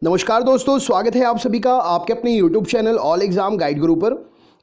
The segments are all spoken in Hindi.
नमस्कार दोस्तों, स्वागत है आप सभी का आपके अपने YouTube channel all exam guide गुरु पर।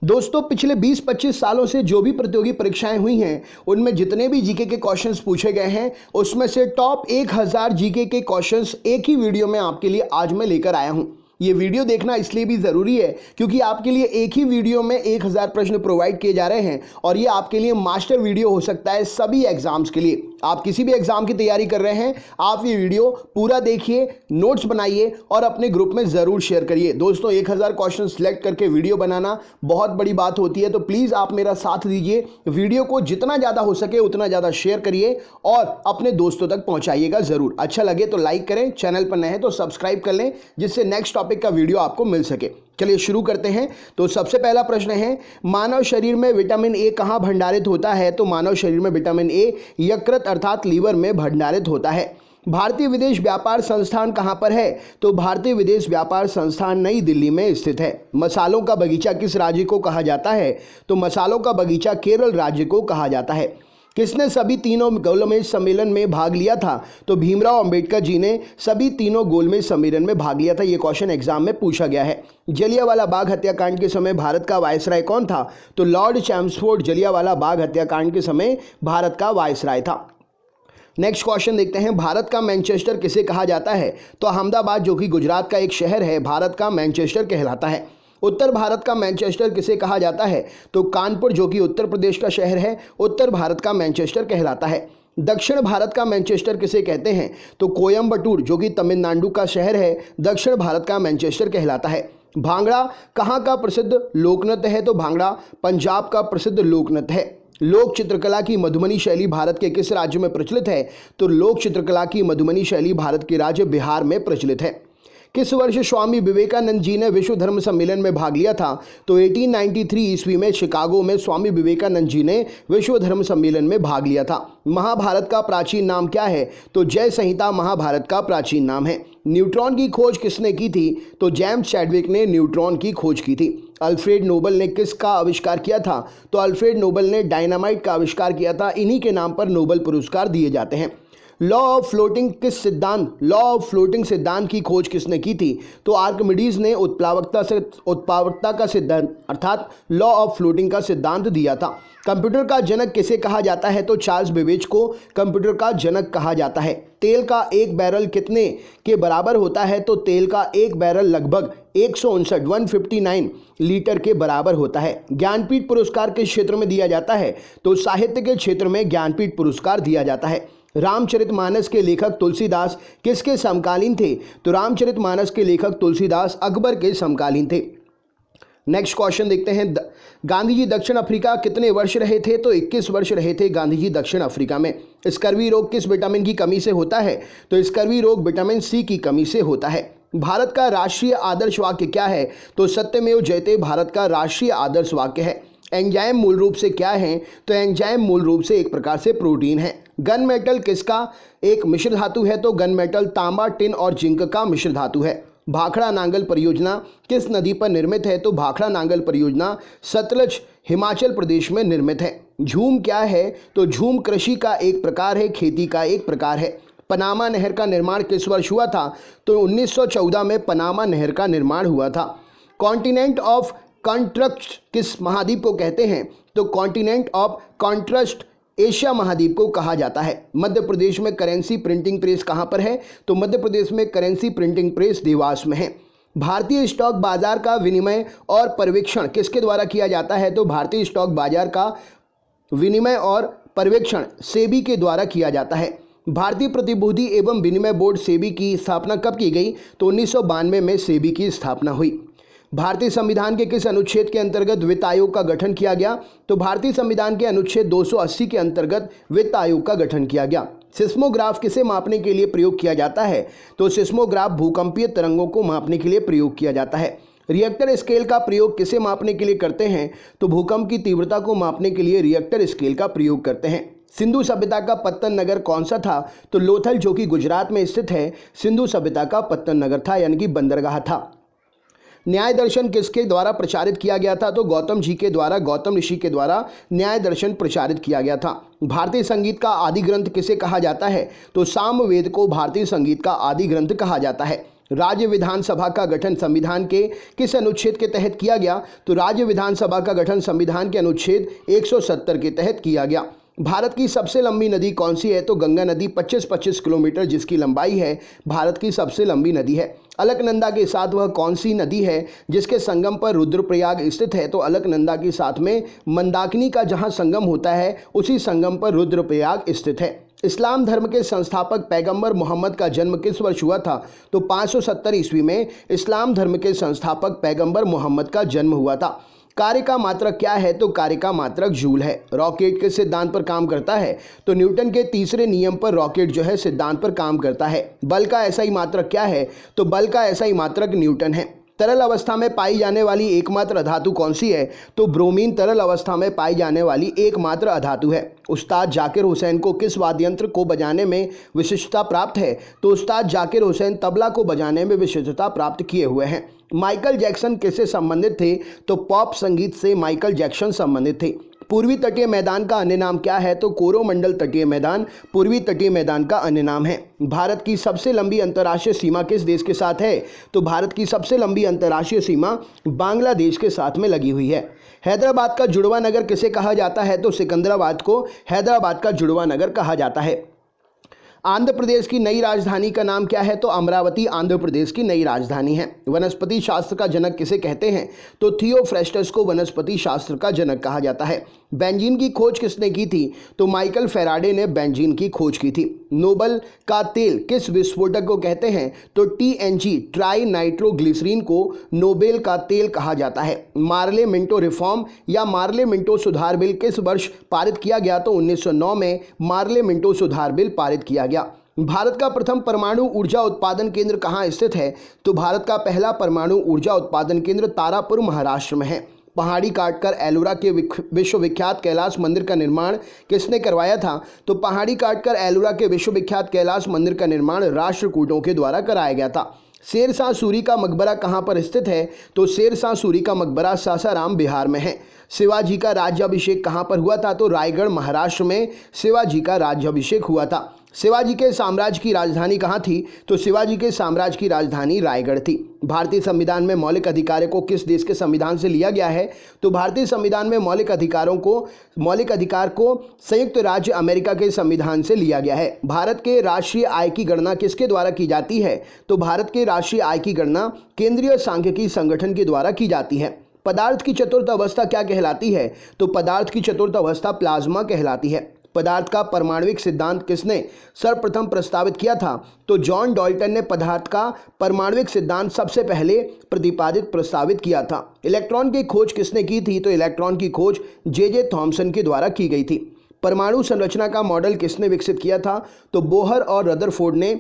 दोस्तों, पिछले 20-25 सालों से जो भी प्रतियोगी परीक्षाएं हुई हैं उनमें जितने भी जीके के क्वेश्चंस पूछे गए हैं उसमें से टॉप 1000 जीके के क्वेश्चंस एक ही वीडियो में आपके लिए आज मैं लेकर आया हूं। ये वीडियो देखना इसलिए भी ज़रूरी है क्योंकि आपके लिए एक ही वीडियो में 1000 प्रश्न प्रोवाइड किए जा रहे हैं और ये आपके लिए मास्टर वीडियो हो सकता है सभी एग्जाम्स के लिए। आप किसी भी एग्जाम की तैयारी कर रहे हैं, आप ये वीडियो पूरा देखिए, नोट्स बनाइए और अपने ग्रुप में ज़रूर शेयर करिए। दोस्तों, 1000 क्वेश्चन सिलेक्ट करके वीडियो बनाना बहुत बड़ी बात होती है, तो प्लीज़ आप मेरा साथ दीजिए। वीडियो को जितना ज़्यादा हो सके उतना ज़्यादा शेयर करिए और अपने दोस्तों तक पहुँचाइएगा ज़रूर। अच्छा लगे तो लाइक करें, चैनल पर नए हैं तो सब्सक्राइब कर लें जिससे नेक्स्ट टॉपिक का वीडियो आपको मिल सके। चलिए शुरू करते हैं। तो सबसे पहला प्रश्न है, मानव शरीर में विटामिन ए कहाँ भंडारित होता है? तो मानव शरीर में विटामिन ए यकृत अर्थात लीवर में भंडारित होता है। भारतीय विदेश व्यापार संस्थान कहाँ पर है? तो भारतीय विदेश व्यापार संस्थान नई दिल्ली में स्थित है। मसालों का बगीचा किस राज्य को कहा जाता है? तो मसालों का बगीचा केरल राज्य को कहा जाता है। किसने सभी तीनों गोलमेज सम्मेलन में भाग लिया था? तो भीमराव अंबेडकर जी ने सभी तीनों गोलमेज सम्मेलन में भाग लिया था। ये क्वेश्चन एग्जाम में पूछा गया है। जलियांवाला बाग हत्याकांड के समय भारत का वायसराय कौन था? तो लॉर्ड चैम्सफोर्ड जलियांवाला बाग हत्याकांड के समय भारत का वायसराय था। नेक्स्ट क्वेश्चन देखते हैं, भारत का मैनचेस्टर किसे कहा जाता है? तो अहमदाबाद जो कि गुजरात का एक शहर है, भारत का मैनचेस्टर कहलाता है। उत्तर भारत का मैनचेस्टर किसे कहा जाता है? तो कानपुर जो कि उत्तर प्रदेश का शहर है, उत्तर भारत का मैनचेस्टर कहलाता है। दक्षिण भारत का मैनचेस्टर किसे कहते हैं? तो कोयम्बटूर जो कि तमिलनाडु का शहर है, दक्षिण भारत का मैनचेस्टर कहलाता है। भांगड़ा कहाँ का प्रसिद्ध लोकनृत्य है? तो भांगड़ा पंजाब का प्रसिद्ध लोकनृत्य है। लोक चित्रकला की मधुबनी शैली भारत के किस राज्य में प्रचलित है? तो लोक चित्रकला की मधुबनी शैली भारत के राज्य बिहार में प्रचलित है। किस वर्ष स्वामी विवेकानंद जी ने विश्व धर्म सम्मेलन में भाग लिया था? तो 1893 ईस्वी में शिकागो में स्वामी विवेकानंद जी ने विश्व धर्म सम्मेलन में भाग लिया था। महाभारत का प्राचीन नाम क्या है? तो जय संहिता महाभारत का प्राचीन नाम है। न्यूट्रॉन की खोज किसने की थी? तो जेम्स चैडविक ने न्यूट्रॉन की खोज की थी। अल्फ्रेड नोबल ने किसका आविष्कार किया था? तो अल्फ्रेड नोबल ने डायनामाइट का आविष्कार किया था। इन्हीं के नाम पर नोबेल पुरस्कार दिए जाते हैं। लॉ ऑफ फ्लोटिंग सिद्धांत की खोज किसने की थी? तो आर्किमिडीज ने उत्प्लावकता का सिद्धांत अर्थात लॉ ऑफ फ्लोटिंग का सिद्धांत दिया था। कंप्यूटर का जनक किसे कहा जाता है? तो चार्ल्स बेबेज को कंप्यूटर का जनक कहा जाता है। तेल का एक बैरल कितने के बराबर होता है? तो तेल का एक बैरल लगभग 159 लीटर के बराबर होता है। ज्ञानपीठ पुरस्कार किस क्षेत्र में दिया जाता है? तो साहित्य के क्षेत्र में ज्ञानपीठ पुरस्कार दिया जाता है। रामचरितमानस के लेखक तुलसीदास किसके समकालीन थे? तो रामचरितमानस के लेखक तुलसीदास अकबर के समकालीन थे। नेक्स्ट क्वेश्चन देखते हैं, गांधी जी दक्षिण अफ्रीका कितने वर्ष रहे थे? तो 21 वर्ष रहे थे गांधी जी दक्षिण अफ्रीका में। स्कर्वी रोग किस विटामिन की कमी से होता है? तो स्कर्वी रोग विटामिन सी की कमी से होता है। भारत का राष्ट्रीय आदर्श वाक्य क्या है? तो सत्यमेव जयते भारत का राष्ट्रीय आदर्श वाक्य है। एंजाइम मूल रूप से क्या है? तो एंजाइम मूल रूप से एक प्रकार से प्रोटीन है। गन मेटल किसका एक मिश्र धातु है? तो गन मेटल तांबा, टिन और जिंक का मिश्र धातु है। भाखड़ा नांगल परियोजना किस नदी पर निर्मित है? तो भाखड़ा नांगल परियोजना सतलज हिमाचल प्रदेश में निर्मित है। झूम क्या है? तो झूम कृषि का एक प्रकार है, खेती का एक प्रकार है। पनामा नहर का निर्माण किस वर्ष हुआ था? तो 1914 में पनामा नहर का निर्माण हुआ था। कॉन्टिनेंट ऑफ कॉन्ट्रस्ट किस महाद्वीप को कहते हैं? तो कॉन्टिनेंट ऑफ कॉन्ट्रस्ट एशिया महाद्वीप को कहा जाता है। मध्य प्रदेश में करेंसी प्रिंटिंग प्रेस कहाँ पर है? तो मध्य प्रदेश में करेंसी प्रिंटिंग प्रेस देवास में है। भारतीय स्टॉक बाजार का विनिमय और पर्यवेक्षण किसके द्वारा किया जाता है? तो भारतीय स्टॉक बाजार का विनिमय और पर्यवेक्षण सेबी के द्वारा किया जाता है। भारतीय प्रतिभूति एवं विनिमय बोर्ड सेबी की स्थापना कब की गई? तो 1992 में सेबी की स्थापना हुई। भारतीय संविधान के किस अनुच्छेद के अंतर्गत वित्त आयोग का गठन किया गया? तो भारतीय संविधान के अनुच्छेद 280 के अंतर्गत वित्त आयोग का गठन किया गया। सिस्मोग्राफ किसे मापने के लिए प्रयोग किया जाता है? तो सिस्मोग्राफ भूकंपीय तरंगों को मापने के लिए प्रयोग किया जाता है। रिएक्टर स्केल का प्रयोग किसे मापने के लिए करते हैं? तो भूकंप की तीव्रता को मापने के लिए रिएक्टर स्केल का प्रयोग करते हैं। सिंधु सभ्यता का पत्तन नगर कौन सा था? तो लोथल जो कि गुजरात में स्थित है, सिंधु सभ्यता का पत्तन नगर था, यानी कि बंदरगाह था। न्याय दर्शन किसके द्वारा प्रचारित किया गया था? तो गौतम ऋषि के द्वारा न्याय दर्शन प्रचारित किया गया था। भारतीय संगीत का आदि ग्रंथ किसे कहा जाता है? तो सामवेद को भारतीय संगीत का आदि ग्रंथ कहा जाता है। राज्य विधानसभा का गठन संविधान के किस अनुच्छेद के तहत किया गया? तो राज्य विधानसभा का गठन संविधान के अनुच्छेद 170 के तहत किया गया। भारत की सबसे लंबी नदी कौन सी है? तो गंगा नदी 25 किलोमीटर जिसकी लंबाई है भारत की सबसे लंबी नदी है। अलकनंदा के साथ वह कौन सी नदी है जिसके संगम पर रुद्रप्रयाग स्थित है? तो अलकनंदा के साथ में मंदाकिनी का जहां संगम होता है उसी संगम पर रुद्रप्रयाग स्थित है। इस्लाम धर्म के संस्थापक पैगंबर मोहम्मद का जन्म किस वर्ष हुआ था? तो 570 ईस्वी में इस्लाम धर्म के संस्थापक पैगंबर मोहम्मद का जन्म हुआ था। कार्य का मात्रक क्या है? तो कार्य का मात्रक जूल है। रॉकेट किस सिद्धांत पर काम करता है? तो न्यूटन के तीसरे नियम पर रॉकेट जो है सिद्धांत पर काम करता है। बल का एसआई मात्रक क्या है? तो बल का एसआई मात्रक न्यूटन है। तरल अवस्था में पाई जाने वाली एकमात्र अधातु कौन सी है? तो ब्रोमीन तरल अवस्था में पाई जाने वाली एकमात्र अधातु है। उस्ताद जाकिर हुसैन को किस वाद्य यंत्र को बजाने में विशिष्टता प्राप्त है? तो उस्ताद जाकिर हुसैन तबला को बजाने में विशिष्टता प्राप्त किए हुए हैं। माइकल जैक्सन किससे संबंधित थे? तो पॉप संगीत से माइकल जैक्सन संबंधित थे। पूर्वी तटीय मैदान का अन्य नाम क्या है? तो कोरोमंडल तटीय मैदान पूर्वी तटीय मैदान का अन्य नाम है। भारत की सबसे लंबी अंतर्राष्ट्रीय सीमा किस देश के साथ है? तो भारत की सबसे लंबी अंतर्राष्ट्रीय सीमा बांग्लादेश के साथ में लगी हुई है। हैदराबाद का जुड़वा नगर किसे कहा जाता है? तो सिकंदराबाद को हैदराबाद का जुड़वा नगर कहा जाता है। आंध्र प्रदेश की नई राजधानी का नाम क्या है? तो अमरावती आंध्र प्रदेश की नई राजधानी है। वनस्पति शास्त्र का जनक किसे कहते हैं? तो थियोफ्रेस्टस को वनस्पति शास्त्र का जनक कहा जाता है। बेंजीन की खोज किसने की थी? तो माइकल फेराडे ने बेंजीन की खोज की थी। नोबल का तेल किस विस्फोटक को कहते हैं? तो टीएनजी ट्राई नाइट्रोग्लिसरीन को नोबेल का तेल कहा जाता है। मार्ले मिंटो रिफॉर्म या मार्ले मिंटो सुधार बिल किस वर्ष पारित किया गया? तो 1909 में मार्ले मिंटो सुधार बिल पारित किया गया। भारत का प्रथम परमाणु ऊर्जा उत्पादन केंद्र कहाँ स्थित है? तो भारत का पहला परमाणु ऊर्जा उत्पादन केंद्र तारापुर महाराष्ट्र में है। पहाड़ी काटकर एलोरा के विश्वविख्यात कैलाश मंदिर का निर्माण किसने करवाया था? तो पहाड़ी काटकर एलोरा के विश्वविख्यात कैलाश मंदिर का निर्माण राष्ट्रकूटों के द्वारा कराया गया था। शेरशाह सूरी का मकबरा कहाँ पर स्थित है? तो शेरशाह सूरी का मकबरा सासाराम बिहार में है। शिवाजी का राज्याभिषेक कहाँ पर हुआ था? तो रायगढ़ महाराष्ट्र में शिवाजी का राज्याभिषेक हुआ था। शिवाजी के साम्राज्य की राजधानी कहाँ थी? तो शिवाजी के साम्राज्य की राजधानी रायगढ़ थी। भारतीय संविधान में मौलिक अधिकारों को किस देश के संविधान से लिया गया है? तो भारतीय संविधान में मौलिक अधिकार को संयुक्त राज्य अमेरिका के संविधान से लिया गया है। भारत के राष्ट्रीय आय की गणना किसके द्वारा की जाती है? तो भारत के राष्ट्रीय आय की गणना केंद्रीय सांख्यिकी संगठन के द्वारा की जाती है। पदार्थ की चतुर्थ अवस्था क्या कहलाती है? तो पदार्थ की चतुर्थ अवस्था प्लाज्मा कहलाती है। पदार्थ का परमाणविक सिद्धांत किसने सर्वप्रथम प्रस्तावित किया था? तो जॉन डॉल्टन ने पदार्थ का परमाणविक सिद्धांत सबसे पहले प्रस्तावित किया था। इलेक्ट्रॉन की खोज किसने की थी? तो इलेक्ट्रॉन की खोज जे थॉमसन के द्वारा की गई थी। परमाणु संरचना का मॉडल किसने विकसित किया था? तो बोहर और रदरफोर्ड ने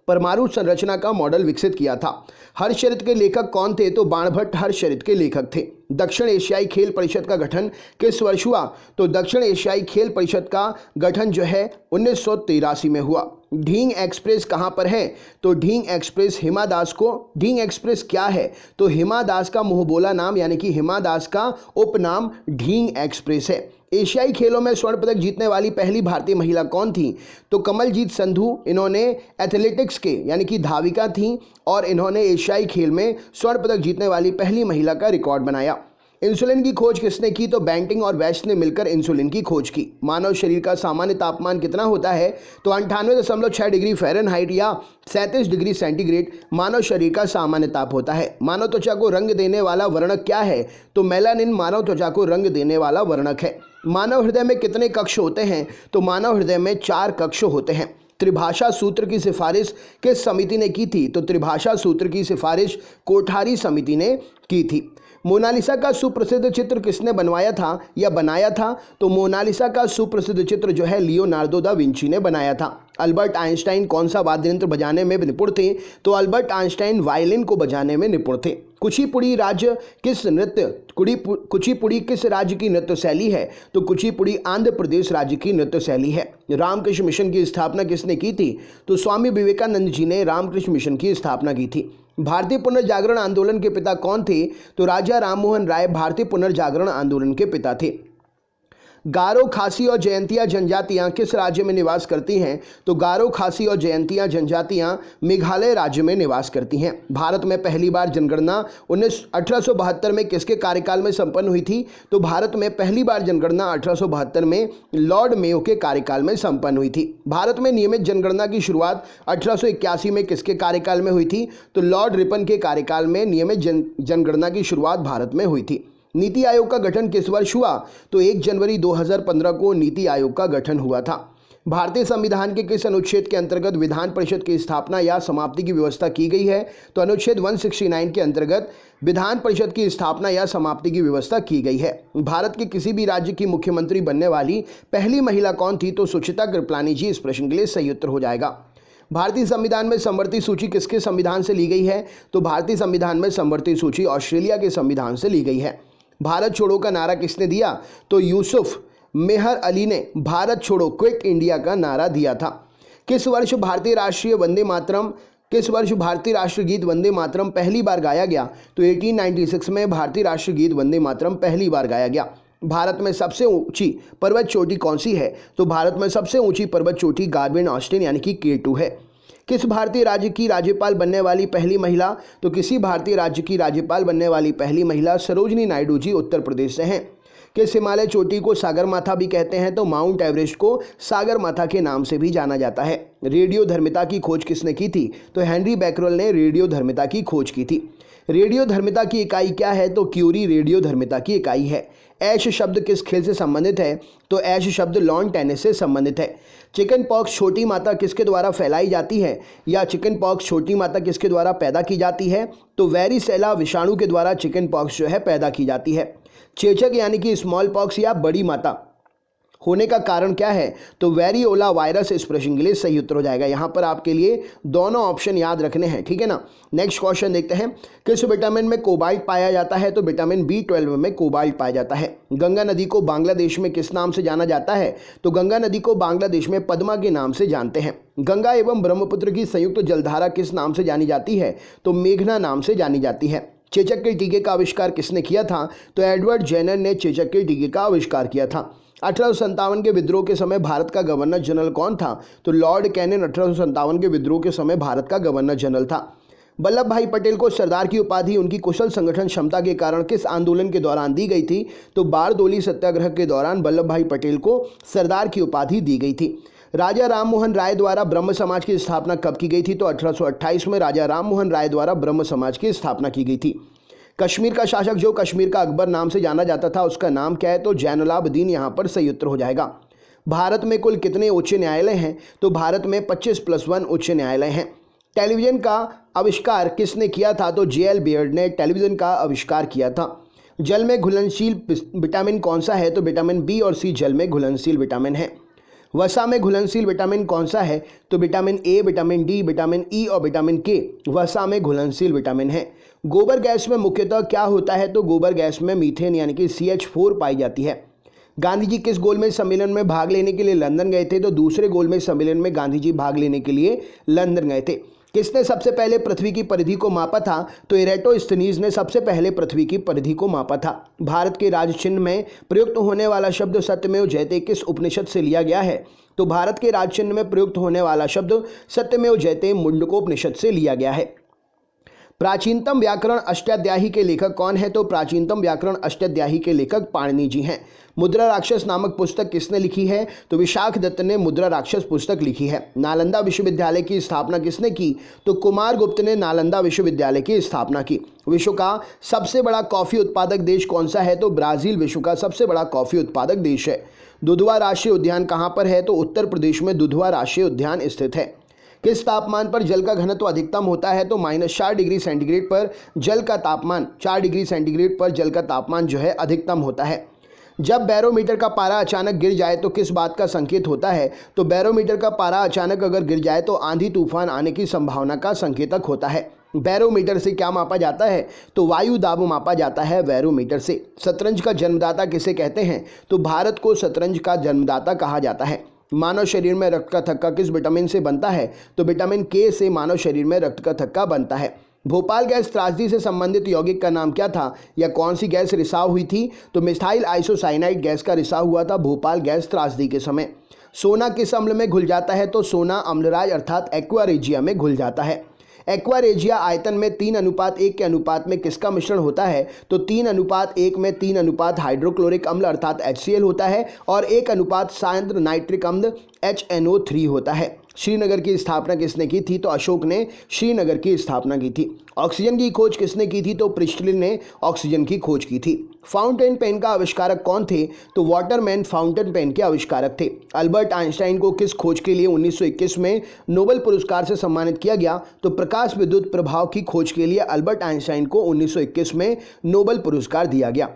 परमाणु संरचना का मॉडल विकसित किया था। हर्षचरित के लेखक कौन थे? तो बाणभट्ट हर्षचरित के लेखक थे। दक्षिण एशियाई खेल परिषद का गठन किस वर्ष हुआ? तो दक्षिण एशियाई खेल परिषद का गठन जो है 1983 में हुआ। ढींग एक्सप्रेस कहाँ पर है? तो ढींग एक्सप्रेस हिमा दास को ढींग एक्सप्रेस क्या है? तो हिमा दास का मुंहबोला नाम यानी कि हिमा दास का उपनाम ढींग एक्सप्रेस है। एशियाई खेलों में स्वर्ण पदक जीतने वाली पहली भारतीय महिला कौन थी? तो कमलजीत संधू। इन्होंने एथलेटिक्स के यानी कि धाविका थी और इन्होंने एशियाई खेल में स्वर्ण पदक जीतने वाली पहली महिला का रिकॉर्ड बनाया। इंसुलिन की खोज किसने की? तो बेंटिंग और वेस्ट ने मिलकर इंसुलिन की खोज की। मानव शरीर का सामान्य तापमान कितना होता है? तो 98.6 डिग्री फ़ारेनहाइट या 37 डिग्री सेंटीग्रेड मानव शरीर का सामान्य ताप होता है। मानव त्वचा को रंग देने वाला वर्णक क्या है? तो मेलानिन मानव त्वचा को रंग देने वाला वर्णक है। मानव हृदय में कितने कक्ष होते हैं? तो मानव हृदय में 4 कक्ष होते हैं। त्रिभाषा सूत्र की सिफारिश किस समिति ने की थी? तो त्रिभाषा सूत्र की सिफारिश कोठारी समिति ने की थी। मोनालिसा का सुप्रसिद्ध चित्र किसने बनवाया था या बनाया था? तो मोनालिसा का सुप्रसिद्ध चित्र जो है लियोनार्डो दा विंची ने बनाया था। अल्बर्ट आइंस्टाइन कौन सा वाद्य यंत्र बजाने में निपुण थे? तो अल्बर्ट आइंस्टाइन वायलिन को बजाने में निपुण थे। कुचिपुड़ी किस राज्य की नृत्य शैली है? तो कुचिपुड़ी आंध्र प्रदेश राज्य की नृत्य शैली है। रामकृष्ण मिशन की स्थापना किसने की थी? तो स्वामी विवेकानंद जी ने रामकृष्ण मिशन की स्थापना की थी। भारतीय पुनर्जागरण आंदोलन के पिता कौन थे? तो राजा राममोहन राय भारतीय पुनर्जागरण आंदोलन के पिता थे। गारो, खासी और जयंतिया जनजातियां किस राज्य में निवास करती हैं? तो गारो, खासी और जयंतिया जनजातियां मेघालय राज्य में निवास करती हैं। भारत में पहली बार जनगणना 1872 में किसके कार्यकाल में संपन्न हुई थी? तो भारत में पहली बार जनगणना 1872 में लॉर्ड मेयो के कार्यकाल में संपन्न हुई थी। भारत में नियमित जनगणना की शुरुआत 1881 में किसके कार्यकाल में हुई थी? तो लॉर्ड रिपन के कार्यकाल में नियमित जनगणना की शुरुआत भारत में हुई थी। नीति आयोग का गठन किस वर्ष हुआ? तो 1 जनवरी 2015 को नीति आयोग का गठन हुआ था। भारतीय संविधान के किस अनुच्छेद के अंतर्गत विधान परिषद की स्थापना या समाप्ति की व्यवस्था की गई है? तो अनुच्छेद 169 के अंतर्गत विधान परिषद की स्थापना या समाप्ति की व्यवस्था की गई है। भारत के किसी भी राज्य की मुख्यमंत्री बनने वाली पहली महिला कौन थी? तो सुचिता कृपलानी जी इस प्रश्न के लिए सही उत्तर हो जाएगा। भारतीय संविधान में समवर्ती सूची किसके संविधान से ली गई है? तो भारतीय संविधान में समवर्ती सूची ऑस्ट्रेलिया के संविधान से ली गई है। भारत छोड़ो का नारा किसने दिया? तो यूसुफ मेहर अली ने भारत छोड़ो क्विट इंडिया का नारा दिया था। किस वर्ष भारतीय राष्ट्रगीत वंदे मातरम पहली बार गाया गया? तो 1896 में भारतीय राष्ट्रगीत वंदे मातरम पहली बार गाया गया। भारत में सबसे ऊंची पर्वत चोटी कौन सी है? तो भारत में सबसे ऊंची पर्वत चोटी गार्बिन ऑस्टिन यानी कि K2 है। किस भारतीय राज्य की राज्यपाल बनने वाली पहली महिला? तो किसी भारतीय राज्य की राज्यपाल बनने वाली पहली महिला सरोजनी नायडू जी उत्तर प्रदेश से हैं। किस हिमालय चोटी को सागरमाथा भी कहते हैं? तो माउंट एवरेस्ट को सागरमाथा के नाम से भी जाना जाता है। रेडियोधर्मिता की खोज किसने की थी? तो हेनरी बैकरल ने रेडियोधर्मिता की खोज की थी। रेडियोधर्मिता की इकाई क्या है? तो क्यूरी रेडियोधर्मिता की इकाई है। ऐश शब्द किस खेल से संबंधित है? तो ऐश शब्द लॉन टेनिस से संबंधित है। चिकन पॉक्स छोटी माता किसके द्वारा फैलाई जाती है? या चिकन पॉक्स छोटी माता किसके द्वारा पैदा की जाती है? तो वेरिसेला विषाणु के द्वारा चिकन पॉक्स जो है पैदा की जाती है। चेचक यानी कि स्मॉल पॉक्स या बड़ी माता होने का कारण क्या है? तो वेरियोला वायरस इस प्रश्न के लिए सही उत्तर हो जाएगा। यहाँ पर आपके लिए दोनों ऑप्शन याद रखने हैं, ठीक है ना। नेक्स्ट क्वेश्चन देखते हैं। किस विटामिन में कोबाल्ट पाया जाता है? तो विटामिन B12 में कोबाल्ट पाया जाता है। गंगा नदी को बांग्लादेश में किस नाम से जाना जाता है? तो गंगा नदी को बांग्लादेश में पद्मा के नाम से जानते हैं। गंगा एवं ब्रह्मपुत्र की संयुक्त जलधारा किस नाम से जानी जाती है? तो मेघना नाम से जानी जाती है। चेचक के टीके का आविष्कार किसने किया था? तो एडवर्ड जेनर ने चेचक के टीके का आविष्कार किया था। 1857 के विद्रोह के समय भारत का गवर्नर जनरल कौन था? तो लॉर्ड कैनिन 1857 के विद्रोह के समय भारत का गवर्नर जनरल था। वल्लभ भाई पटेल को सरदार की उपाधि उनकी कुशल संगठन क्षमता के कारण किस आंदोलन के दौरान दी गई थी? तो बारदोली सत्याग्रह के दौरान वल्लभ भाई पटेल को सरदार की उपाधि दी गई थी। राजा राम मोहन राय द्वारा ब्रह्म समाज की स्थापना कब की गई थी? तो 1828 में राजा राम मोहन राय द्वारा ब्रह्म समाज की स्थापना की गई थी। कश्मीर का शासक जो कश्मीर का अकबर नाम से जाना जाता था उसका नाम क्या है? तो जैनुलाब्दीन यहाँ पर सही उत्तर हो जाएगा। भारत में कुल कितने उच्च न्यायालय हैं? तो भारत में 25+1 उच्च न्यायालय हैं। टेलीविजन का आविष्कार किसने किया था? तो J.L. बियर्ड ने टेलीविजन का आविष्कार किया था। जल में घुलनशील विटामिन कौन सा है? तो विटामिन B और C जल में घुलनशील विटामिन है। वसा में घुलनशील विटामिन कौन सा है? तो vitamin A, vitamin D, vitamin E और विटामिन K वसा में घुलनशील विटामिन है। गोबर गैस में मुख्यतः क्या होता है? तो गोबर गैस में मीथेन यानी कि CH4 पाई जाती है। गांधी जी किस गोलमेज सम्मेलन में भाग लेने के लिए लंदन गए थे? तो दूसरे गोलमेज सम्मेलन में गांधी जी भाग लेने के लिए लंदन गए थे। किसने सबसे पहले पृथ्वी की परिधि को मापा था? तो इरेटोस्थनीज ने सबसे पहले पृथ्वी की परिधि को मापा था। भारत के राज चिन्ह में प्रयुक्त होने वाला शब्द सत्यमेव जयते किस उपनिषद से लिया गया है? तो भारत के राज चिन्ह में प्रयुक्त होने वाला शब्द सत्यमेव जयते मुंडकोपनिषद से लिया गया है। प्राचीनतम व्याकरण अष्टाध्यायी के लेखक कौन है? तो प्राचीनतम व्याकरण अष्टाध्यायी के लेखक पाणिनि जी हैं। मुद्रा राक्षस नामक पुस्तक किसने लिखी है? तो विशाख दत्त ने मुद्रा राक्षस पुस्तक लिखी है। नालंदा विश्वविद्यालय की स्थापना किसने की? तो कुमार गुप्त ने नालंदा विश्वविद्यालय की स्थापना की। विश्व का सबसे बड़ा कॉफी उत्पादक देश कौन सा है? तो ब्राजील विश्व का सबसे बड़ा कॉफी उत्पादक देश है। दुधवा राष्ट्रीय उद्यान कहाँ पर है? तो उत्तर प्रदेश में दुधवा राष्ट्रीय उद्यान स्थित है। किस तापमान पर जल का घनत्व अधिकतम होता है? तो -4 डिग्री सेंटीग्रेड पर जल का तापमान 4 डिग्री सेंटीग्रेड पर जल का तापमान जो है अधिकतम होता है। जब बैरोमीटर का पारा अचानक गिर जाए तो किस बात का संकेत होता है? तो बैरोमीटर का पारा अचानक अगर गिर जाए तो आंधी तूफान आने की संभावना का संकेतक होता है। बैरोमीटर से क्या मापा जाता है? तो वायु दाब मापा जाता है बैरोमीटर से। शतरंज का जन्मदाता किसे कहते हैं? तो भारत को शतरंज का जन्मदाता कहा जाता है। मानव शरीर में रक्त का थक्का किस विटामिन से बनता है? तो विटामिन K से मानव शरीर में रक्त का थक्का बनता है। भोपाल गैस त्रासदी से संबंधित यौगिक का नाम क्या था या कौन सी गैस रिसाव हुई थी? तो मिथाइल आइसोसाइनाइड गैस का रिसाव हुआ था भोपाल गैस त्रासदी के समय। सोना किस अम्ल में घुल जाता है? तो सोना अम्लराज अर्थात एक्वा रेजिया में घुल जाता है। एक्वा रेजिया आयतन में 3:1 के अनुपात में किसका मिश्रण होता है? तो 3:1 में 3 अनुपात हाइड्रोक्लोरिक अम्ल अर्थात HCl होता है और 1 अनुपात सांद्र नाइट्रिक अम्ल HNO3 होता है। श्रीनगर की स्थापना किसने की थी? तो अशोक ने श्रीनगर की स्थापना की थी। ऑक्सीजन की खोज किसने की थी? तो प्रिस्टलिन ने ऑक्सीजन की खोज की थी। फाउंटेन पेन का आविष्कारक कौन थे? तो वाटरमैन फाउंटेन पेन के आविष्कारक थे। अल्बर्ट आइंस्टाइन को किस खोज के लिए 1921 में नोबेल पुरस्कार से सम्मानित किया गया? तो प्रकाश विद्युत प्रभाव की खोज के लिए अल्बर्ट आइंस्टाइन को 1921 में नोबेल पुरस्कार दिया गया।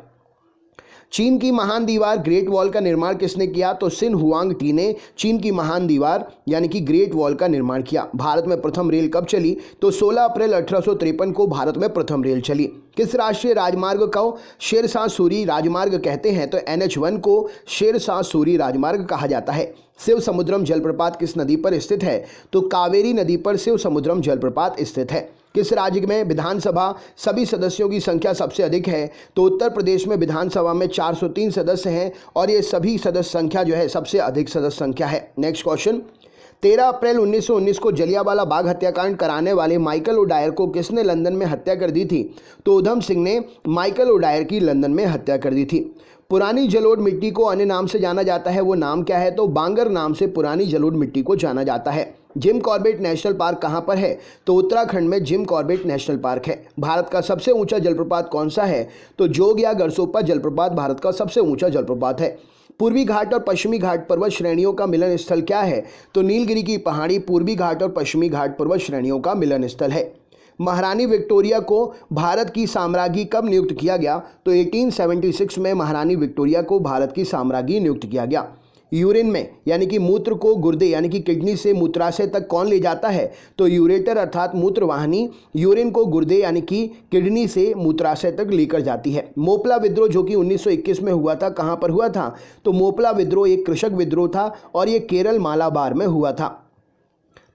चीन की महान दीवार ग्रेट वॉल का निर्माण किसने किया? तो सिन हुआंग टी ने चीन की महान दीवार यानी कि ग्रेट वॉल का निर्माण किया। भारत में प्रथम रेल कब चली? तो 16 अप्रैल 1853 को भारत में प्रथम रेल चली। किस राष्ट्रीय राजमार्ग को शेरशाह सूरी राजमार्ग कहते हैं? तो NH1 को शेरशाह सूरी राजमार्ग कहा जाता है। शिव समुद्रम जलप्रपात किस नदी पर स्थित है? तो कावेरी नदी पर शिव समुद्रम जलप्रपात स्थित है। किस राज्य में विधानसभा सभी सदस्यों की संख्या सबसे अधिक है? तो उत्तर प्रदेश में विधानसभा में 403 सदस्य हैं और ये सभी सदस्य संख्या जो है सबसे अधिक सदस्य संख्या है। नेक्स्ट क्वेश्चन, 13 अप्रैल 1919 को जलियांवाला बाग हत्याकांड कराने वाले माइकल ओडायर को किसने लंदन में हत्या कर दी थी? तो उधम सिंह ने माइकल ओडायर की लंदन में हत्या कर दी थी। पुरानी जलोढ़ मिट्टी को अन्य नाम से जाना जाता है, वो नाम क्या है? तो बांगर नाम से पुरानी जलोढ़ मिट्टी को जाना जाता है। जिम कॉर्बेट नेशनल पार्क कहाँ पर है? तो उत्तराखंड में जिम कॉर्बेट नेशनल पार्क है। भारत का सबसे ऊंचा जलप्रपात कौन सा है? तो जोग या गरसोपा जलप्रपात भारत का सबसे ऊंचा जलप्रपात है। पूर्वी घाट और पश्चिमी घाट पर्वत श्रेणियों का मिलन स्थल क्या है? तो नीलगिरी की पहाड़ी पूर्वी घाट और पश्चिमी घाट पर्वत श्रेणियों का मिलन स्थल है। महारानी विक्टोरिया को भारत की साम्राज्ञी कब नियुक्त किया गया? तो 1876 में महारानी विक्टोरिया को भारत की साम्राज्ञी नियुक्त किया गया। यूरिन में यानी कि मूत्र को गुर्दे यानी कि किडनी से मूत्राशय तक कौन ले जाता है? तो यूरेटर अर्थात मूत्रवाहिनी यूरिन को गुर्दे यानी कि किडनी से मूत्राशय तक लेकर जाती है। मोपला विद्रोह जो कि 1921 में हुआ था, कहाँ पर हुआ था? तो मोपला विद्रोह एक कृषक विद्रोह था और ये केरल मालाबार में हुआ था।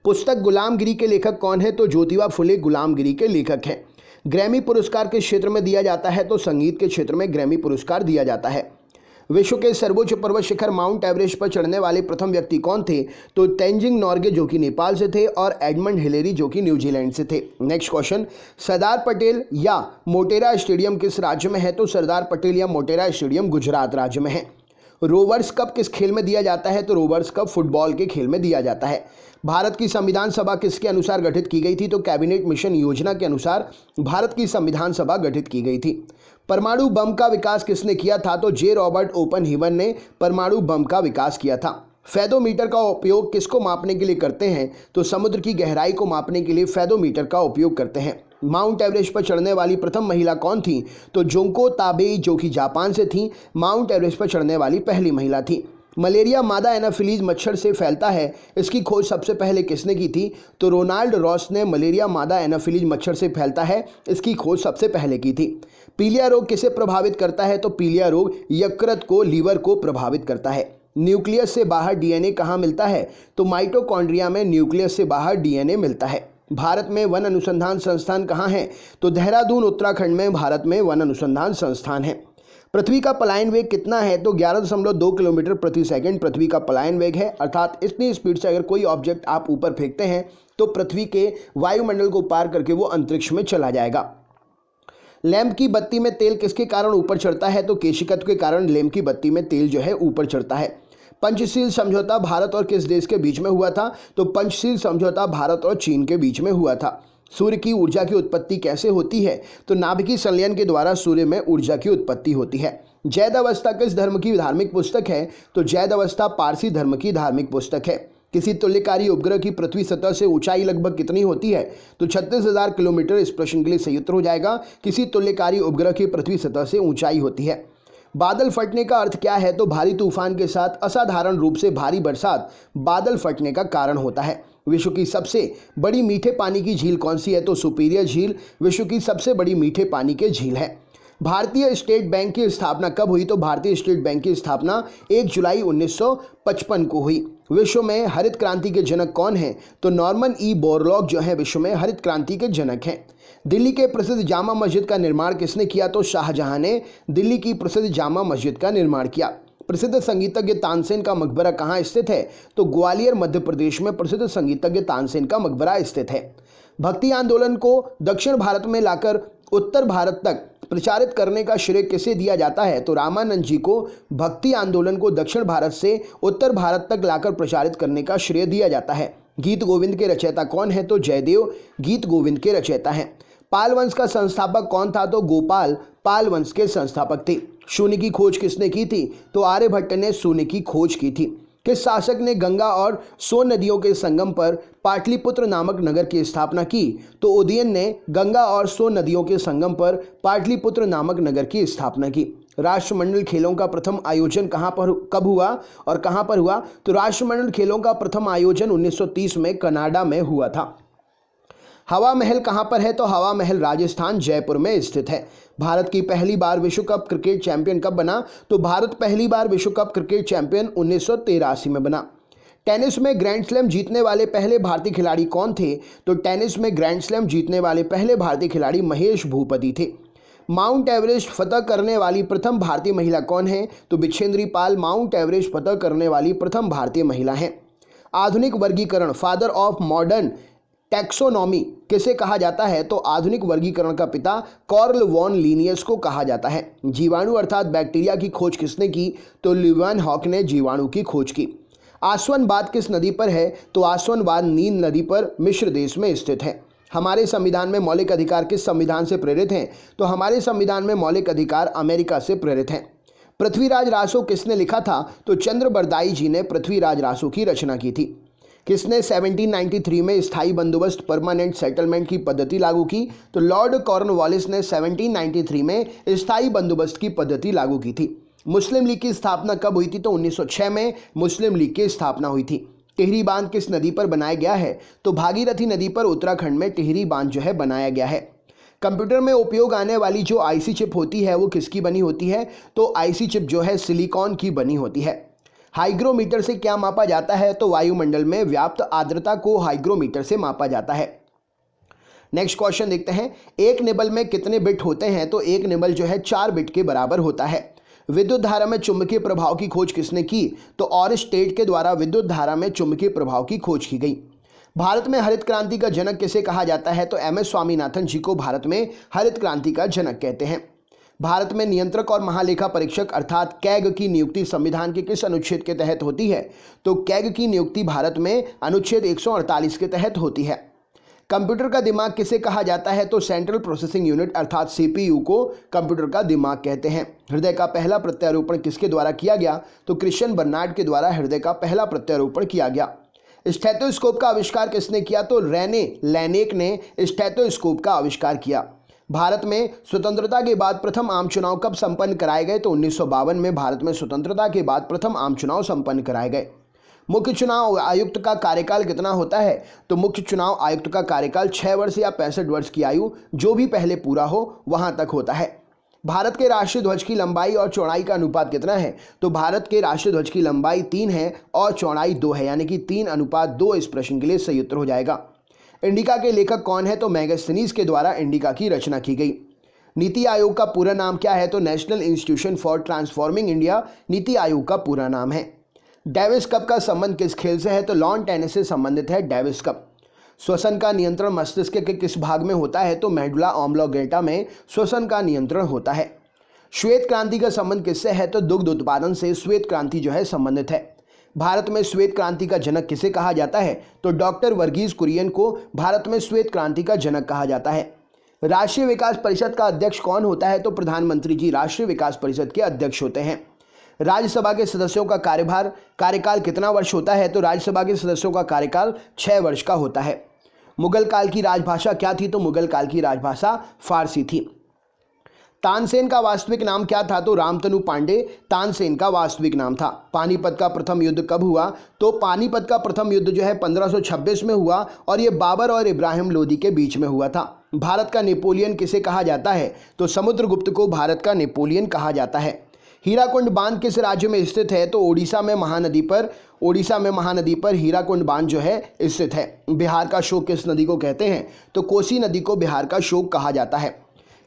पुस्तक गुलामगिरी के लेखक कौन है? तो ज्योतिबा फुले गुलामगिरी के लेखक हैं। ग्रैमी पुरस्कार किस क्षेत्र में दिया जाता है? तो संगीत के क्षेत्र में ग्रैमी पुरस्कार दिया जाता है। विश्व के सर्वोच्च पर्वत शिखर माउंट एवरेस्ट पर चढ़ने वाले प्रथम व्यक्ति कौन थे? तो तेंजिंग नोर्गे जो कि नेपाल से थे और एडमंड हिलेरी जो कि न्यूजीलैंड से थे। नेक्स्ट क्वेश्चन, सरदार पटेल या मोटेरा स्टेडियम किस राज्य में है? तो सरदार पटेल या मोटेरा स्टेडियम गुजरात राज्य में है। रोवर्स कप किस खेल में दिया जाता है? तो रोवर्स कप फुटबॉल के खेल में दिया जाता है। भारत की संविधान सभा किसके अनुसार गठित की गई थी? तो कैबिनेट मिशन योजना के अनुसार भारत की संविधान सभा गठित की गई थी। परमाणु बम का विकास किसने किया था? तो जे रॉबर्ट ओपनहीवर ने परमाणु बम का विकास किया था। फेदोमीटर का उपयोग किसको मापने के लिए करते हैं? तो समुद्र की गहराई को मापने के लिए फेदोमीटर का उपयोग करते हैं। माउंट एवरेस्ट पर चढ़ने वाली प्रथम महिला कौन थी? तो जोंको ताबेई जो कि जापान से थी, माउंट एवरेस्ट पर चढ़ने वाली पहली महिला थी। मलेरिया मादा एनाफिलीज मच्छर से फैलता है, इसकी खोज सबसे पहले किसने की थी? तो रोनाल्ड रॉस ने मलेरिया मादा एनाफिलीज मच्छर से फैलता है, इसकी खोज सबसे पहले की थी। पीलिया रोग किसे प्रभावित करता है? तो पीलिया रोग यकृत को लीवर को प्रभावित करता है। न्यूक्लियस से बाहर डीएनए कहाँ मिलता है? तो माइटोकॉन्ड्रिया में न्यूक्लियस से बाहर डीएनए मिलता है। भारत में वन अनुसंधान संस्थान कहाँ है? तो देहरादून उत्तराखंड में भारत में वन अनुसंधान संस्थान है। पृथ्वी का पलायन वेग कितना है? तो 11.2 किलोमीटर प्रति सेकंड पृथ्वी का पलायन वेग है, अर्थात इतनी स्पीड से अगर कोई ऑब्जेक्ट आप ऊपर फेंकते हैं तो पृथ्वी के वायुमंडल को पार करके वो अंतरिक्ष में चला जाएगा। लैंप की बत्ती में तेल किसके कारण ऊपर चढ़ता है? तो केशिकत्व के कारण लैंप की बत्ती में तेल जो है ऊपर चढ़ता है। पंचशील समझौता भारत और किस देश के बीच में हुआ था? तो पंचशील समझौता भारत और चीन के बीच में हुआ था। सूर्य की ऊर्जा की उत्पत्ति कैसे होती है? तो नाभिकीय संलयन के द्वारा सूर्य में ऊर्जा की उत्पत्ति होती है। जैद अवस्था किस धर्म की धार्मिक पुस्तक है? तो जैद अवस्था पारसी धर्म की धार्मिक पुस्तक है। किसी तुल्यकारी उपग्रह की पृथ्वी सतह से ऊंचाई लगभग कितनी होती है? तो 36,000 किलोमीटर। इस प्रश्न के लिए सही उत्तर हो जाएगा किसी तुल्यकारी उपग्रह की पृथ्वी सतह से ऊंचाई होती है। बादल फटने का अर्थ क्या है? तो भारी तूफान के साथ असाधारण रूप से भारी बरसात बादल फटने का कारण होता है। विश्व की सबसे बड़ी मीठे पानी की झील कौन सी है? तो सुपीरियर झील विश्व की सबसे बड़ी मीठे पानी की झील है। भारतीय स्टेट बैंक की स्थापना कब हुई? तो भारतीय स्टेट बैंक की स्थापना 1 जुलाई 1955 को हुई। विश्व में हरित क्रांति के जनक कौन हैं? तो नॉर्मन ई बोरलॉग जो है विश्व में हरित क्रांति के जनक हैं। दिल्ली के प्रसिद्ध जामा मस्जिद का निर्माण किसने किया? तो शाहजहां ने दिल्ली की प्रसिद्ध जामा मस्जिद का निर्माण किया। प्रसिद्ध संगीतज्ञ तानसेन का मकबरा कहाँ स्थित है? तो ग्वालियर मध्य प्रदेश में प्रसिद्ध संगीतज्ञ तानसेन का मकबरा स्थित है। भक्ति आंदोलन को दक्षिण भारत में लाकर उत्तर भारत तक प्रचारित करने का श्रेय किसे दिया जाता है? तो रामानंद जी को भक्ति आंदोलन को दक्षिण भारत से उत्तर भारत तक लाकर प्रचारित करने का श्रेय दिया जाता है। गीत गोविंद के रचयिता कौन है? तो जयदेव गीत गोविंद के रचयिता हैं। पाल वंश का संस्थापक कौन था? तो गोपाल पाल वंश के संस्थापक थे। शून्य की खोज किसने की थी? तो आर्यभट्ट ने शून्य की खोज की थी। किस शासक ने गंगा और सोन नदियों के संगम पर पाटलिपुत्र नामक नगर की स्थापना की? तो उदयन ने गंगा और सोन नदियों के संगम पर पाटलिपुत्र नामक नगर की स्थापना की। राष्ट्रमंडल खेलों का प्रथम आयोजन कब हुआ और कहां पर हुआ? तो राष्ट्रमंडल खेलों का प्रथम आयोजन 1930 में कनाडा में हुआ था। हवा महल कहां पर है? तो हवा महल राजस्थान जयपुर में स्थित है। भारत की पहली बार विश्व कप क्रिकेट चैंपियन कब बना? तो भारत पहली बार विश्व कप क्रिकेट चैंपियन 1983 में बना। टेनिस में ग्रैंड स्लैम जीतने वाले पहले भारतीय खिलाड़ी कौन थे? तो टेनिस में ग्रैंड स्लैम जीतने वाले पहले भारतीय खिलाड़ी महेश भूपति थे। माउंट एवरेस्ट फतह करने वाली प्रथम भारतीय महिला कौन है? तो बिछेंद्री पाल माउंट एवरेस्ट फतह करने वाली प्रथम भारतीय महिला हैं। आधुनिक वर्गीकरण फादर ऑफ मॉडर्न टैक्सोनॉमी किसे कहा जाता है? तो आधुनिक वर्गीकरण का पिता कार्ल वॉन लिनियस को कहा जाता है। जीवाणु अर्थात बैक्टीरिया की खोज किसने की? तो ल्यूवेनहॉक ने जीवाणु की खोज की। आसवनबाद किस नदी पर है? तो आसवनबाद नील नदी पर मिस्र देश में स्थित है। हमारे संविधान में मौलिक अधिकार किस संविधान से प्रेरित हैं? तो हमारे संविधान में मौलिक अधिकार अमेरिका से प्रेरित हैं। पृथ्वीराज रासो किसने लिखा था? तो चंद्र बरदाई जी ने पृथ्वीराज रासो की रचना की थी। किसने 1793 में स्थायी बंदोबस्त परमानेंट सेटलमेंट की पद्धति लागू की? तो लॉर्ड कॉर्नवालिस ने 1793 में स्थायी बंदोबस्त की पद्धति लागू की थी। मुस्लिम लीग की स्थापना कब हुई थी? तो 1906 में मुस्लिम लीग की स्थापना हुई थी। टिहरी बांध किस नदी पर बनाया गया है? तो भागीरथी नदी पर उत्तराखंड में टिहरी बांध जो है बनाया गया है। कंप्यूटर में उपयोग आने वाली जो आईसी चिप होती है वो किसकी बनी होती है? तो आईसी चिप जो है सिलिकॉन की बनी होती है। हाइग्रोमीटर से क्या मापा जाता है? तो वायुमंडल में व्याप्त आर्द्रता को हाइग्रोमीटर से मापा जाता है। नेक्स्ट क्वेश्चन देखते हैं। एक निबल में कितने बिट होते हैं? तो एक निबल जो है 4 बिट के बराबर होता है। विद्युत धारा में चुंबकीय प्रभाव की खोज किसने की? तो ऑरस्टेड के द्वारा विद्युत धारा में चुंबकीय प्रभाव की खोज की गई। भारत में हरित क्रांति का जनक किसे कहा जाता है? तो एम एस स्वामीनाथन जी को भारत में हरित क्रांति का जनक कहते हैं। भारत में नियंत्रक और महालेखा परीक्षक अर्थात कैग की नियुक्ति संविधान के किस अनुच्छेद के तहत होती है? तो कैग की नियुक्ति भारत में अनुच्छेद 148 के तहत होती है। कंप्यूटर का दिमाग किसे कहा जाता है? तो सेंट्रल प्रोसेसिंग यूनिट अर्थात सीपीयू को कंप्यूटर का दिमाग कहते हैं। हृदय का पहला प्रत्यारोपण किसके द्वारा किया गया? तो क्रिश्चियन बर्नार्ड के द्वारा हृदय का पहला प्रत्यारोपण किया गया। स्टेथोस्कोप का आविष्कार किसने किया? तो रेने लैनेक ने स्टेथोस्कोप का आविष्कार किया। भारत में स्वतंत्रता के बाद प्रथम आम चुनाव कब संपन्न कराए गए? तो 1952 में भारत में स्वतंत्रता के बाद प्रथम आम चुनाव संपन्न कराए गए। मुख्य चुनाव आयुक्त का कार्यकाल कितना होता है? तो मुख्य चुनाव आयुक्त का कार्यकाल 6 वर्ष या 65 वर्ष की आयु जो भी पहले पूरा हो वहां तक होता है। भारत के राष्ट्रीय ध्वज की लंबाई और चौड़ाई का अनुपात कितना है? तो भारत के राष्ट्रीय ध्वज की लंबाई 3 है और चौड़ाई 2 है, यानी कि 3:2 इस प्रश्न के लिए सही उत्तर हो जाएगा। इंडिका के लेखक कौन है? तो मैगस्थनीज के द्वारा इंडिका की रचना की गई। नीति आयोग का पूरा नाम क्या है? तो national institution for transforming India NITI Aayog का पूरा नाम है। डेविस कप का संबंध किस खेल से है? तो लॉन टेनिस से संबंधित है डेविस कप। श्वसन का नियंत्रण मस्तिष्क के किस भाग में होता है? तो मेडुला ऑब्लोंगेटा में श्वसन का नियंत्रण होता है। श्वेत क्रांति का संबंध किससे है? तो दुग्ध उत्पादन से श्वेत क्रांति जो है संबंधित है। भारत में श्वेत क्रांति का जनक किसे कहा जाता है? तो डॉक्टर वर्गीज कुरियन को भारत में श्वेत क्रांति का जनक कहा जाता है। राष्ट्रीय विकास परिषद का अध्यक्ष कौन होता है? तो प्रधानमंत्री जी राष्ट्रीय विकास परिषद के अध्यक्ष होते हैं। राज्यसभा के सदस्यों का कार्यकाल कितना वर्ष होता है? तो राज्यसभा के सदस्यों का कार्यकाल 6 वर्ष का होता है। मुगल काल की राजभाषा क्या थी? तो मुगल काल की राजभाषा फारसी थी। तानसेन का वास्तविक नाम क्या था? तो रामतनु पांडे तानसेन का वास्तविक नाम था। पानीपत का प्रथम युद्ध कब हुआ? तो पानीपत का प्रथम युद्ध जो है 1526 में हुआ और ये बाबर और इब्राहिम लोदी के बीच में हुआ था। भारत का नेपोलियन किसे कहा जाता है? तो समुद्रगुप्त को भारत का नेपोलियन कहा जाता है। हीराकुंड बांध किस राज्य में स्थित है? तो ओडिशा में महानदी पर हीराकुंड बांध जो है स्थित है। बिहार का शोक किस नदी को कहते हैं? तो कोसी नदी को बिहार का शोक कहा जाता है।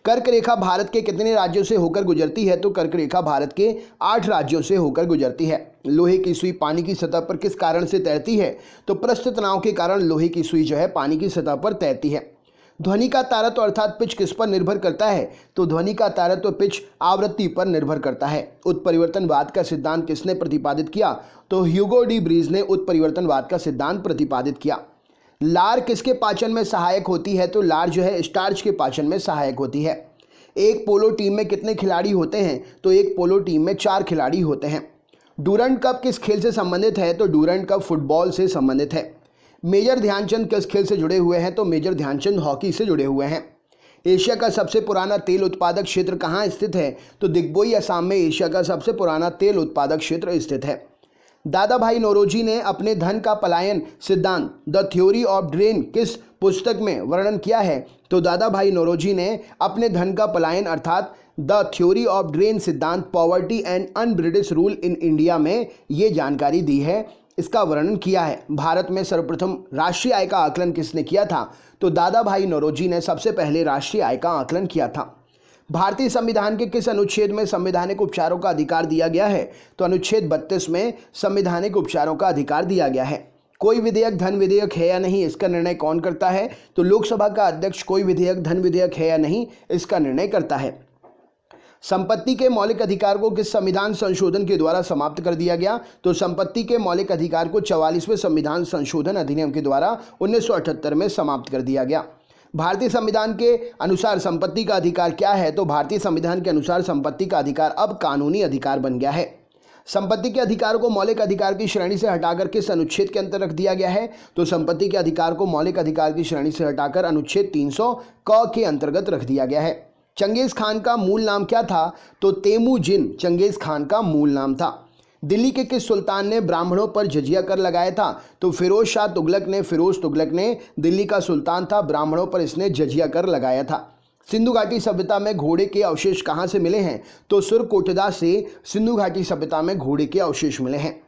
कर्क रेखा भारत के कितने राज्यों से होकर गुजरती है? तो कर्क रेखा भारत के 8 राज्यों से होकर गुजरती है। लोहे की सुई पानी की सतह पर किस कारण से तैरती है? तो पृष्ठ तनाव के कारण लोहे की सुई जो है पानी की सतह पर तैरती है। ध्वनि का तारत्व अर्थात पिच किस पर निर्भर करता है? तो ध्वनि का तारत्व पिच आवृत्ति पर निर्भर करता है। उत्परिवर्तनवाद का सिद्धांत किसने प्रतिपादित किया? तो ह्यूगो डी ब्रीज ने उत्परिवर्तनवाद का सिद्धांत प्रतिपादित किया। लार किसके पाचन में सहायक होती है? तो लार जो है स्टार्च के पाचन में सहायक होती है। एक पोलो टीम में कितने खिलाड़ी होते हैं? तो एक पोलो टीम में 4 खिलाड़ी होते हैं। डूरंड कप किस खेल से संबंधित है? तो डूरंड कप फुटबॉल से संबंधित है। मेजर ध्यानचंद किस खेल से जुड़े हुए हैं? तो मेजर ध्यानचंद हॉकी से जुड़े हुए हैं। एशिया का सबसे पुराना तेल उत्पादक क्षेत्र कहाँ स्थित है? तो दिग्बोई असम में एशिया का सबसे पुराना तेल उत्पादक क्षेत्र स्थित है। दादा भाई नौरोजी ने अपने धन का पलायन सिद्धांत द थ्योरी ऑफ ड्रेन किस पुस्तक में वर्णन किया है? तो दादा भाई नौरोजी ने अपने धन का पलायन अर्थात द थ्योरी ऑफ ड्रेन सिद्धांत poverty and un British rule in India में ये जानकारी दी है, इसका वर्णन किया है। भारत में सर्वप्रथम राष्ट्रीय आय का आकलन किसने किया था? तो दादा भाई नौरोजी ने सबसे पहले राष्ट्रीय आय का आकलन किया था। भारतीय संविधान के किस अनुच्छेद में संवैधानिक उपचारों का अधिकार दिया गया है? तो अनुच्छेद 32 में संवैधानिक उपचारों का अधिकार दिया गया है। कोई विधेयक धन विधेयक है या नहीं, इसका निर्णय कौन करता है? तो लोकसभा का अध्यक्ष कोई विधेयक धन विधेयक है या नहीं, इसका निर्णय करता है। संपत्ति के मौलिक अधिकार को किस संविधान संशोधन के द्वारा समाप्त कर दिया गया? तो संपत्ति के मौलिक अधिकार को 44वें संविधान संशोधन अधिनियम के द्वारा 1978 में समाप्त कर दिया गया। भारतीय संविधान के अनुसार संपत्ति का अधिकार क्या है? तो भारतीय संविधान के अनुसार संपत्ति का अधिकार अब कानूनी अधिकार बन गया है। संपत्ति के अधिकार को मौलिक अधिकार की श्रेणी से हटाकर किस अनुच्छेद के अंतर रख दिया गया है? तो संपत्ति के अधिकार को मौलिक अधिकार की श्रेणी से हटाकर अनुच्छेद 300 क के अंतर्गत रख दिया गया है। चंगेज खान का मूल नाम क्या था? तो तेमुजिन चंगेज खान का मूल नाम था। दिल्ली के किस सुल्तान ने ब्राह्मणों पर जजिया कर लगाया था? तो फिरोज तुगलक ने दिल्ली का सुल्तान था, ब्राह्मणों पर इसने जजिया कर लगाया था। सिंधु घाटी सभ्यता में घोड़े के अवशेष कहाँ से मिले हैं? तो सुरकोटदा से सिंधु घाटी सभ्यता में घोड़े के अवशेष मिले हैं।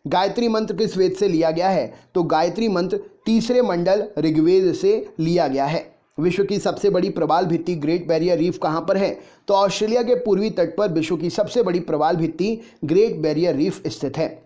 गायत्री मंत्र किस वेद से लिया गया है? तो गायत्री मंत्र 3रे मंडल ऋग्वेद से लिया गया है। विश्व की सबसे बड़ी प्रवाल भित्ति ग्रेट बैरियर रीफ कहाँ पर है? तो ऑस्ट्रेलिया के पूर्वी तट पर विश्व की सबसे बड़ी प्रवाल भित्ति ग्रेट बैरियर रीफ स्थित है।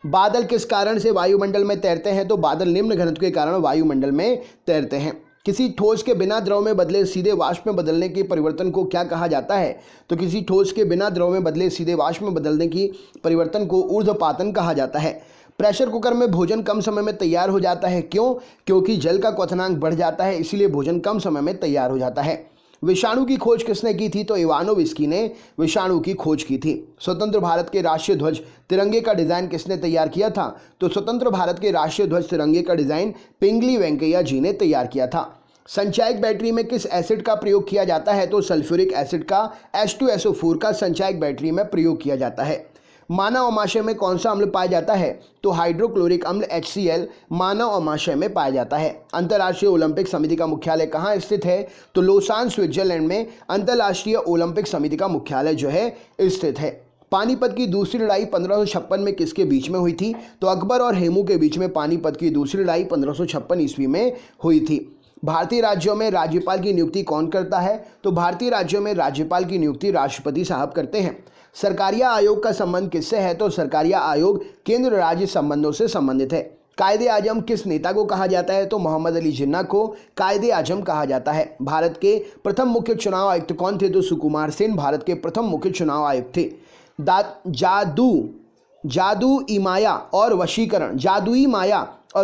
बादल किस कारण से वायुमंडल में तैरते हैं? तो बादल निम्न घनत्व के कारण वायुमंडल में तैरते हैं। किसी ठोस के बिना द्रव में बदले सीधे वाष्प में बदलने के परिवर्तन को क्या कहा जाता है? तो किसी ठोस के बिना द्रव में बदले सीधे वाष्प में बदलने की परिवर्तन को ऊर्ध्वपातन कहा जाता है। प्रेशर कुकर में भोजन कम समय में तैयार हो जाता है, क्यों? क्योंकि जल का क्वथनांक बढ़ जाता है, इसीलिए भोजन कम समय में तैयार हो जाता है। विषाणु की खोज किसने की थी? तो इवानोविस्की ने विषाणु की खोज की थी। स्वतंत्र भारत के राष्ट्रीय ध्वज तिरंगे का डिजाइन किसने तैयार किया था? तो स्वतंत्र भारत के राष्ट्रीय ध्वज तिरंगे का डिजाइन पिंगली वेंकैया जी ने तैयार किया था। संचायक बैटरी में किस एसिड का प्रयोग किया जाता है? तो सल्फ्यूरिक एसिड का H2SO4 का संचायक बैटरी में प्रयोग किया जाता है। मानव अमाशय में कौन सा अम्ल पाया जाता है? तो हाइड्रोक्लोरिक अम्ल HCl मानव अमाशय में पाया जाता है। अंतर्राष्ट्रीय ओलंपिक समिति का मुख्यालय कहाँ स्थित है? तो लोसान स्विट्जरलैंड में अंतर्राष्ट्रीय ओलंपिक समिति का मुख्यालय जो है स्थित है। पानीपत की दूसरी लड़ाई 1556 में किसके बीच में हुई थी? तो अकबर और हेमू के बीच में पानीपत की दूसरी लड़ाई 1556 ईस्वी में हुई थी। भारतीय राज्यों में राज्यपाल की नियुक्ति कौन करता है? तो भारतीय राज्यों में राज्यपाल की नियुक्ति राष्ट्रपति साहब करते हैं। सरकारिया आयोग का संबंध किससे है? तो सरकारिया आयोग केंद्र राज्य संबंधों से संबंधित है। कायदे आजम किस नेता को कहा जाता है? तो मोहम्मद अली जिन्ना को कायदे आजम कहा जाता है। भारत के प्रथम मुख्य चुनाव आयुक्त कौन थे? तो सुकुमार सेन भारत के प्रथम मुख्य चुनाव आयुक्त थे। जादुई माया और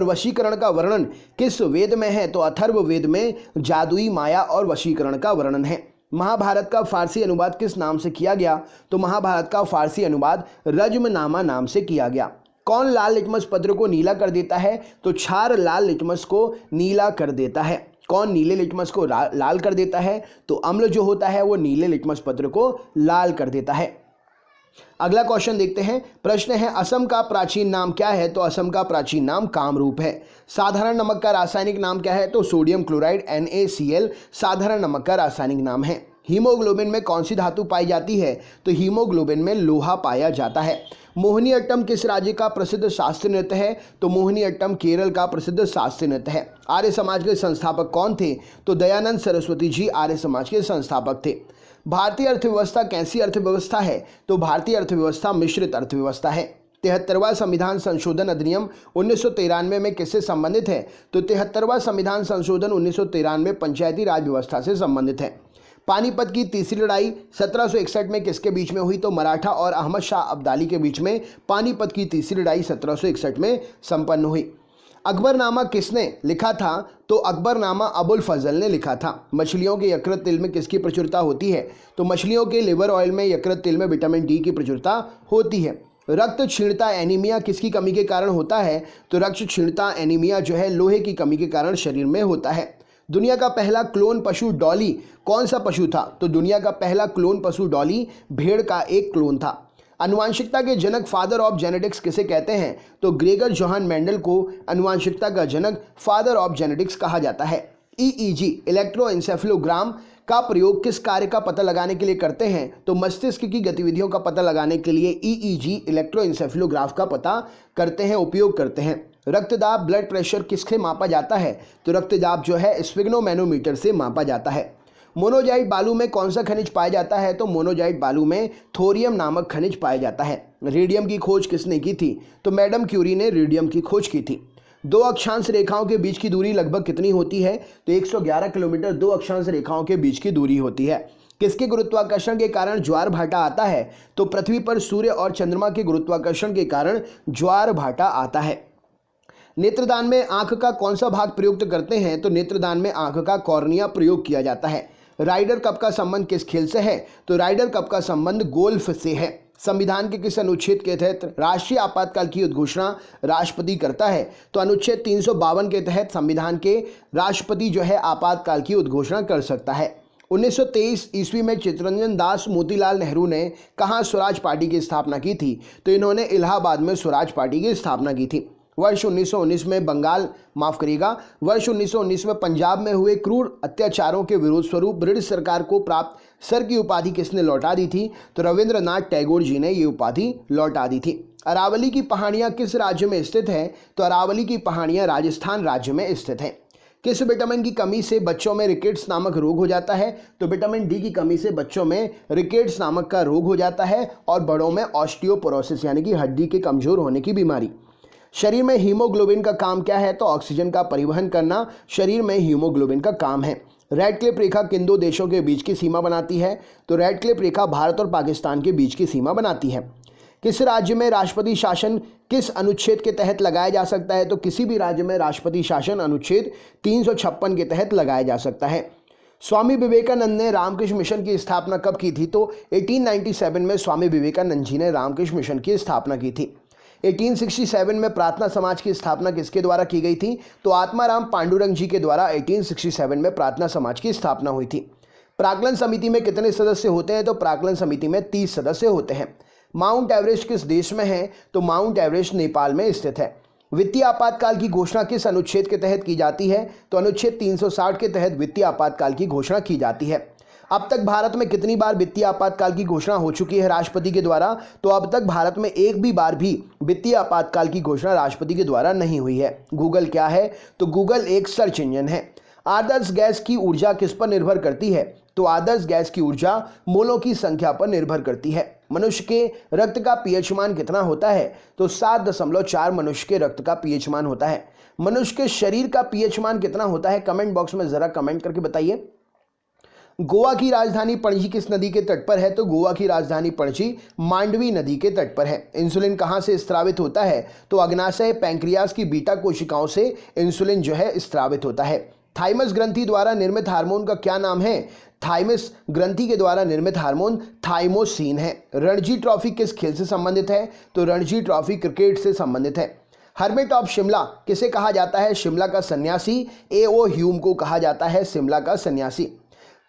वशीकरण का वर्णन किस वेद में है? तो अथर्व वेद में जादुई माया और वशीकरण का वर्णन है। महाभारत का फारसी अनुवाद किस नाम से किया गया? तो महाभारत का फारसी अनुवाद रज्मनामा नाम से किया गया। कौन लाल लिटमस पत्र को नीला कर देता है? तो क्षार लाल लिटमस को नीला कर देता है। कौन नीले लिटमस को लाल कर देता है? तो अम्ल जो होता है वो नीले लिटमस पत्र को लाल कर देता है। अगला क्वेश्चन देखते हैं। प्रश्न है असम का प्राचीन नाम क्या है? तो असम का प्राचीन नाम कामरूप है। साधारण नमक का रासायनिक नाम क्या है? तो सोडियम क्लोराइड NaCl साधारण नमक का रासायनिक नाम है। हीमोग्लोबिन में कौन सी धातु पाई जाती है? तो हीमोग्लोबिन में लोहा पाया जाता है। मोहिनीअट्टम किस राज्य का प्रसिद्ध शास्त्रीय नृत्य है? तो मोहिनीअट्टम केरल का प्रसिद्ध शास्त्रीय नृत्य है। आर्य समाज के संस्थापक कौन थे? तो दयानंद सरस्वती जी आर्य समाज के संस्थापक थे। भारतीय अर्थव्यवस्था कैसी अर्थव्यवस्था है? तो भारतीय अर्थव्यवस्था मिश्रित अर्थव्यवस्था है। 73वां संविधान संशोधन अधिनियम 1993 में किससे संबंधित है? तो 73वां संविधान संशोधन 1993 पंचायती राज व्यवस्था से संबंधित है। पानीपत की तीसरी लड़ाई 1761 में किसके बीच में हुई? तो मराठा और अहमद शाह अब्दाली के बीच में पानीपत की तीसरी लड़ाई 1761 में संपन्न हुई। अकबरनामा किसने लिखा था? तो अकबरनामा अबुल फजल ने लिखा था। मछलियों के यकृत तेल में किसकी प्रचुरता होती है? तो मछलियों के लिवर ऑयल में यकृत तेल में विटामिन डी की प्रचुरता होती है। रक्त क्षीणता एनीमिया किसकी कमी के कारण होता है? तो रक्त क्षीणता एनीमिया जो है लोहे की कमी के कारण शरीर में होता है। दुनिया का पहला क्लोन पशु डॉली कौन सा पशु था? तो दुनिया का पहला क्लोन पशु डॉली भेड़ का एक क्लोन था। आनुवांशिकता के जनक फादर ऑफ जेनेटिक्स किसे कहते हैं? तो ग्रेगर जोहान मेंडल को आनुवांशिकता का जनक फादर ऑफ जेनेटिक्स कहा जाता है। EEG इलेक्ट्रोएन्सेफेलोग्राम का प्रयोग किस कार्य का पता लगाने के लिए करते हैं? तो मस्तिष्क की गतिविधियों का पता लगाने के लिए EEG इलेक्ट्रोएन्सेफेलोग्राफ का पता करते हैं, उपयोग करते हैं। रक्तदाब ब्लड प्रेशर किससे मापा जाता है? तो रक्तदाब जो है स्फिग्नोमैनोमीटर से मापा जाता है। मोनोजाइट बालू में कौन सा खनिज पाया जाता है? तो मोनोजाइट बालू में थोरियम नामक खनिज पाया जाता है। रेडियम की खोज किसने की थी? तो मैडम क्यूरी ने रेडियम की खोज की थी। दो अक्षांश रेखाओं के बीच की दूरी लगभग कितनी होती है? तो 111 किलोमीटर दो अक्षांश रेखाओं के बीच की दूरी होती है। किसके गुरुत्वाकर्षण के कारण ज्वार भाटा आता है? तो पृथ्वी पर सूर्य और चंद्रमा के गुरुत्वाकर्षण के कारण ज्वार भाटा आता है। नेत्रदान में आंख का कौन सा भाग प्रयुक्त करते हैं? तो नेत्रदान में आंख का कॉर्निया प्रयोग किया जाता है। राइडर कप का संबंध किस खेल से है? तो राइडर कप का संबंध गोल्फ से है। संविधान के किस अनुच्छेद के तहत राष्ट्रीय आपातकाल की उद्घोषणा राष्ट्रपति करता है? तो अनुच्छेद 352 के तहत संविधान के राष्ट्रपति जो है आपातकाल की उद्घोषणा कर सकता है। 1923 ईस्वी में चित्तरंजन दास मोतीलाल नेहरू ने कहाँ स्वराज पार्टी की स्थापना की थी? तो इन्होंने इलाहाबाद में स्वराज पार्टी की स्थापना की थी। वर्ष 1919 में वर्ष 1919 में पंजाब में हुए क्रूर अत्याचारों के विरोध स्वरूप ब्रिटिश सरकार को प्राप्त सर की उपाधि किसने लौटा दी थी? तो रविंद्रनाथ टैगोर जी ने ये उपाधि लौटा दी थी। अरावली की पहाड़ियाँ किस राज्य में स्थित है? तो अरावली की पहाड़ियाँ राजस्थान राज्य में स्थित हैं। किस विटामिन की कमी से बच्चों में रिकेट्स नामक रोग हो जाता है? तो विटामिन डी की कमी से बच्चों में रिकेट्स नामक का रोग हो जाता है और बड़ों में ऑस्टियोपोरोसिस यानी कि हड्डी के कमजोर होने की बीमारी। शरीर में हीमोग्लोबिन का काम क्या है? तो ऑक्सीजन का परिवहन करना शरीर में हीमोग्लोबिन का काम है। रेडक्लिफ रेखा किन दो देशों के बीच की सीमा बनाती है? तो रेडक्लिफ रेखा भारत और पाकिस्तान के बीच की सीमा बनाती है। किस राज्य में राष्ट्रपति शासन किस अनुच्छेद के तहत लगाया जा सकता है? तो किसी भी राज्य में राष्ट्रपति शासन अनुच्छेद 356 के तहत लगाया जा सकता है। स्वामी विवेकानंद ने रामकृष्ण मिशन की स्थापना कब की थी? तो 1897 में स्वामी विवेकानंद जी ने रामकृष्ण मिशन की स्थापना की थी। 1867 में प्रार्थना समाज की स्थापना किसके द्वारा की गई थी? तो आत्माराम पांडुरंग जी के द्वारा 1867 में प्रार्थना समाज की स्थापना हुई थी। प्राक्कलन समिति में कितने सदस्य होते हैं? तो प्राक्कलन समिति में 30 सदस्य होते हैं। माउंट एवरेस्ट किस देश में है? तो माउंट एवरेस्ट नेपाल में स्थित है। वित्तीय आपातकाल की घोषणा किस अनुच्छेद के तहत की जाती है? तो अनुच्छेद 360 के तहत वित्तीय आपातकाल की घोषणा की जाती है। अब तक भारत में कितनी बार वित्तीय आपातकाल की घोषणा हो चुकी है राष्ट्रपति के द्वारा? तो अब तक भारत में एक भी बार भी वित्तीय आपातकाल की घोषणा राष्ट्रपति के द्वारा नहीं हुई है। गूगल क्या है? तो गूगल एक सर्च इंजन है। आदर्श गैस की ऊर्जा किस पर निर्भर करती है? तो आदर्श गैस की ऊर्जा मोलों की संख्या पर निर्भर करती है। मनुष्य के रक्त का पीएच मान कितना होता है? तो 7.4 मनुष्य के रक्त का पीएच मान होता है। मनुष्य के शरीर का पीएच मान कितना होता है? कमेंट बॉक्स में जरा कमेंट करके बताइए। गोवा की राजधानी पणजी किस नदी के तट पर है? तो गोवा की राजधानी पणजी मांडवी नदी के तट पर है। इंसुलिन कहाँ से स्रावित होता है? तो अग्नाशय पैंक्रियास की बीटा कोशिकाओं से इंसुलिन जो है स्रावित होता है। थाइमस ग्रंथि द्वारा निर्मित हार्मोन का क्या नाम है? थाइमस ग्रंथि के द्वारा निर्मित हार्मोन थाइमोसिन है। रणजी ट्रॉफी किस खेल से संबंधित है? तो रणजी ट्रॉफी क्रिकेट से संबंधित है। हर्मिट ऑफ शिमला किसे कहा जाता है? शिमला का सन्यासी। A.O. ह्यूम को कहा जाता है शिमला का सन्यासी।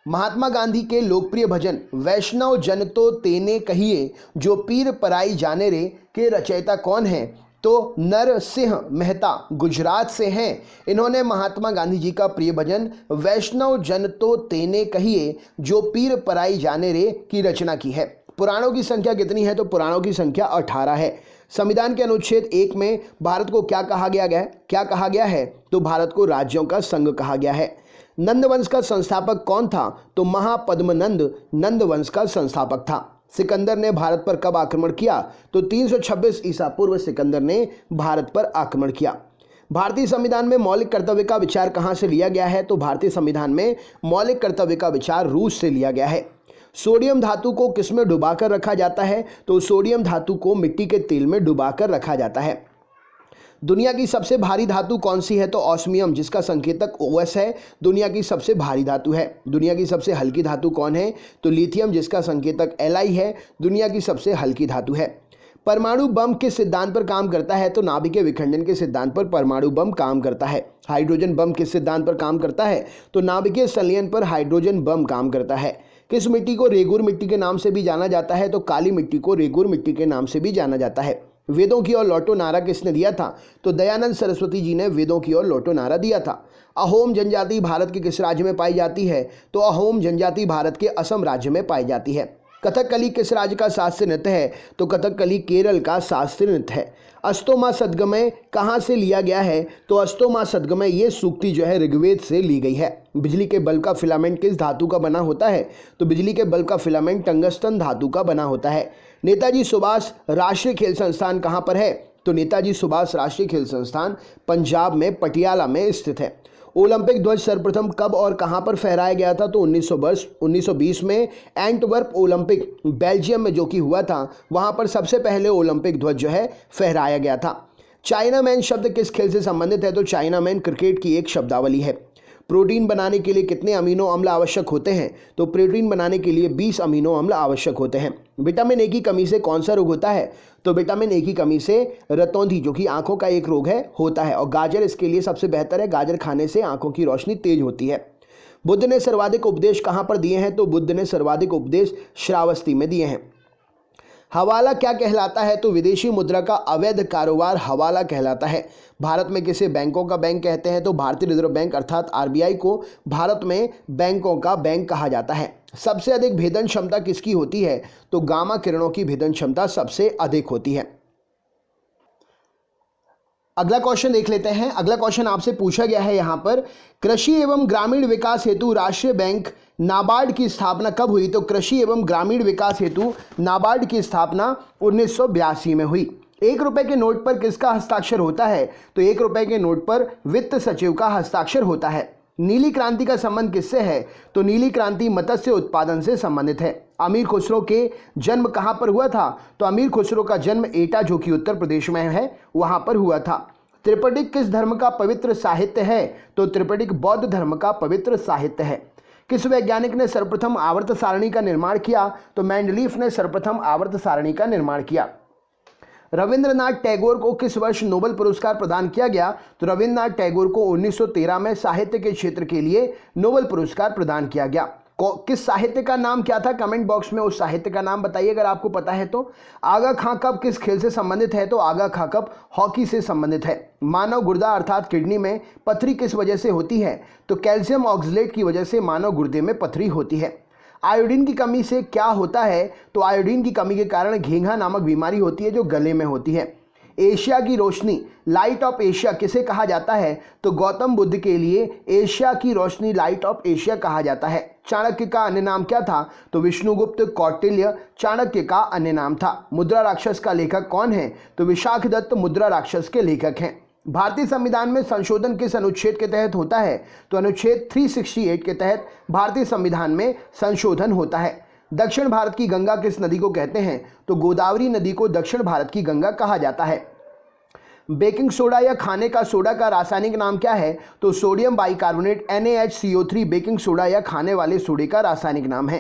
महात्मा गांधी के लोकप्रिय भजन वैष्णव जन तो तेने कहिए जो पीर पराई जाने रे के रचयिता कौन है? तो नरसिंह मेहता गुजरात से हैं। इन्होंने महात्मा गांधी जी का प्रिय भजन वैष्णव जन तो तेने कहिए जो पीर पराई जाने रे की रचना की है। पुराणों की संख्या कितनी है? तो पुराणों की संख्या 18 है। संविधान के अनुच्छेद 1 में भारत को क्या कहा गया है? तो भारत को राज्यों का संघ कहा गया है। नंद वंश का संस्थापक कौन था? तो महापद्मनंद नंद वंश का संस्थापक था। सिकंदर ने भारत पर कब आक्रमण किया? तो 326 ईसा पूर्व सिकंदर ने भारत पर आक्रमण किया। भारतीय संविधान में मौलिक कर्तव्य का विचार कहाँ से लिया गया है? तो भारतीय संविधान में मौलिक कर्तव्य का विचार रूस से लिया गया है। सोडियम धातु को किसमें डुबाकर रखा जाता है? तो सोडियम धातु को मिट्टी के तेल में डुबाकर रखा जाता है। दुनिया की सबसे भारी धातु कौन सी है? तो ऑस्मियम, जिसका संकेतक OS है, दुनिया की सबसे भारी धातु है। दुनिया की सबसे हल्की धातु कौन है? तो लिथियम, जिसका संकेतक Li है, दुनिया की सबसे हल्की धातु है। परमाणु बम किस सिद्धांत पर काम करता है? तो नाभिकीय विखंडन के सिद्धांत पर परमाणु बम काम करता है। हाइड्रोजन बम किस सिद्धांत पर काम करता है? तो नाभिकीय संलयन पर हाइड्रोजन बम काम करता है। किस मिट्टी को रेगुर मिट्टी के नाम से भी जाना जाता है? तो काली मिट्टी को रेगुर मिट्टी के नाम से भी जाना जाता है। वेदों की ओर लौटो नारा किसने दिया था? तो दयानंद सरस्वती जी ने वेदों की ओर लौटो नारा दिया था। अहोम जनजाति भारत के किस राज्य में पाई जाती है? तो अहोम जनजाति भारत के असम राज्य में पाई जाती है। कथकली किस राज्य का शास्त्रीय नृत्य है? तो कथकली केरल का शास्त्रीय नृत्य है। अस्तोमा सद्गमय कहाँ से लिया गया है? तो अस्तोमा सद्गमय ये सूक्ति जो है ऋग्वेद से ली गई है। बिजली के बल्ब का फिलामेंट किस धातु का बना होता है? तो बिजली के बल्ब का फिलामेंट टंगस्टन धातु का बना होता है। नेताजी सुभाष राष्ट्रीय खेल संस्थान कहाँ पर है? तो नेताजी सुभाष राष्ट्रीय खेल संस्थान पंजाब में पटियाला में स्थित है। ओलंपिक ध्वज सर्वप्रथम कब और कहां पर फहराया गया था? तो 1920 में एंटवर्प ओलंपिक बेल्जियम में जो कि हुआ था, वहां पर सबसे पहले ओलंपिक ध्वज जो है फहराया गया था। चाइना मैन शब्द किस खेल से संबंधित है? तो चाइना मैन क्रिकेट की एक शब्दावली है। प्रोटीन बनाने के लिए कितने अमीनो अम्ल आवश्यक होते हैं? तो प्रोटीन बनाने के लिए 20 अमीनो अम्ल आवश्यक होते हैं। विटामिन ए की कमी से कौन सा रोग होता है? तो विटामिन ए की कमी से रतौंधी, जो कि आंखों का एक रोग है, होता है। और गाजर इसके लिए सबसे बेहतर है। गाजर खाने से आंखों की रोशनी तेज होती है। बुद्ध ने सर्वाधिक उपदेश कहाँ पर दिए हैं? तो बुद्ध ने सर्वाधिक उपदेश श्रावस्ती में दिए हैं। हवाला क्या कहलाता है? तो विदेशी मुद्रा का अवैध कारोबार हवाला कहलाता है। भारत में किसे बैंकों का बैंक कहते हैं? तो भारतीय रिजर्व बैंक अर्थात RBI को भारत में बैंकों का बैंक कहा जाता है। सबसे अधिक भेदन क्षमता किसकी होती है? तो गामा किरणों की भेदन क्षमता सबसे अधिक होती है। अगला क्वेश्चन देख लेते हैं। अगला क्वेश्चन आपसे पूछा गया है यहाँ पर, कृषि एवं ग्रामीण विकास हेतु राष्ट्रीय बैंक नाबार्ड की स्थापना कब हुई? तो कृषि एवं ग्रामीण विकास हेतु नाबार्ड की स्थापना 1982 में हुई। 1 रुपए के नोट पर किसका हस्ताक्षर होता है? तो 1 रुपए के नोट पर वित्त सचिव का हस्ताक्षर होता है। नीली क्रांति का संबंध किससे है? तो नीली क्रांति मत्स्य उत्पादन से संबंधित है। अमीर खुसरो के जन्म कहाँ पर हुआ था? तो अमीर खुसरो का जन्म एटा, जो कि उत्तर प्रदेश में है, वहां पर हुआ था। त्रिपिटक किस धर्म का पवित्र साहित्य है? तो त्रिपिटक बौद्ध धर्म का पवित्र साहित्य है। किस वैज्ञानिक ने सर्वप्रथम आवर्त सारणी का निर्माण किया? तो मेंडलीफ ने सर्वप्रथम आवर्त सारणी का निर्माण किया। रविंद्रनाथ टैगोर को किस वर्ष नोबेल पुरस्कार प्रदान किया गया? तो रविंद्रनाथ टैगोर को 1913 में साहित्य के क्षेत्र के लिए नोबेल पुरस्कार प्रदान किया गया। किस साहित्य का नाम क्या था? कमेंट बॉक्स में उस साहित्य का नाम बताइए अगर आपको पता है तो। आगा खां कप किस खेल से संबंधित है? तो आगा खां कप हॉकी से संबंधित है। मानव गुर्दा अर्थात किडनी में पथरी किस वजह से होती है? तो कैल्शियम ऑक्सलेट की वजह से मानव गुर्दे में पथरी होती है। आयोडीन की कमी से क्या होता है? तो आयोडीन की कमी के कारण घेंघा नामक बीमारी होती है, जो गले में होती है। एशिया की रोशनी लाइट ऑफ एशिया किसे कहा जाता है? तो गौतम बुद्ध के लिए एशिया की रोशनी लाइट ऑफ एशिया कहा जाता है। चाणक्य का अन्य नाम क्या था? तो विष्णुगुप्त कौटिल्य चाणक्य का अन्य नाम था। मुद्रा राक्षस का लेखक कौन है? तो विशाखदत्त मुद्रा राक्षस के लेखक हैं। भारतीय संविधान में संशोधन किस अनुच्छेद के तहत होता है? तो अनुच्छेद 368 के तहत भारतीय संविधान में संशोधन होता है। दक्षिण भारत की गंगा किस नदी को कहते हैं? तो गोदावरी नदी को दक्षिण भारत की गंगा कहा जाता है। बेकिंग सोडा या खाने का सोडा का रासायनिक नाम क्या है? तो sodium bicarbonate NaHCO3 baking soda या खाने वाले सोडे का रासायनिक नाम है।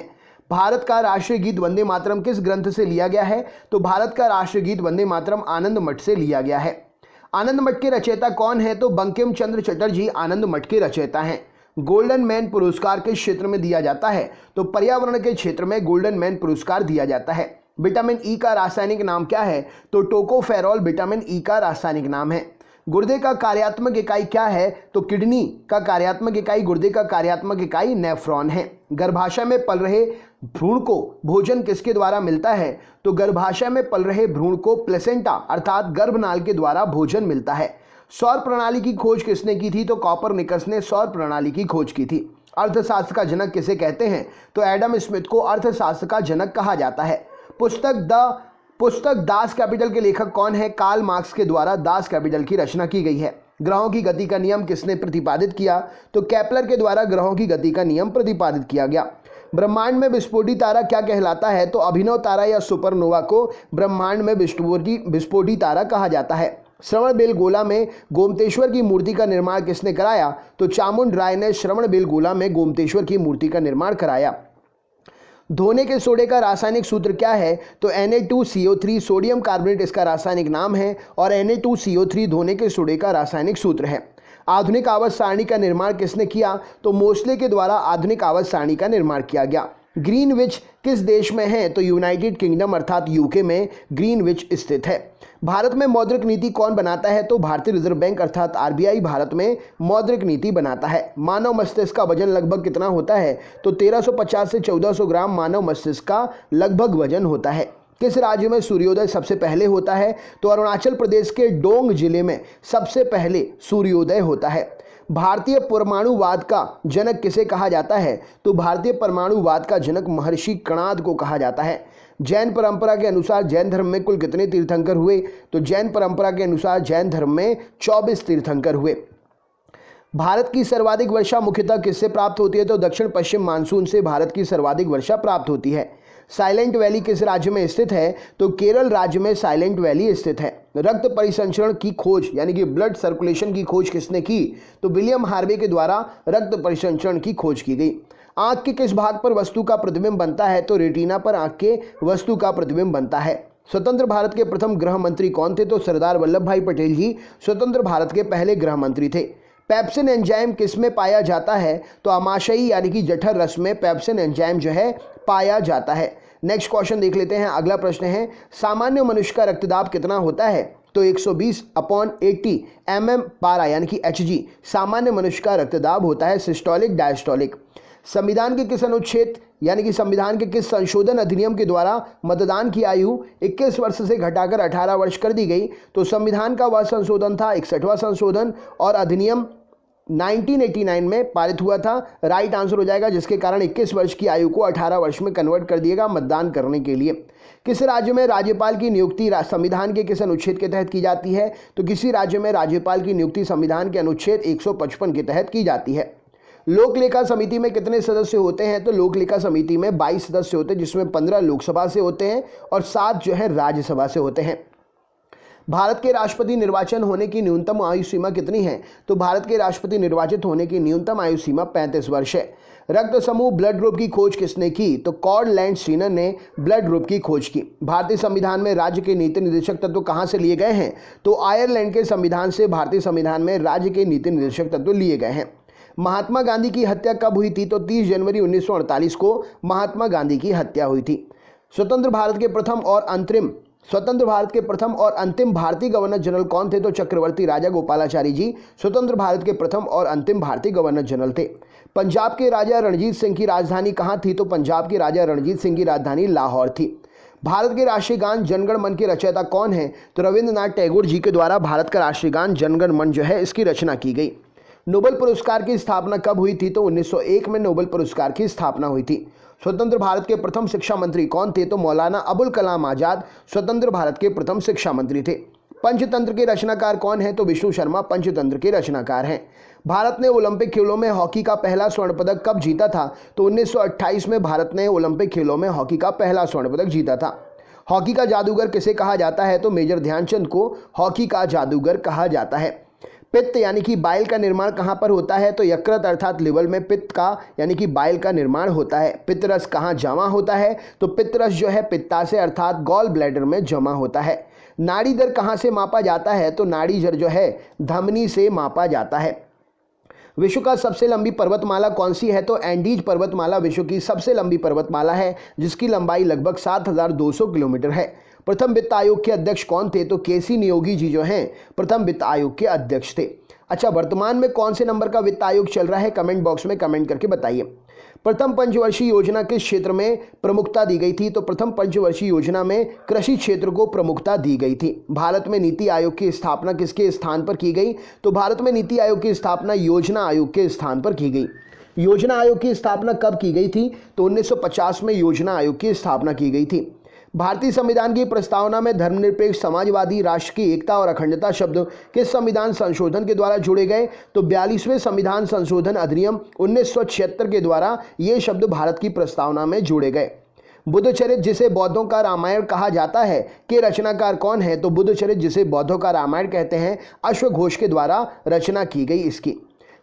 भारत का राष्ट्रीय गीत वंदे मातरम किस ग्रंथ से लिया गया है? तो भारत का राष्ट्रीय गीत वंदे मातरम आनंद मठ से लिया गया है। आनंद मठ के रचयिता कौन है? तो बंकिम चंद्र चटर्जी आनंद मठ के रचयिता हैं। गोल्डन मैन पुरस्कार किस क्षेत्र में दिया जाता है? तो पर्यावरण के क्षेत्र में गोल्डन मैन पुरस्कार दिया जाता है। विटामिन ई का रासायनिक नाम क्या है? तो टोकोफेरॉल विटामिन ई का रासायनिक नाम है। गुर्दे का कार्यात्मक इकाई क्या है? तो किडनी का कार्यात्मक इकाई, गुर्दे का कार्यात्मक इकाई नेफ्रॉन है। गर्भाशय में पल रहे भ्रूण को भोजन किसके द्वारा मिलता है? तो गर्भाशय में पल रहे भ्रूण को प्लेसेंटा अर्थात गर्भनाल के द्वारा भोजन मिलता है। सौर प्रणाली की खोज किसने की थी? तो कॉपरनिकस ने सौर प्रणाली की खोज की थी। अर्थशास्त्र का जनक किसे कहते हैं? तो एडम स्मिथ को अर्थशास्त्र का जनक कहा जाता है। पुस्तक दास कैपिटल के लेखक कौन है? कार्ल मार्क्स के द्वारा दास कैपिटल की रचना की गई है। ग्रहों की गति का नियम किसने प्रतिपादित किया? तो केपलर के द्वारा ग्रहों की गति का नियम प्रतिपादित किया गया। ब्रह्मांड में विस्फोटी तारा क्या कहलाता है? तो अभिनव तारा या सुपरनोवा को ब्रह्मांड में विस्फोटी तारा कहा जाता है। श्रवणबेलगोला में गोमतेश्वर की मूर्ति का निर्माण किसने कराया? तो चामुंड राय ने श्रवणबेलगोला में गोमतेश्वर की मूर्ति का निर्माण कराया। धोने के सोडे का रासायनिक सूत्र क्या है? तो Na2CO3 सोडियम कार्बोनेट इसका रासायनिक नाम है और Na2CO3 धोने के सोडे का रासायनिक सूत्र है। आधुनिक आवर्त सारणी का निर्माण किसने किया? तो मोस्ले के द्वारा आधुनिक आवर्त सारणी का निर्माण किया गया। ग्रीनविच किस देश में है? तो यूनाइटेड किंगडम अर्थात यूके में ग्रीनविच स्थित है। भारत में मौद्रिक नीति कौन बनाता है? तो भारतीय रिजर्व बैंक अर्थात आरबीआई भारत में मौद्रिक नीति बनाता है। मानव मस्तिष्क का वजन लगभग कितना होता है? तो 1350 से 1400 ग्राम मानव मस्तिष्क का लगभग वजन होता है। किस राज्य में सूर्योदय सबसे पहले होता है? तो अरुणाचल प्रदेश के डोंग जिले में सबसे पहले सूर्योदय होता है। भारतीय परमाणुवाद का जनक किसे कहा जाता है? तो भारतीय परमाणुवाद का जनक महर्षि कणाद को कहा जाता है। जैन परंपरा के अनुसार जैन धर्म में कुल कितने तीर्थंकर हुए? तो जैन परंपरा के अनुसार जैन धर्म में 24 तीर्थंकर हुए। भारत की सर्वाधिक वर्षा मुख्यतः किससे प्राप्त होती है? तो दक्षिण पश्चिम मानसून से भारत की सर्वाधिक वर्षा प्राप्त होती है। साइलेंट वैली किस राज्य में स्थित है? तो केरल राज्य में साइलेंट वैली स्थित है। रक्त परिसंचरण की खोज यानी कि ब्लड सर्कुलेशन की खोज किसने की? तो विलियम हार्वे के द्वारा रक्त परिसंचरण की खोज की गई। आंख के किस भाग पर वस्तु का प्रतिबिंब बनता है? तो रेटिना पर आंख के वस्तु का प्रतिबिंब बनता है। स्वतंत्र भारत के प्रथम गृह मंत्री कौन थे? तो सरदार वल्लभ भाई पटेल जी स्वतंत्र भारत के पहले गृह मंत्री थे। पेप्सिन एंजाइम किस में पाया जाता है? तो आमाशयी यानी कि जठर रस में पेप्सिन एंजाइम जो है पाया जाता है। नेक्स्ट क्वेश्चन देख लेते हैं। अगला प्रश्न है, सामान्य मनुष्य का रक्तदाब कितना होता है? तो 120/80 mm पारा यानी कि Hg सामान्य मनुष्य का रक्तदाब होता है। Systolic diastolic. संविधान के किस अनुच्छेद यानी कि संविधान के किस संशोधन अधिनियम के द्वारा मतदान की आयु 21 वर्ष से घटाकर 18 वर्ष कर दी गई? तो संविधान का वह संशोधन था 61वां संशोधन और अधिनियम 1989 में पारित हुआ था। राइट आंसर हो जाएगा, जिसके कारण 21 वर्ष की आयु को 18 वर्ष में कन्वर्ट कर दिएगा मतदान करने के लिए। किस राज्य में राज्यपाल की नियुक्ति संविधान के किस अनुच्छेद के तहत की जाती है? तो किसी राज्य में राज्यपाल की नियुक्ति संविधान के अनुच्छेद 155 के तहत की जाती है। लोक लेखा समिति में कितने सदस्य होते हैं? तो लोक लेखा समिति में 22 सदस्य होते हैं, जिसमें 15 लोकसभा से होते हैं और 7 जो है राज्यसभा से होते हैं। भारत के राष्ट्रपति निर्वाचन होने की न्यूनतम आयु सीमा कितनी है? तो भारत के राष्ट्रपति निर्वाचित होने की न्यूनतम आयु सीमा 35 वर्ष है। रक्त समूह ब्लड ग्रुप की खोज किसने की? तो कॉर्डलैंड स्टीनर ने ब्लड ग्रुप की खोज की। भारतीय संविधान में राज्य के नीति निर्देशक तत्व कहाँ से लिए गए हैं? तो आयरलैंड के संविधान से भारतीय संविधान में राज्य के नीति निर्देशक तत्व लिए गए हैं। महात्मा गांधी की हत्या कब हुई थी? तो 30 जनवरी 1948 को महात्मा गांधी की हत्या हुई थी। स्वतंत्र भारत के प्रथम और अंतिम भारतीय गवर्नर जनरल कौन थे? तो चक्रवर्ती राजा गोपालाचारी जी स्वतंत्र भारत के प्रथम और अंतिम भारतीय गवर्नर जनरल थे। पंजाब के राजा रणजीत सिंह की राजधानी कहाँ थी? तो पंजाब के राजा रणजीत सिंह की राजधानी लाहौर थी। भारत के राष्ट्रीय गान जनगण मन के रचयिता कौन है? तो रविंद्रनाथ टैगोर जी के द्वारा भारत का राष्ट्रीय गान जनगण मन जो है इसकी रचना की गई। नोबेल पुरस्कार की स्थापना कब हुई थी? तो 1901 में नोबेल पुरस्कार की स्थापना हुई थी। स्वतंत्र भारत के प्रथम शिक्षा मंत्री कौन थे? तो मौलाना अबुल कलाम आजाद स्वतंत्र भारत के प्रथम शिक्षा मंत्री थे। पंचतंत्र के रचनाकार कौन है? तो विष्णु शर्मा पंचतंत्र के रचनाकार हैं। भारत ने ओलंपिक खेलों में हॉकी का पहला स्वर्ण पदक कब जीता था? तो 1928 में भारत ने ओलंपिक खेलों में हॉकी का पहला स्वर्ण पदक जीता था। हॉकी का जादूगर किसे कहा जाता है? तो मेजर ध्यानचंद को हॉकी का जादूगर कहा जाता है। पित्त यानी कि बाइल का निर्माण कहाँ पर होता है? तो यकृत अर्थात लिवर में पित्त का यानी कि बाइल का निर्माण होता है। पित्तरस कहाँ जमा होता है? तो पित्तरस जो है पित्ताशय अर्थात गॉल ब्लैडर में जमा होता है। नाड़ी दर कहाँ से मापा जाता है? तो नाड़ी दर जो है धमनी से मापा जाता है। विश्व का सबसे लंबी पर्वतमाला कौन सी है? तो एंडीज पर्वतमाला विश्व की सबसे लंबी पर्वतमाला है, जिसकी लंबाई लगभग 7,200 किलोमीटर है। प्रथम वित्त आयोग के अध्यक्ष कौन थे? तो केसी नियोगी जी जो हैं प्रथम वित्त आयोग के अध्यक्ष थे। अच्छा, वर्तमान में कौन से नंबर का वित्त आयोग चल रहा है? कमेंट बॉक्स में कमेंट करके बताइए। प्रथम पंचवर्षीय योजना किस क्षेत्र में प्रमुखता दी गई थी? तो प्रथम पंचवर्षीय योजना में कृषि क्षेत्र को प्रमुखता दी गई थी। भारत में नीति आयोग की स्थापना किसके स्थान पर की गई? तो भारत में नीति आयोग की स्थापना योजना आयोग के स्थान पर की गई। योजना आयोग की स्थापना कब की गई थी? तो 1950 में योजना आयोग की स्थापना की गई थी। भारतीय संविधान की प्रस्तावना में धर्मनिरपेक्ष, समाजवादी, राष्ट्र की एकता और अखंडता शब्द किस संविधान संशोधन के द्वारा जोड़े गए? तो 42वें संविधान संशोधन अधिनियम 1976 के द्वारा ये शब्द भारत की प्रस्तावना में जोड़े गए। बुद्धचरित, जिसे बौद्धों का रामायण कहा जाता है, के रचनाकार कौन है? तो बुद्धचरित, जिसे बौद्धों का रामायण कहते हैं, अश्वघोष के द्वारा रचना की गई इसकी।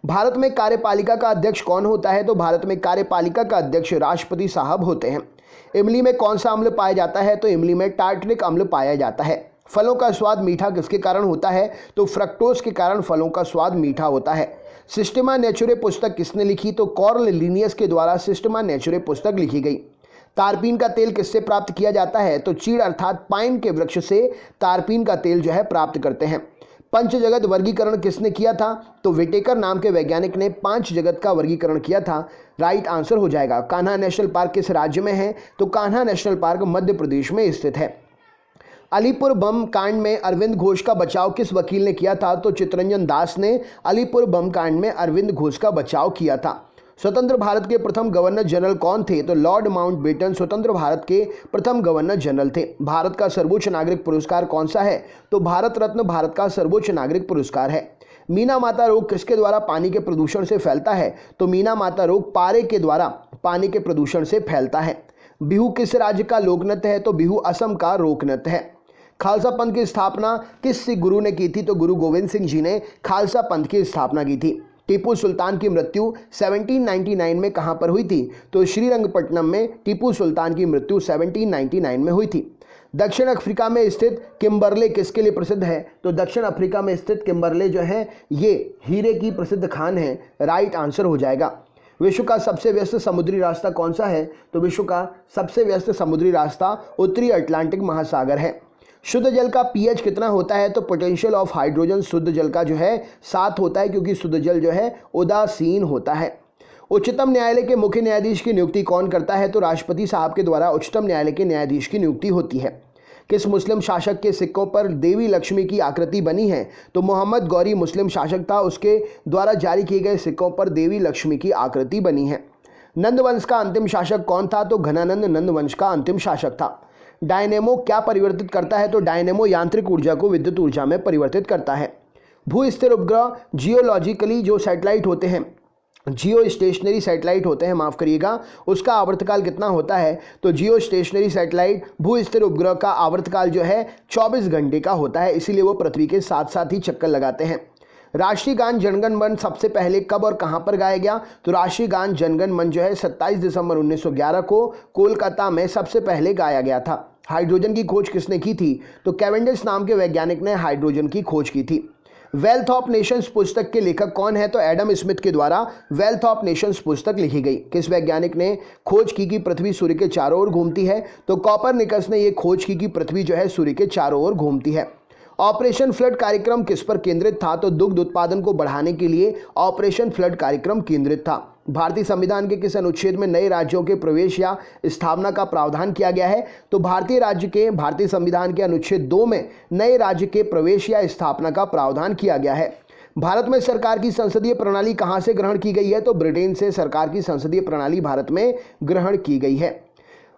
भारत में कार्यपालिका का अध्यक्ष कौन होता है? तो भारत में कार्यपालिका का अध्यक्ष राष्ट्रपति साहब होते हैं। इमली में कौन सा अम्ल पाया जाता है? तो इमली में टार्टरिक अम्ल पाया जाता है। फलों का स्वाद मीठा किसके कारण होता है? तो फ्रक्टोज के कारण फलों का स्वाद मीठा होता है। सिस्टेमा नेचुरे पुस्तक किसने लिखी? तो कॉर्ल लिनियस के द्वारा सिस्टेमा नेचुरे पुस्तक लिखी गई। तारपीन का तेल किससे प्राप्त किया जाता है? तो चीड़ अर्थात पाइन के वृक्ष से तारपीन का तेल जो है प्राप्त करते हैं। पंच जगत वर्गीकरण किसने किया था? तो विटेकर नाम के वैज्ञानिक ने 5 जगत का वर्गीकरण किया था। राइट आंसर हो जाएगा। कान्हा नेशनल पार्क किस राज्य में है? तो कान्हा नेशनल पार्क मध्य प्रदेश में स्थित है। अलीपुर बम कांड में अरविंद घोष का बचाव किस वकील ने किया था? तो चित्तरंजन दास ने अलीपुर बम कांड में अरविंद घोष का बचाव किया था। स्वतंत्र भारत के प्रथम गवर्नर जनरल कौन थे? तो लॉर्ड माउंटबेटन स्वतंत्र भारत के प्रथम गवर्नर जनरल थे। भारत का सर्वोच्च नागरिक पुरस्कार कौन सा है? तो भारत रत्न भारत का सर्वोच्च नागरिक पुरस्कार है। मीना माता रोग किसके द्वारा पानी के प्रदूषण से फैलता है? तो मीना माता रोग पारे के द्वारा पानी के प्रदूषण से फैलता है। बिहू किस राज्य का लोक नृत्य है? तो बिहू असम का लोक नृत्य है। खालसा पंथ की स्थापना किस गुरु ने की थी? तो गुरु गोविंद सिंह जी ने खालसा पंथ की स्थापना की थी। टीपू सुल्तान की मृत्यु 1799 में कहां पर हुई थी? तो श्रीरंगपट्टनम में टीपू सुल्तान की मृत्यु 1799 में हुई थी। दक्षिण अफ्रीका में स्थित किम्बरले किसके लिए प्रसिद्ध है? तो दक्षिण अफ्रीका में स्थित किम्बरले जो है ये हीरे की प्रसिद्ध खान है। राइट आंसर हो जाएगा। विश्व का सबसे व्यस्त समुद्री रास्ता कौन सा है? तो विश्व का सबसे व्यस्त समुद्री रास्ता उत्तरी अटलांटिक महासागर है। शुद्ध जल का पीएच कितना होता है? तो पोटेंशियल ऑफ हाइड्रोजन शुद्ध जल का जो है 7 होता है, क्योंकि शुद्ध जल जो है उदासीन होता है। उच्चतम न्यायालय के मुख्य न्यायाधीश की नियुक्ति कौन करता है? तो राष्ट्रपति साहब के द्वारा उच्चतम न्यायालय के न्यायाधीश की नियुक्ति होती है। किस मुस्लिम शासक के सिक्कों पर देवी लक्ष्मी की आकृति बनी है? तो मोहम्मद गौरी मुस्लिम शासक था, उसके द्वारा जारी किए गए सिक्कों पर देवी लक्ष्मी की आकृति बनी है। नंद वंश का अंतिम शासक कौन था? तो घनानंद नंद वंश का अंतिम शासक था। डायनेमो क्या परिवर्तित करता है? तो डायनेमो यांत्रिक ऊर्जा को विद्युत ऊर्जा में परिवर्तित करता है। भू स्थिर उपग्रह जियोलॉजिकली जो सैटेलाइट होते हैं, जियो स्टेशनरी सैटेलाइट होते हैं, माफ करिएगा, उसका आवर्तकाल कितना होता है? तो जियो स्टेशनरी सैटेलाइट भू स्थिर उपग्रह का आवर्तकाल जो है 24 घंटे का होता है, इसीलिए वो पृथ्वी के साथ साथ ही चक्कर लगाते हैं। राष्ट्रीय गान जनगण मन सबसे पहले कब और कहां पर गाया गया? तो राष्ट्रीय गान जनगण मन जो है 27 दिसंबर 1911 को कोलकाता में सबसे पहले गाया गया था। हाइड्रोजन की खोज किसने की थी? तो कैवेंडिश नाम के वैज्ञानिक ने हाइड्रोजन की खोज की थी। वेल्थ ऑफ नेशंस पुस्तक के लेखक कौन है? तो एडम स्मिथ के द्वारा वेल्थ ऑफ नेशंस पुस्तक लिखी गई। किस वैज्ञानिक ने खोज की कि पृथ्वी सूर्य के चारों ओर घूमती है? तो कॉपरनिकस ने यह खोज की कि पृथ्वी जो है सूर्य के चारों ओर घूमती है। ऑपरेशन फ्लड कार्यक्रम किस पर केंद्रित था? तो दुग्ध उत्पादन को बढ़ाने के लिए ऑपरेशन फ्लड कार्यक्रम केंद्रित था। भारतीय संविधान के किस अनुच्छेद में नए राज्यों के प्रवेश या स्थापना का प्रावधान किया गया है? तो भारतीय संविधान के अनुच्छेद 2 में नए राज्य के प्रवेश या स्थापना का प्रावधान किया गया है। भारत में सरकार की संसदीय प्रणाली कहां से ग्रहण की गई है? तो ब्रिटेन से सरकार की संसदीय प्रणाली भारत में ग्रहण की गई है।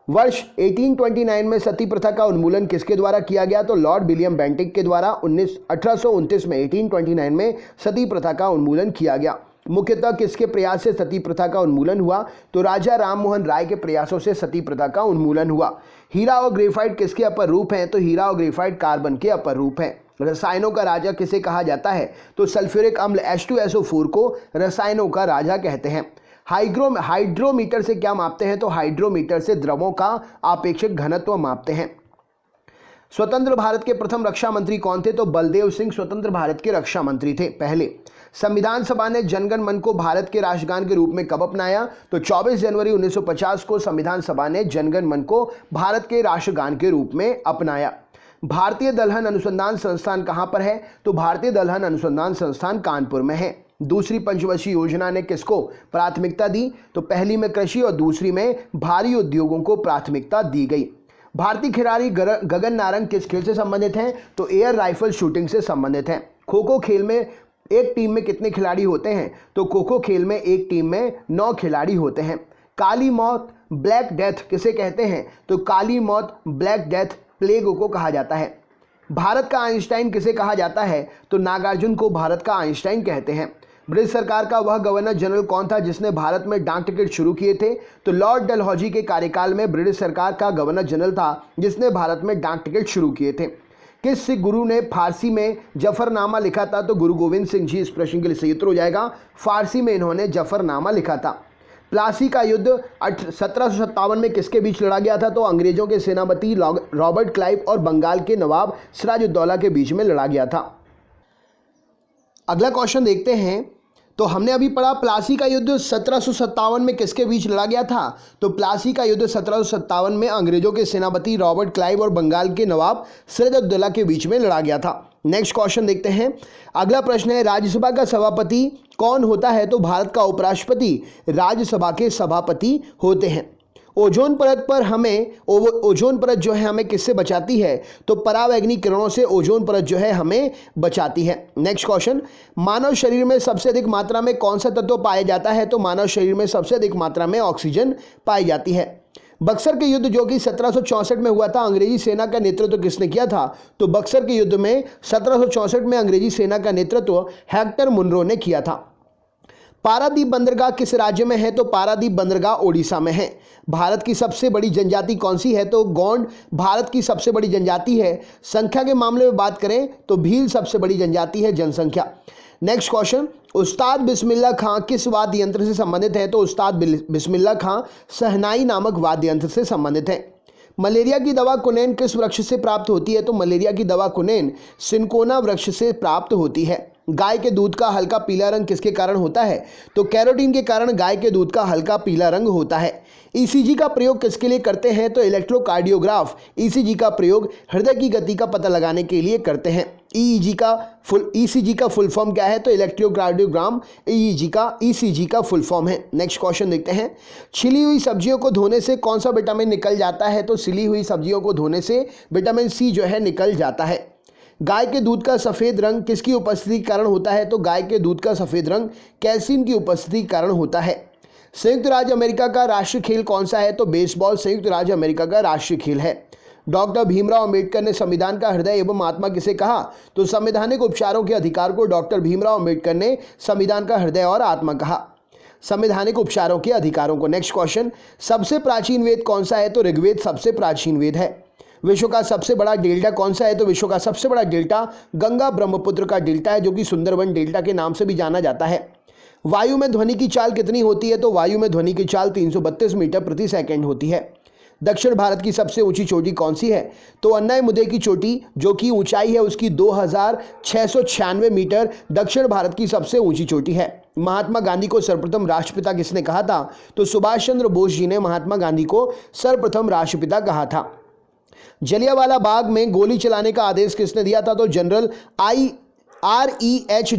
वर्ष 1829 में सती प्रथा का उन्मूलन किसके द्वारा किया गया? तो लॉर्ड विलियम बेंटिक के द्वारा 1829 में 1829 में सती प्रथा का उन्मूलन किया गया। मुख्यतः किसके प्रयास से सती प्रथा का उन्मूलन हुआ? तो राजा राम मोहन राय के प्रयासों से सती प्रथा का उन्मूलन हुआ। हीरा और ग्रेफाइट किसके अपर रूप हैं? तो हीरा और ग्रेफाइट कार्बन के अपर रूप हैं। रसायनों का राजा किसे कहा जाता है? तो सल्फ्यूरिक अम्ल H2SO4 को रसायनों का राजा कहते हैं। हाइड्रोमीटर से क्या मापते हैं? तो हाइड्रोमीटर से द्रवों का आपेक्षिक घनत्व मापते हैं। स्वतंत्र भारत के प्रथम रक्षा मंत्री कौन थे? तो बलदेव सिंह स्वतंत्र भारत के रक्षा मंत्री थे पहले। संविधान सभा ने जनगण मन को भारत के राष्ट्रगान के रूप में कब अपनाया? तो 24 जनवरी 1950 को संविधान सभा ने जनगण मन को भारत के राष्ट्रगान के रूप में अपनाया। भारतीय दलहन अनुसंधान संस्थान कहां पर है? तो भारतीय दलहन अनुसंधान संस्थान कानपुर में है। दूसरी पंचवर्षीय योजना ने किसको प्राथमिकता दी? तो पहली में कृषि और दूसरी में भारी उद्योगों को प्राथमिकता दी गई। भारतीय खिलाड़ी गगन नारंग किस खेल से संबंधित हैं? तो एयर राइफल शूटिंग से संबंधित हैं। खो खो खेल में एक टीम में कितने खिलाड़ी होते हैं? तो खो खो खेल में एक टीम में 9 खिलाड़ी होते हैं। काली मौत ब्लैक डेथ किसे कहते हैं? तो काली मौत ब्लैक डेथ प्लेग को कहा जाता है। भारत का आइंस्टाइन किसे कहा जाता है? तो नागार्जुन को भारत का आइंस्टाइन कहते हैं। ब्रिटिश सरकार का वह गवर्नर जनरल कौन था जिसने भारत में डाक टिकट शुरू किए थे? तो लॉर्ड डलहौजी के कार्यकाल में ब्रिटिश सरकार का गवर्नर जनरल था जिसने भारत में डाक टिकट शुरू किए थे। किस सिख गुरु ने फारसी में जफरनामा लिखा था? तो गुरु गोविंद सिंह जी। इस प्रश्न के लिए सही उत्तर हो जाएगा फारसी में इन्होंने जफरनामा लिखा था। प्लासी का युद्ध 1757 में किसके बीच लड़ा गया था? तो अंग्रेजों के सेनापति रॉबर्ट क्लाइव और बंगाल के नवाब सिराजुद्दौला के बीच में लड़ा गया था। अगला क्वेश्चन देखते हैं। तो हमने अभी पढ़ा प्लासी का युद्ध 1757 में किसके बीच लड़ा गया था? तो प्लासी का युद्ध 1757 में अंग्रेजों के सेनापति रॉबर्ट क्लाइव और बंगाल के नवाब सिराजुद्दौला के बीच में लड़ा गया था। नेक्स्ट क्वेश्चन देखते हैं। अगला प्रश्न है राज्यसभा का सभापति कौन होता है? तो भारत का उपराष्ट्रपति राज्यसभा के सभापति होते हैं। ओजोन परत पर हमें ओजोन परत जो है हमें किससे बचाती है? तो परावैंगनी किरणों से ओजोन परत जो है हमें बचाती है। नेक्स्ट क्वेश्चन, मानव शरीर में सबसे अधिक मात्रा में कौन सा तत्व पाया जाता है? तो मानव शरीर में सबसे अधिक मात्रा में ऑक्सीजन पाई जाती है। बक्सर के युद्ध जो कि 1764 में हुआ था, अंग्रेजी सेना का नेतृत्व किसने किया था? तो बक्सर के युद्ध में 1764 में अंग्रेजी सेना का नेतृत्व हेक्टर मुनरो ने किया था। पारादीप बंदरगाह किस राज्य में है? तो पारादीप बंदरगाह ओडिशा में है। भारत की सबसे बड़ी जनजाति कौन सी है? तो गोंड भारत की सबसे बड़ी जनजाति है। संख्या के मामले में बात करें तो भील सबसे बड़ी जनजाति है जनसंख्या। नेक्स्ट क्वेश्चन, उस्ताद बिस्मिल्लाह खां किस वाद्य यंत्र से संबंधित है? तो उस्ताद बिस्मिल्लाह खां शहनाई नामक वाद्य यंत्र से संबंधित है। मलेरिया की दवा कुनैन किस वृक्ष से प्राप्त होती है? तो मलेरिया की दवा कुनैन सिनकोना वृक्ष से प्राप्त होती है। गाय के दूध का हल्का पीला रंग किसके कारण होता है? तो कैरोटीन के कारण गाय के दूध का हल्का पीला रंग होता है। ईसीजी का प्रयोग किसके लिए करते हैं? तो इलेक्ट्रोकार्डियोग्राफ ईसीजी का प्रयोग हृदय की गति का पता लगाने के लिए करते हैं। ईसीजी का फुल फॉर्म क्या है? तो इलेक्ट्रोकार्डियोग्राम ईसीजी का फुल फॉर्म है। नेक्स्ट क्वेश्चन देखते हैं। छिली हुई सब्जियों को धोने से कौन सा विटामिन निकल जाता है? तो छिली हुई सब्जियों को धोने से विटामिन सी जो है निकल जाता है। गाय के दूध का सफ़ेद रंग किसकी उपस्थिति के कारण होता है? तो गाय के दूध का सफ़ेद रंग कैल्शियम की उपस्थिति के कारण होता है। संयुक्त राज्य अमेरिका का राष्ट्रीय खेल कौन सा है? तो बेसबॉल संयुक्त राज्य अमेरिका का राष्ट्रीय खेल है। डॉक्टर भीमराव अंबेडकर ने संविधान का हृदय एवं आत्मा किसे कहा? तो संवैधानिक उपचारों के अधिकार को डॉक्टर भीमराव अंबेडकर ने संविधान का हृदय और आत्मा कहा। संवैधानिक उपचारों के अधिकारों को। नेक्स्ट क्वेश्चन, सबसे प्राचीन वेद कौन सा है? तो ऋग्वेद सबसे प्राचीन वेद है। विश्व का सबसे बड़ा डेल्टा कौन सा है? तो विश्व का सबसे बड़ा डेल्टा गंगा ब्रह्मपुत्र का डेल्टा है, जो कि सुंदरबन डेल्टा के नाम से भी जाना जाता है। वायु में ध्वनि की चाल कितनी होती है? तो वायु में ध्वनि की चाल 332 मीटर प्रति सेकंड होती है। दक्षिण भारत की सबसे ऊंची चोटी कौन सी है? तो अन्नायमुदे की चोटी, जो कि ऊंचाई है उसकी 2696 मीटर, दक्षिण भारत की सबसे ऊंची चोटी है। महात्मा गांधी को सर्वप्रथम राष्ट्रपिता किसने कहा था? तो सुभाष चंद्र बोस जी ने महात्मा गांधी को सर्वप्रथम राष्ट्रपिता कहा था। जलियांवाला बाग में गोली चलाने का आदेश किसने दिया था? तो जनरल R.E.H.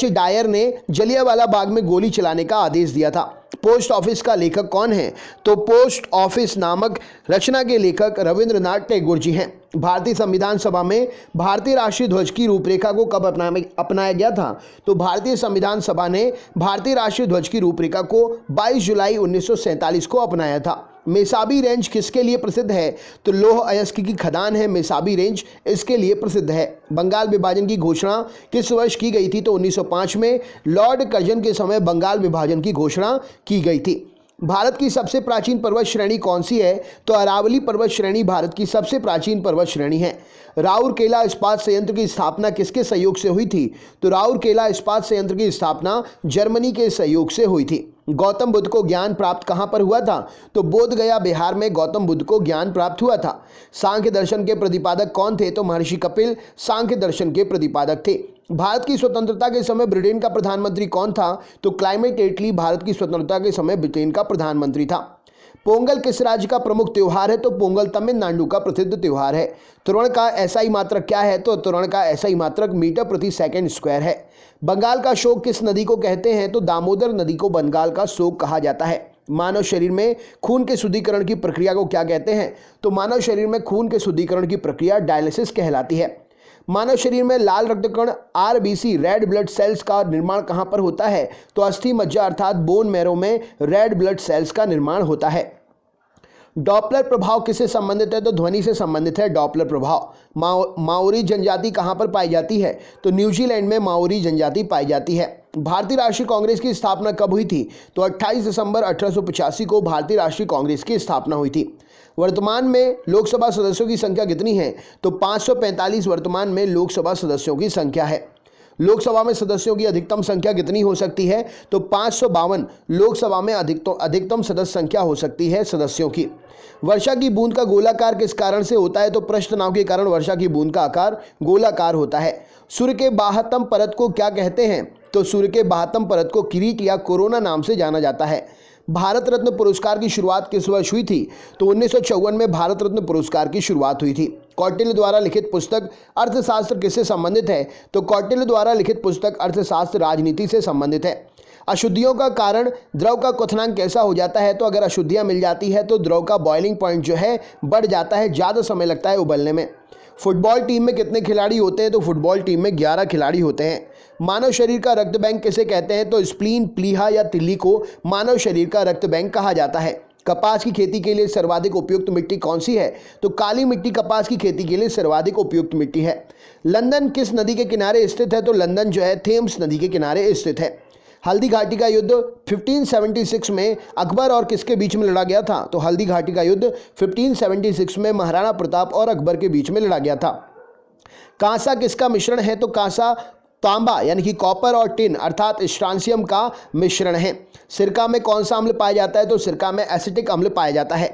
डायर ने जलियांवाला बाग में गोली चलाने का आदेश दिया था। पोस्ट ऑफिस का लेखक कौन है? तो पोस्ट ऑफिस नामक रचना के लेखक रविंद्रनाथ टैगोर जी हैं। भारतीय संविधान सभा में भारतीय राष्ट्रीय ध्वज की रूपरेखा को कब अपनाया गया था? तो भारतीय संविधान सभा ने भारतीय राष्ट्रीय ध्वज की रूपरेखा को 22 जुलाई 1947 को अपनाया था। मेसाबी रेंज किसके लिए प्रसिद्ध है? तो लौह अयस्क की खदान है मेसाबी रेंज, इसके लिए प्रसिद्ध है। बंगाल विभाजन की घोषणा किस वर्ष की गई थी? तो 1905 में लॉर्ड कर्जन के समय बंगाल विभाजन की घोषणा की गई थी। भारत की सबसे प्राचीन पर्वत श्रेणी कौन सी है? तो अरावली पर्वत श्रेणी भारत की सबसे प्राचीन पर्वत श्रेणी है। राउरकेला इस्पात संयंत्र की स्थापना किसके सहयोग से हुई थी? तो राउरकेला इस्पात संयंत्र की स्थापना जर्मनी के सहयोग से हुई थी। गौतम बुद्ध को ज्ञान प्राप्त कहाँ पर हुआ था? तो बोध गया बिहार में गौतम बुद्ध को ज्ञान प्राप्त हुआ था। सांख्य दर्शन के प्रतिपादक कौन थे? तो महर्षि कपिल सांख्य दर्शन के प्रतिपादक थे। भारत की स्वतंत्रता के समय ब्रिटेन का प्रधानमंत्री कौन था? तो क्लाइमेट एटली भारत की स्वतंत्रता के समय ब्रिटेन का प्रधानमंत्री था। पोंगल किस राज्य का प्रमुख त्योहार है? तो पोंगल तमिलनाडु का प्रसिद्ध त्योहार है। त्वरण का एसआई मात्रक क्या है? तो त्वरण का एसआई मात्रक मीटर प्रति सेकंड स्क्वायर है। बंगाल का शोक किस नदी को कहते हैं? तो दामोदर नदी को बंगाल का शोक कहा जाता है। मानव शरीर में खून के शुद्धिकरण की प्रक्रिया को क्या कहते हैं? तो मानव शरीर में खून के शुद्धिकरण की प्रक्रिया डायलिसिस कहलाती है। मानव शरीर में लाल रक्तकण आरबीसी रेड ब्लड सेल्स का निर्माण कहां पर होता है? तो अस्थि मज्जा अर्थात बोन मैरो में रेड ब्लड सेल्स का निर्माण होता है। डॉपलर प्रभाव किससे संबंधित है? तो ध्वनि से संबंधित है डॉपलर प्रभाव। माओरी जनजाति कहां पर पाई जाती है? तो न्यूजीलैंड में माओरी जनजाति पाई जाती है। भारतीय राष्ट्रीय कांग्रेस की स्थापना कब हुई थी? तो 28 दिसंबर 1885 को भारतीय राष्ट्रीय कांग्रेस की स्थापना हुई थी। वर्तमान में लोकसभा सदस्यों की संख्या कितनी है? तो 545 वर्तमान में लोकसभा सदस्यों की संख्या है। लोकसभा में सदस्यों की अधिकतम संख्या कितनी हो सकती है? तो 552 लोकसभा में अधिकतम सदस्य संख्या हो सकती है सदस्यों की। वर्षा की बूंद का गोलाकार किस कारण से होता है? तो पृष्ठ तनाव के कारण वर्षा की बूंद का आकार गोलाकार होता है। सूर्य के बाह्यतम परत को क्या कहते हैं? तो सूर्य के बाह्यतम परत को किरीट या कोरोना नाम से जाना जाता है। भारत रत्न पुरस्कार की शुरुआत किस वर्ष हुई थी? तो 1954 में भारत रत्न पुरस्कार की शुरुआत हुई थी। कौटिल्य द्वारा लिखित पुस्तक अर्थशास्त्र किससे संबंधित है? तो कौटिल्य द्वारा लिखित पुस्तक अर्थशास्त्र राजनीति से संबंधित है। अशुद्धियों का कारण द्रव का क्वथनांक कैसा हो जाता है? तो अगर अशुद्धियां मिल जाती है तो द्रव का बॉइलिंग पॉइंट जो है बढ़ जाता है, ज़्यादा समय लगता है उबलने में। फुटबॉल टीम में कितने खिलाड़ी होते हैं? तो फुटबॉल टीम में 11 खिलाड़ी होते हैं। मानव शरीर का रक्त बैंक किसे कहते हैं? तो स्प्लीन, प्लीहा या तिल्ली को मानव शरीर का रक्त बैंक कहा जाता है। कपास की खेती के लिए सर्वाधिक उपयुक्त मिट्टी कौन सी है? तो काली मिट्टी कपास की खेती के लिए सर्वाधिक उपयुक्त मिट्टी है। लंदन किस नदी के किनारे स्थित है? तो लंदन जो है थेम्स नदी के किनारे स्थित है। हल्दी घाटी का युद्ध 1576 में अकबर और किसके बीच में लड़ा गया था? तो हल्दी घाटी का युद्ध 1576 में महाराणा प्रताप और अकबर के बीच में लड़ा गया था। कांसा किसका मिश्रण है? तो कांसा तांबा यानी कि कॉपर और टिन अर्थात स्ट्रांसियम का मिश्रण है। सिरका में कौन सा अम्ल पाया जाता है? तो सिरका में एसिटिक अम्ल पाया जाता है।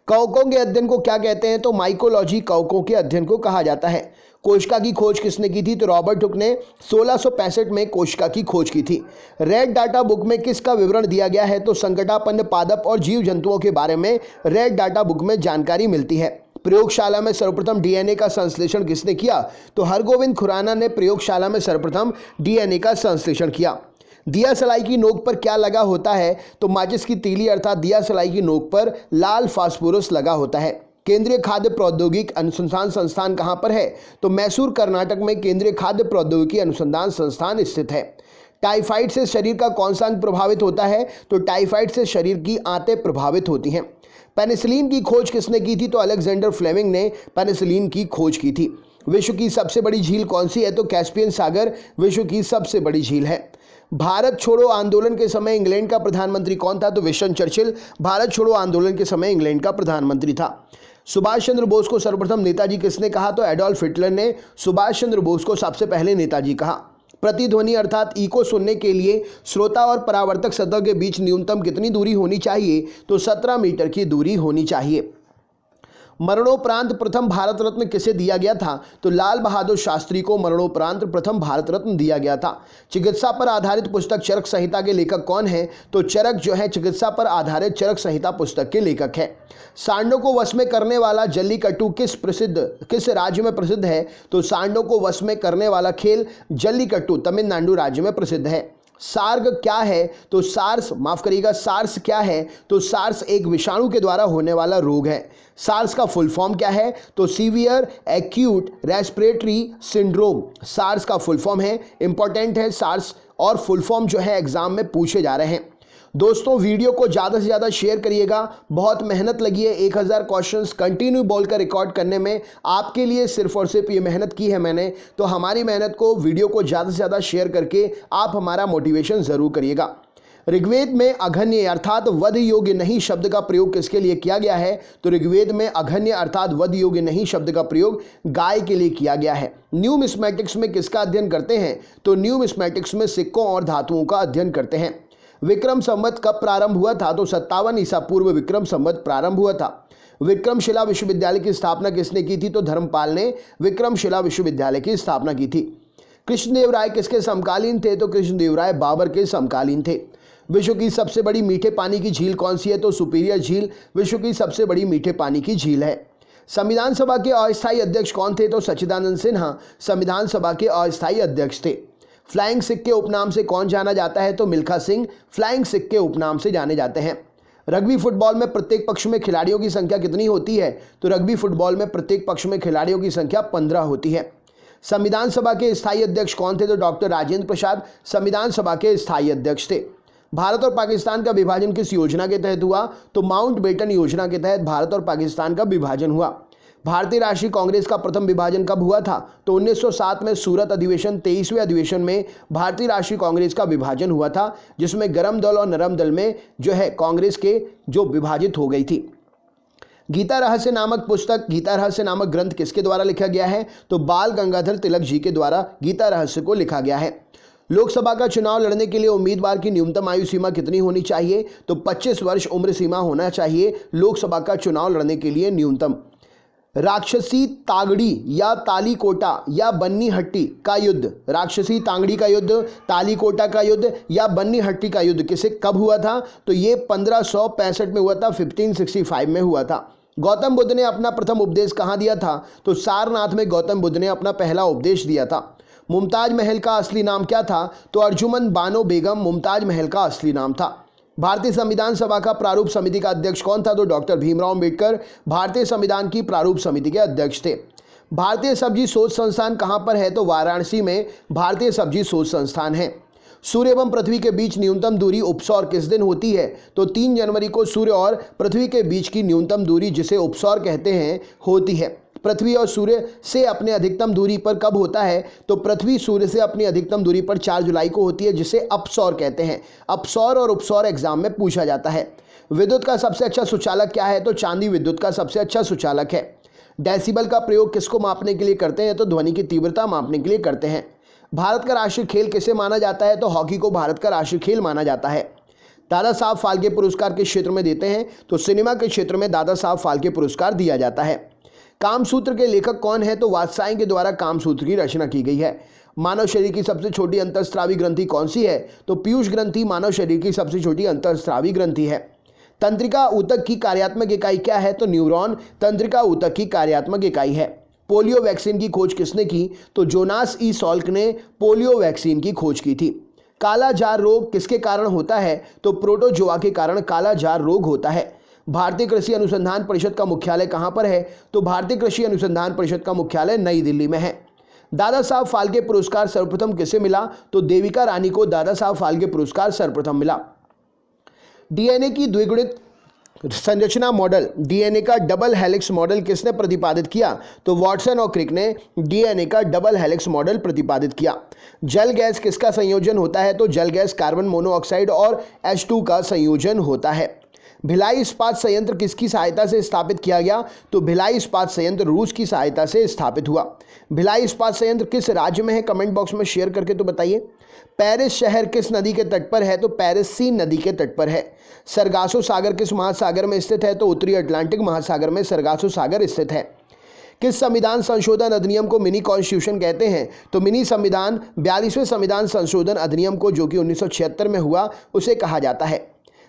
कवकों के अध्ययन को क्या कहते हैं? तो माइकोलॉजी कवकों के अध्ययन को कहा जाता है। कोशिका की खोज किसने की थी? तो रॉबर्ट हुक ने 1665 में कोशिका की खोज की थी। रेड डाटा बुक में किसका विवरण दिया गया है? तो संकटापन्न पादप और जीव जंतुओं के बारे में रेड डाटा बुक में जानकारी मिलती है। प्रयोगशाला में सर्वप्रथम डीएनए का संश्लेषण किसने किया? तो हरगोविंद खुराना ने प्रयोगशाला में सर्वप्रथम डीएनए का संश्लेषण किया। दिया सलाई की नोक पर क्या लगा होता है? तो माचिस की तीली अर्थात दिया सलाई की नोक पर लाल फास्फोरस लगा होता है। केंद्रीय खाद्य प्रौद्योगिकी अनुसंधान संस्थान कहाँ पर है? तो मैसूर कर्नाटक में केंद्रीय खाद्य प्रौद्योगिकी अनुसंधान संस्थान स्थित है। टाइफाइड से शरीर का कौन सा अंग प्रभावित होता है? तो टाइफाइड से शरीर की आंतें प्रभावित होती हैं। पेनिसिलिन की खोज किसने की थी? तो अलेक्जेंडर फ्लेमिंग ने पेनिसिलिन की खोज की थी। विश्व की सबसे बड़ी झील कौन सी है? तो कैस्पियन सागर विश्व की सबसे बड़ी झील है। भारत छोड़ो आंदोलन के समय इंग्लैंड का प्रधानमंत्री कौन था? तो विंस्टन चर्चिल भारत छोड़ो आंदोलन के समय इंग्लैंड का प्रधानमंत्री था। सुभाष चंद्र बोस को सर्वप्रथम नेताजी किसने कहा? तो एडोल्फ हिटलर ने सुभाष चंद्र बोस को सबसे पहले नेताजी कहा। प्रतिध्वनि अर्थात इको सुनने के लिए श्रोता और परावर्तक सतह के बीच न्यूनतम कितनी दूरी होनी चाहिए? तो 17 मीटर की दूरी होनी चाहिए। मरणोपरांत प्रथम भारत रत्न किसे दिया गया था? तो लाल बहादुर शास्त्री को मरणोपरांत प्रथम भारत रत्न दिया गया था। चिकित्सा पर आधारित पुस्तक चरक संहिता के लेखक कौन है? तो चरक जो है चिकित्सा पर आधारित चरक संहिता पुस्तक के लेखक है। सांडों को वश में करने वाला जल्लीकट्टू किस राज्य में प्रसिद्ध है? तो सांडों को वश में करने वाला खेल जल्लीकट्टू तमिलनाडु राज्य में प्रसिद्ध है। सार्ग क्या है? तो सार्स क्या है? तो सार्स एक विषाणु के द्वारा होने वाला रोग है। सार्स का फुल फॉर्म क्या है? तो severe acute respiratory syndrome SARS का फुल फॉर्म है। इंपॉर्टेंट है सार्स और फुल फॉर्म जो है एग्जाम में पूछे जा रहे हैं। दोस्तों वीडियो को ज़्यादा से ज़्यादा शेयर करिएगा। बहुत मेहनत लगी है 1000 क्वेश्चंस कंटिन्यू बोलकर रिकॉर्ड करने में। आपके लिए सिर्फ और सिर्फ ये मेहनत की है मैंने, तो हमारी मेहनत को वीडियो को ज़्यादा से ज़्यादा शेयर करके आप हमारा मोटिवेशन ज़रूर करिएगा। ऋग्वेद में अघन्य अर्थात वध योग्य नहीं शब्द का प्रयोग किसके लिए किया गया है? तो ऋग्वेद में अघन्य अर्थात वध योग्य नहीं शब्द का प्रयोग गाय के लिए किया गया है। न्यूमिस्मेटिक्स में किसका अध्ययन करते हैं? तो न्यूमिस्मेटिक्स में सिक्कों और धातुओं का अध्ययन करते हैं। विक्रम संवत कब प्रारंभ हुआ था? तो 57 ईसा पूर्व विक्रम संवत प्रारंभ हुआ था। विक्रमशिला विश्वविद्यालय की स्थापना किसने की थी? तो धर्मपाल ने विक्रमशिला विश्वविद्यालय की स्थापना की थी। कृष्णदेवराय किसके समकालीन थे? तो कृष्णदेवराय बाबर के समकालीन थे। विश्व की सबसे बड़ी मीठे पानी की झील कौन सी है? तो सुपीरियर झील विश्व की सबसे बड़ी मीठे पानी की झील है। संविधान सभा के अस्थायी अध्यक्ष कौन थे? तो सच्चिदानंद सिन्हा संविधान सभा के अस्थायी अध्यक्ष थे। फ्लाइंग सिख के उपनाम से कौन जाना जाता है? तो मिल्खा सिंह फ्लाइंग सिख के उपनाम से जाने जाते हैं। रग्बी फुटबॉल में प्रत्येक पक्ष में खिलाड़ियों की संख्या कितनी होती है? तो रग्बी फुटबॉल में प्रत्येक पक्ष में खिलाड़ियों की संख्या 15 होती है। संविधान सभा के स्थायी अध्यक्ष कौन थे? तो डॉक्टर राजेंद्र प्रसाद संविधान सभा के स्थायी अध्यक्ष थे। भारत और पाकिस्तान का विभाजन किस योजना के तहत हुआ? तो माउंटबेटन योजना के तहत भारत और पाकिस्तान का विभाजन हुआ। भारतीय राष्ट्रीय कांग्रेस का प्रथम विभाजन कब हुआ था? तो 1907 में सूरत अधिवेशन 23वें अधिवेशन में भारतीय राष्ट्रीय कांग्रेस का विभाजन हुआ था, जिसमें गरम दल और नरम दल में जो है कांग्रेस के जो विभाजित हो गई थी। गीता रहस्य नामक पुस्तक, गीता रहस्य नामक ग्रंथ किसके द्वारा लिखा गया है? तो बाल गंगाधर तिलक जी के द्वारा गीता रहस्य को लिखा गया है। लोकसभा का चुनाव लड़ने के लिए उम्मीदवार की न्यूनतम आयु सीमा कितनी होनी चाहिए? तो 25 वर्ष उम्र सीमा होना चाहिए लोकसभा का चुनाव लड़ने के लिए न्यूनतम। राक्षसी तागड़ी या तालीकोटा या बन्नी हट्टी का युद्ध, राक्षसी तांगड़ी का युद्ध, तालीकोटा का युद्ध या बन्नी हट्टी का युद्ध किसे कब हुआ था? तो ये 1565 में हुआ था, 1565 में हुआ था। गौतम बुद्ध ने अपना प्रथम उपदेश कहाँ दिया था? तो सारनाथ में गौतम बुद्ध ने अपना पहला उपदेश दिया था। मुमताज महल का असली नाम क्या था? तो अर्जुमन बानो बेगम मुमताज महल का असली नाम था। भारतीय संविधान सभा का प्रारूप समिति का अध्यक्ष कौन था? तो डॉक्टर भीमराव अम्बेडकर भारतीय संविधान की प्रारूप समिति के अध्यक्ष थे। भारतीय सब्जी शोध संस्थान कहाँ पर है? तो वाराणसी में भारतीय सब्जी शोध संस्थान है। सूर्य एवं पृथ्वी के बीच न्यूनतम दूरी उपसौर किस दिन होती है? तो 3 जनवरी को सूर्य और पृथ्वी के बीच की न्यूनतम दूरी, जिसे उपसौर कहते हैं, होती है। पृथ्वी और सूर्य से अपने अधिकतम दूरी पर कब होता है? तो पृथ्वी सूर्य से अपनी अधिकतम दूरी पर 4 जुलाई को होती है, जिसे अपसौर कहते हैं। अपसौर और उपसौर एग्जाम में पूछा जाता है। विद्युत का सबसे अच्छा सुचालक क्या है? तो चांदी विद्युत का सबसे अच्छा सुचालक है। डेसिबल का प्रयोग किसको मापने के लिए करते हैं? तो ध्वनि की तीव्रता मापने के लिए करते हैं। भारत का राष्ट्रीय खेल किसे माना जाता है? तो हॉकी को भारत का राष्ट्रीय खेल माना जाता है। दादा साहब फाल्के पुरस्कार किस क्षेत्र में देते हैं? तो सिनेमा के क्षेत्र में दादा साहब फाल्के पुरस्कार दिया जाता है। कामसूत्र के लेखक कौन है? तो वात्स्यायन के द्वारा कामसूत्र की रचना की गई है। मानव शरीर की सबसे छोटी अंतःस्रावी ग्रंथि कौन सी है? तो पीयूष ग्रंथि मानव शरीर की सबसे छोटी अंतःस्रावी ग्रंथि है। तंत्रिका ऊतक की कार्यात्मक इकाई क्या है? तो न्यूरॉन तंत्रिका ऊतक की कार्यात्मक इकाई है। पोलियो वैक्सीन की खोज किसने की? तो जोनास ई सॉल्क ने पोलियो वैक्सीन की खोज की थी। काला जार रोग किसके कारण होता है? तो प्रोटोजोआ के कारण काला जार रोग होता है। भारतीय कृषि अनुसंधान परिषद का मुख्यालय कहाँ पर है? तो भारतीय कृषि अनुसंधान परिषद का मुख्यालय नई दिल्ली में है। दादा साहब फाल्के पुरस्कार सर्वप्रथम किसे मिला? तो देविका रानी को दादा साहब फाल्के पुरस्कार सर्वप्रथम मिला। डीएनए की द्विगुणित संरचना मॉडल, डीएनए का डबल हेलिक्स मॉडल किसने प्रतिपादित किया? तो वॉटसन और क्रिक ने डीएनए का डबल हेलिक्स मॉडल प्रतिपादित किया। जल गैस किसका संयोजन होता है? तो जल गैस कार्बन मोनोऑक्साइड और H2 का संयोजन होता है। भिलाई इस्पात संयंत्र किसकी सहायता से स्थापित किया गया? तो भिलाई इस्पात संयंत्र रूस की सहायता से स्थापित हुआ। भिलाई इस्पात संयंत्र किस राज्य में है? कमेंट बॉक्स में शेयर करके तो बताइए। पेरिस शहर किस नदी के तट पर है? तो पेरिस सीन नदी के तट पर है। सरगासो सागर किस महासागर में स्थित है? तो उत्तरी अटलांटिक महासागर में सरगासो सागर स्थित है। किस संविधान संशोधन अधिनियम को मिनी कॉन्स्टिट्यूशन कहते हैं? तो मिनी संविधान 42वें संविधान संशोधन अधिनियम को, जो कि 1976 में हुआ, उसे कहा जाता है।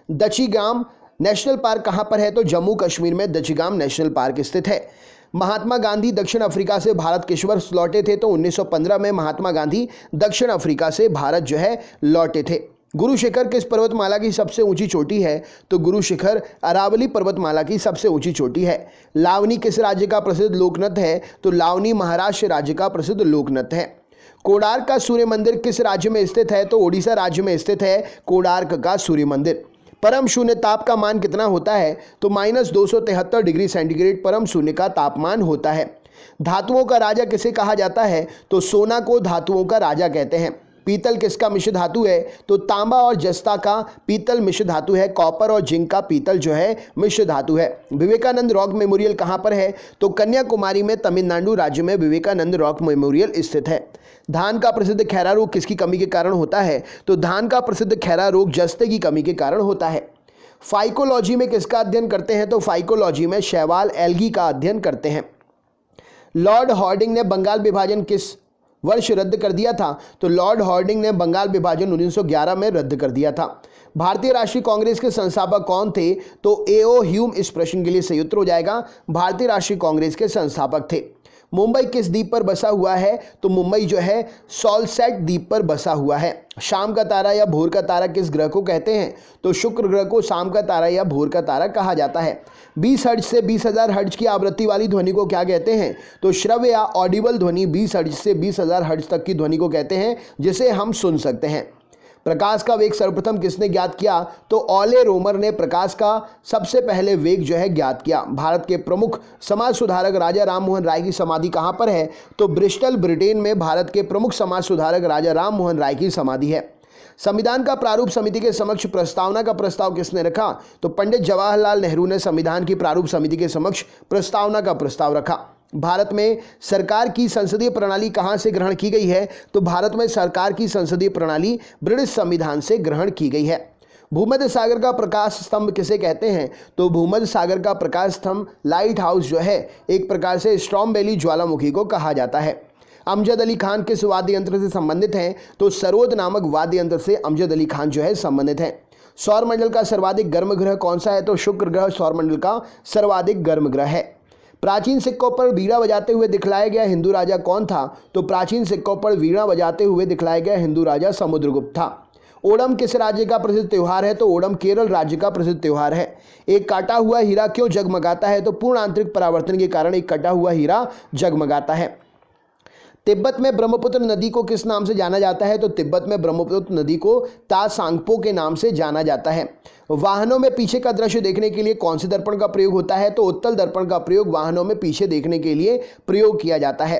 दचीगाम नेशनल पार्क कहाँ पर है? तो जम्मू कश्मीर में दचीगाम नेशनल पार्क स्थित है। महात्मा गांधी दक्षिण अफ्रीका से भारत किस वर्ष लौटे थे? तो 1915 में महात्मा गांधी दक्षिण अफ्रीका से भारत जो है लौटे थे। गुरु शिखर किस पर्वतमाला की सबसे ऊंची चोटी है? तो गुरु शिखर अरावली पर्वतमाला की सबसे ऊंची चोटी है। लावनी किस राज्य का प्रसिद्ध लोकनृत्य है? तो लावनी महाराष्ट्र राज्य का प्रसिद्ध लोकनृत्य है। कोणार्क का सूर्य मंदिर किस राज्य में स्थित है? तो ओडिशा राज्य में स्थित है कोणार्क का सूर्य मंदिर। परम शून्य ताप का मान कितना होता है? तो -273 डिग्री सेंटीग्रेड परम शून्य का तापमान होता है। धातुओं का राजा किसे कहा जाता है? तो सोना को धातुओं का राजा कहते हैं। पीतल किसका मिश्र धातु है? तो तांबा और जस्ता का पीतल मिश्र धातु है। कॉपर और जिंक का पीतल जो है मिश्र धातु है। विवेकानंद रॉक मेमोरियल कहाँ पर है? तो कन्याकुमारी में तमिलनाडु राज्य में विवेकानंद रॉक मेमोरियल स्थित है। धान का प्रसिद्ध खैरा रोग किसकी कमी के कारण होता है? तो धान का प्रसिद्ध खैरा रोग जस्ते की कमी के कारण होता है। फाइकोलॉजी में किसका अध्ययन करते हैं? तो फाइकोलॉजी में शैवाल एल्गी का अध्ययन करते हैं। लॉर्ड हॉर्डिंग ने बंगाल विभाजन किस वर्ष रद्द कर दिया था? तो लॉर्ड हार्डिंग ने बंगाल विभाजन 1911 में रद्द कर दिया था। भारतीय राष्ट्रीय कांग्रेस के संस्थापक कौन थे? तो एओ ह्यूम इस प्रश्न के लिए सही उत्तर हो जाएगा, भारतीय राष्ट्रीय कांग्रेस के संस्थापक थे। मुंबई किस द्वीप पर बसा हुआ है? तो मुंबई जो है सॉलसेट द्वीप पर बसा हुआ है। शाम का तारा या भोर का तारा किस ग्रह को कहते हैं? तो शुक्र ग्रह को शाम का तारा या भोर का तारा कहा जाता है। 20 हर्ट्ज से 20,000 हर्ट्ज की आवृत्ति वाली ध्वनि को क्या कहते हैं? तो श्रव्य या ऑडिबल ध्वनि 20 हर्ट्ज से 20,000 हर्ट्ज तक की ध्वनि को कहते हैं, जिसे हम सुन सकते हैं। प्रकाश का वेग सर्वप्रथम किसने ज्ञात किया? तो ऑले रोमर ने प्रकाश का सबसे पहले वेग जो है ज्ञात किया। भारत के प्रमुख समाज सुधारक राजा राम मोहन राय की समाधि कहां पर है? तो ब्रिस्टल ब्रिटेन में भारत के प्रमुख समाज सुधारक राजा राम मोहन राय की समाधि है। संविधान का प्रारूप समिति के समक्ष प्रस्तावना का प्रस्ताव किसने रखा? तो पंडित जवाहरलाल नेहरू ने संविधान की प्रारूप समिति के समक्ष प्रस्तावना का प्रस्ताव रखा। भारत में सरकार की संसदीय प्रणाली कहां से ग्रहण की गई है? तो भारत में सरकार की संसदीय प्रणाली ब्रिटिश संविधान से ग्रहण की गई है। भूमध्य सागर का प्रकाश स्तंभ किसे कहते हैं? तो भूमध्य सागर का प्रकाश स्तंभ लाइट हाउस जो है एक प्रकार से स्ट्रॉम्बेली ज्वालामुखी को कहा जाता है। अमजद अली खान किस वाद्य यंत्र से संबंधित हैं? तो सरोद नामक वाद्य यंत्र से अमजद अली खान जो है संबंधित हैं। सौरमंडल का सर्वाधिक गर्म ग्रह कौन सा है? तो शुक्र ग्रह सौरमंडल का सर्वाधिक गर्म ग्रह है। प्राचीन सिक्कों पर वीणा बजाते हुए दिखलाया गया हिंदू राजा कौन था? तो प्राचीन सिक्कों पर वीणा बजाते हुए दिखलाया गया हिंदू राजा समुद्रगुप्त था। ओणम किस राज्य का प्रसिद्ध त्यौहार है? तो ओणम केरल राज्य का प्रसिद्ध त्यौहार है। एक काटा हुआ हीरा क्यों जगमगाता है? तो पूर्ण आंतरिक परावर्तन के कारण एक कटा हुआ हीरा जगमगाता है। तिब्बत में ब्रह्मपुत्र नदी को किस नाम से जाना जाता है? तो तिब्बत में ब्रह्मपुत्र नदी को तासांगपो के नाम से जाना जाता है। वाहनों में पीछे का दृश्य देखने के लिए कौन से दर्पण का प्रयोग होता है? तो उत्तल दर्पण का प्रयोग वाहनों में पीछे देखने के लिए प्रयोग किया जाता है।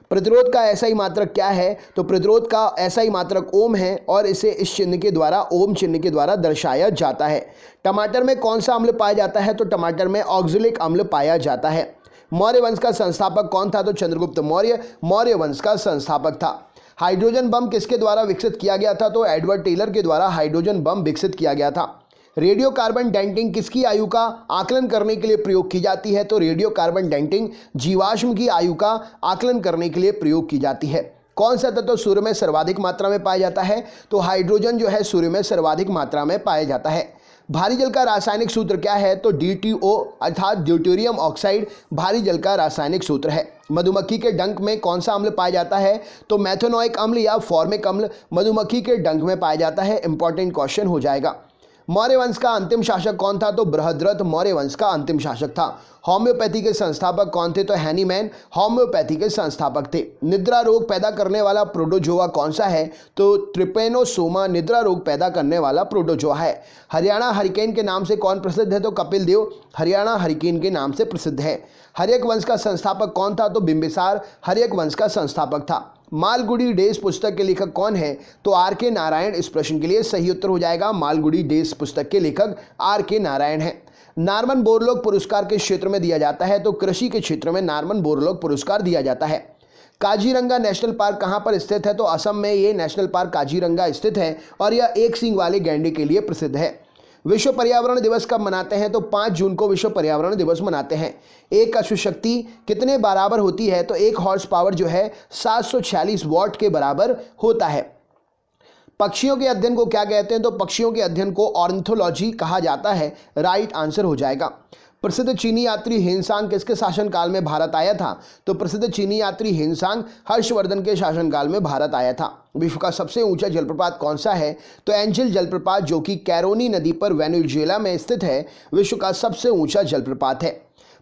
प्रतिरोध का ऐसा ही मात्रक क्या है? तो प्रतिरोध का ऐसा ही मात्रक ओम है और इसे इस चिन्ह के द्वारा ओम चिन्ह के द्वारा दर्शाया जाता है। टमाटर में कौन सा अम्ल पाया जाता है? तो टमाटर में ऑक्जेलिक अम्ल पाया जाता है। मौर्य वंश का संस्थापक कौन था? तो चंद्रगुप्त मौर्य मौर्य वंश का संस्थापक था। हाइड्रोजन बम किसके द्वारा विकसित किया गया था? तो एडवर्ड टेलर के द्वारा हाइड्रोजन बम विकसित किया गया था। रेडियो कार्बन डेटिंग किसकी आयु का आकलन करने के लिए प्रयोग की जाती है? तो रेडियो कार्बन डेटिंग जीवाश्म की आयु का आकलन करने के लिए प्रयोग की जाती है। कौन सा तत्व सूर्य में सर्वाधिक मात्रा में पाया जाता है? तो हाइड्रोजन जो है सूर्य में सर्वाधिक मात्रा में पाया जाता है। भारी जल का रासायनिक सूत्र क्या है? तो DTO अर्थात ड्यूटेरियम ऑक्साइड भारी जल का रासायनिक सूत्र है। मधुमक्खी के डंक में कौन सा अम्ल पाया जाता है? तो मेथनोइक अम्ल या फॉर्मिक अम्ल मधुमक्खी के डंक में पाया जाता है। इंपॉर्टेंट क्वेश्चन हो जाएगा। मौर्य वंश का अंतिम शासक कौन था? तो बृहद्रथ मौर्य वंश का अंतिम शासक था। होम्योपैथी के संस्थापक कौन थे? तो हैनीमैन होम्योपैथी के संस्थापक थे। निद्रा रोग पैदा करने वाला प्रोटोजोआ कौन सा है? तो ट्रिपेनोसोमा निद्रा रोग पैदा करने वाला प्रोटोजोआ है। हरियाणा हरिकेन के नाम से कौन प्रसिद्ध है? तो कपिल देव हरियाणा हरिकेन के नाम से प्रसिद्ध है। हर्यक वंश का संस्थापक कौन था? तो बिंबिसार हर्यक वंश का संस्थापक था। मालगुडी डेज पुस्तक के लेखक कौन है? तो R.K. नारायण इस प्रश्न के लिए सही उत्तर हो जाएगा। मालगुडी डेज पुस्तक के लेखक R.K. नारायण है। नार्मन बोरलॉग पुरस्कार किस क्षेत्र में दिया जाता है? तो कृषि के क्षेत्र में नार्मन बोरलॉग पुरस्कार दिया जाता है। काजीरंगा नेशनल पार्क कहां पर स्थित है? तो असम में ये नेशनल पार्क काजीरंगा स्थित है और यह एक सींग वाले गैंडे के लिए प्रसिद्ध है। विश्व पर्यावरण दिवस कब मनाते हैं? तो 5 जून को विश्व पर्यावरण दिवस मनाते हैं। एक अश्व शक्ति कितने बराबर होती है? तो एक हॉर्स पावर जो है 746 वॉट के बराबर होता है। पक्षियों के अध्ययन को क्या कहते हैं? तो पक्षियों के अध्ययन को ऑर्निथोलॉजी कहा जाता है। राइट आंसर हो जाएगा। प्रसिद्ध चीनी यात्री हिनसांग किसके शासनकाल में भारत आया था? तो प्रसिद्ध चीनी यात्री हिनसांग हर्षवर्धन के शासनकाल में भारत आया था। विश्व का सबसे ऊंचा जलप्रपात कौन सा है? तो एंजल जलप्रपात जो कि कैरोनी नदी पर वेनेजुएला में स्थित है, विश्व का सबसे ऊंचा जलप्रपात है।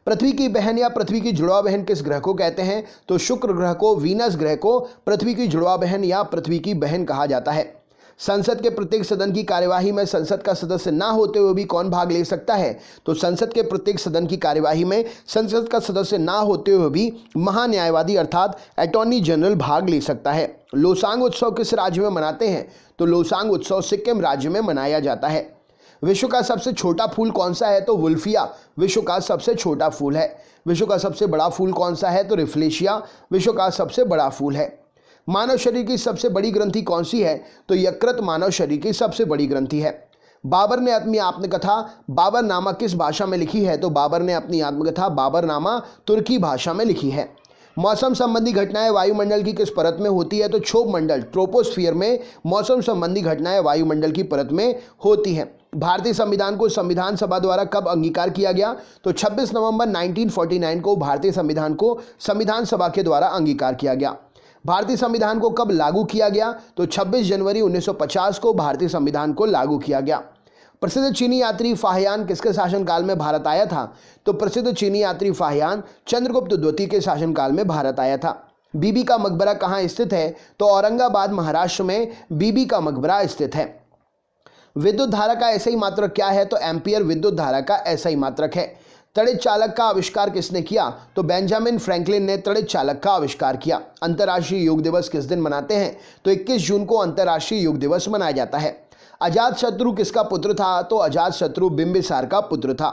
पृथ्वी की बहन या पृथ्वी की जुड़वा बहन किस ग्रह को कहते हैं? तो शुक्र ग्रह को वीनस ग्रह को पृथ्वी की जुड़वा बहन या पृथ्वी की बहन कहा जाता है। संसद के प्रत्येक सदन की कार्यवाही में संसद का सदस्य ना होते हुए भी कौन भाग ले सकता है? तो संसद के प्रत्येक सदन की कार्यवाही में संसद का सदस्य ना होते हुए भी महान्यायवादी अर्थात अटॉर्नी जनरल भाग ले सकता है। लोसांग उत्सव किस राज्य में मनाते हैं? तो लोसांग उत्सव सिक्किम राज्य में मनाया जाता है। विश्व का सबसे छोटा फूल कौन सा है? तो वुल्फिया विश्व का सबसे छोटा फूल है। विश्व का सबसे बड़ा फूल कौन सा है? तो रिफ्लेशिया विश्व का सबसे बड़ा फूल है। मानव शरीर की सबसे बड़ी ग्रंथि कौन सी है? तो यकृत मानव शरीर की सबसे बड़ी ग्रंथि है। बाबर ने अपनी आत्मकथा बाबरनामा किस भाषा में लिखी है? तो बाबर ने अपनी आत्मकथा बाबरनामा तुर्की भाषा में लिखी है। मौसम संबंधी घटनाएं वायुमंडल की किस परत में होती है? तो क्षोभ मंडल ट्रोपोस्फियर में मौसम संबंधी घटनाएं वायुमंडल की परत में होती हैं। भारतीय संविधान को संविधान सभा द्वारा कब अंगीकार किया गया? तो 26 नवंबर 1949 को भारतीय संविधान को संविधान सभा के द्वारा अंगीकार किया गया। भारतीय संविधान को कब लागू किया गया? तो 26 जनवरी 1950 को भारतीय संविधान को लागू किया गया। प्रसिद्ध चीनी यात्री फाहियान किसके शासनकाल में भारत आया था? तो प्रसिद्ध चीनी यात्री फाहियान चंद्रगुप्त द्वितीय के शासनकाल में भारत आया था। बीबी का मकबरा कहाँ स्थित है? तो औरंगाबाद महाराष्ट्र में बीबी का मकबरा स्थित है। विद्युत धारा का एसआई मात्रक क्या है? तो एम्पियर विद्युत धारा का एसआई मात्रक है। त्वरित चालक का आविष्कार किसने किया? तो बेंजामिन फ्रैंकलिन ने त्वरित चालक का आविष्कार किया। अंतर्राष्ट्रीय योग दिवस किस दिन मनाते हैं? तो 21 जून को अंतर्राष्ट्रीय योग दिवस मनाया जाता है। अजातशत्रु किसका पुत्र था? तो अजातशत्रु बिंबिसार का पुत्र था।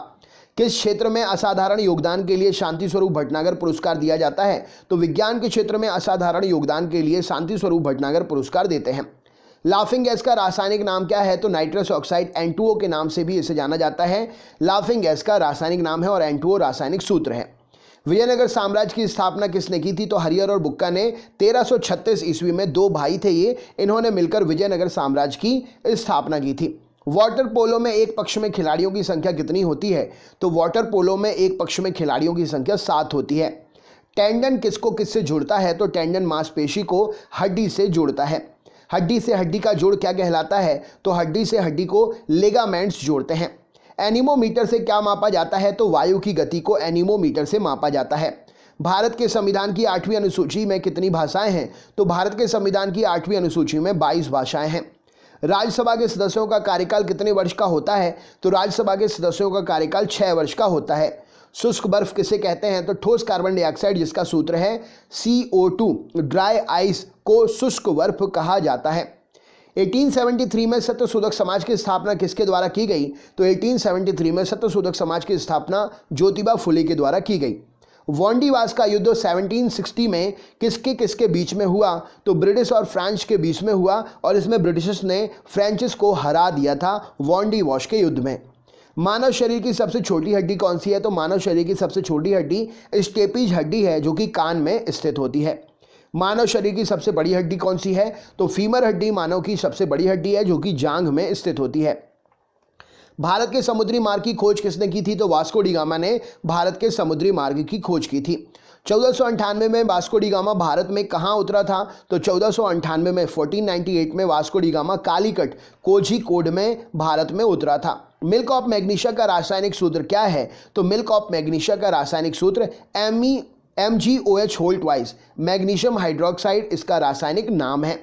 किस क्षेत्र में असाधारण योगदान के लिए शांति स्वरूप भटनागर पुरस्कार दिया जाता है? तो विज्ञान के क्षेत्र में असाधारण योगदान के लिए शांति स्वरूप भटनागर पुरस्कार देते हैं। लाफिंग गैस का रासायनिक नाम क्या है? तो नाइट्रस ऑक्साइड N2O के नाम से भी इसे जाना जाता है। लाफिंग गैस का रासायनिक नाम है और N2O रासायनिक सूत्र है। विजयनगर साम्राज्य की स्थापना किसने की थी? तो हरिहर और बुक्का ने 1336 ईस्वी में, दो भाई थे ये, इन्होंने मिलकर विजयनगर साम्राज्य की स्थापना की थी। वाटर पोलो में एक पक्ष में खिलाड़ियों की संख्या कितनी होती है? तो वाटर पोलो में एक पक्ष में खिलाड़ियों की संख्या 7 होती है। टेंडन किसको किससे जोड़ता है? तो टेंडन मांसपेशी को हड्डी से जोड़ता है। हड्डी से हड्डी का जोड़ क्या कहलाता है? तो हड्डी से हड्डी को लिगामेंट्स जोड़ते हैं। एनीमोमीटर से क्या मापा जाता है? तो वायु की गति को एनीमोमीटर से मापा जाता है। भारत के संविधान की 8वीं अनुसूची में कितनी भाषाएं हैं? तो भारत के संविधान की 8वीं अनुसूची में 22 भाषाएं हैं। राज्यसभा के सदस्यों का कार्यकाल कितने वर्ष का होता है? तो राज्यसभा के सदस्यों का कार्यकाल 6 वर्ष का होता है। शुष्क बर्फ किसे कहते हैं? तो ठोस कार्बन डाइऑक्साइड, जिसका सूत्र है CO2। ड्राई आइस को शुष्क बर्फ कहा जाता है। 1873 में सत्यशोधक समाज की स्थापना किसके द्वारा की गई? तो 1873 में सत्यशोधक समाज की स्थापना ज्योतिबा फुले के द्वारा की गई। वांडीवास का युद्ध 1760 में किसके किसके बीच में हुआ? तो ब्रिटिश और फ्रांस के बीच में हुआ और इसमें ब्रिटिशर्स ने फ्रेंचेस को हरा दिया था वांडीवास के युद्ध में। मानव शरीर की सबसे छोटी हड्डी कौन सी है? तो मानव शरीर की सबसे छोटी हड्डी स्टेपीज हड्डी है, जो कि कान में स्थित होती है। मानव शरीर की सबसे बड़ी हड्डी कौन सी है? तो फीमर हड्डी मानव की सबसे बड़ी हड्डी है, जो कि जांघ में स्थित होती है। भारत के समुद्री मार्ग की खोज किसने की थी? तो वास्को डी गामा ने भारत के समुद्री मार्ग की खोज की थी। 1498 में वास्को डी गामा भारत में कहाँ उतरा था? तो 1498 में 1498 में Vasco D gamma Calicut Kozhikode में भारत में उतरा था। मिल्क ऑफ मैग्नीशिया का रासायनिक सूत्र क्या है? तो मिल्क ऑफ मैग्नीशिया का रासायनिक सूत्र MgOH whole twice, magnesium hydroxide इसका रासायनिक नाम है।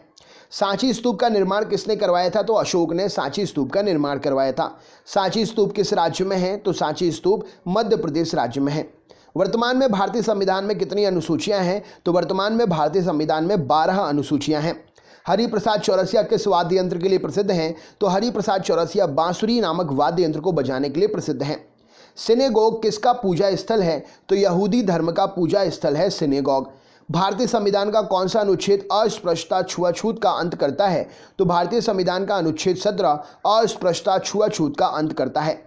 सांची स्तूप का निर्माण किसने करवाया था? तो अशोक ने सांची स्तूप का निर्माण करवाया था। सांची स्तूप किस राज्य में है? तो सांची स्तूप मध्य प्रदेश राज्य में है। वर्तमान में भारतीय संविधान में कितनी अनुसूचियां हैं? तो वर्तमान में भारतीय संविधान में 12 अनुसूचियां हैं। हरिप्रसाद चौरसिया किस वाद्य यंत्र के लिए प्रसिद्ध हैं? तो हरिप्रसाद चौरसिया बांसुरी नामक वाद्य यंत्र को बजाने के लिए प्रसिद्ध हैं। सिनेगोग किसका पूजा स्थल है? तो यहूदी धर्म का पूजा स्थल है सिनेगोग। भारतीय संविधान का कौन सा अनुच्छेद अस्पृश्यता छुआछूत का अंत करता है? तो भारतीय संविधान का अनुच्छेद 17 अस्पृश्यता छुआछूत का अंत करता है।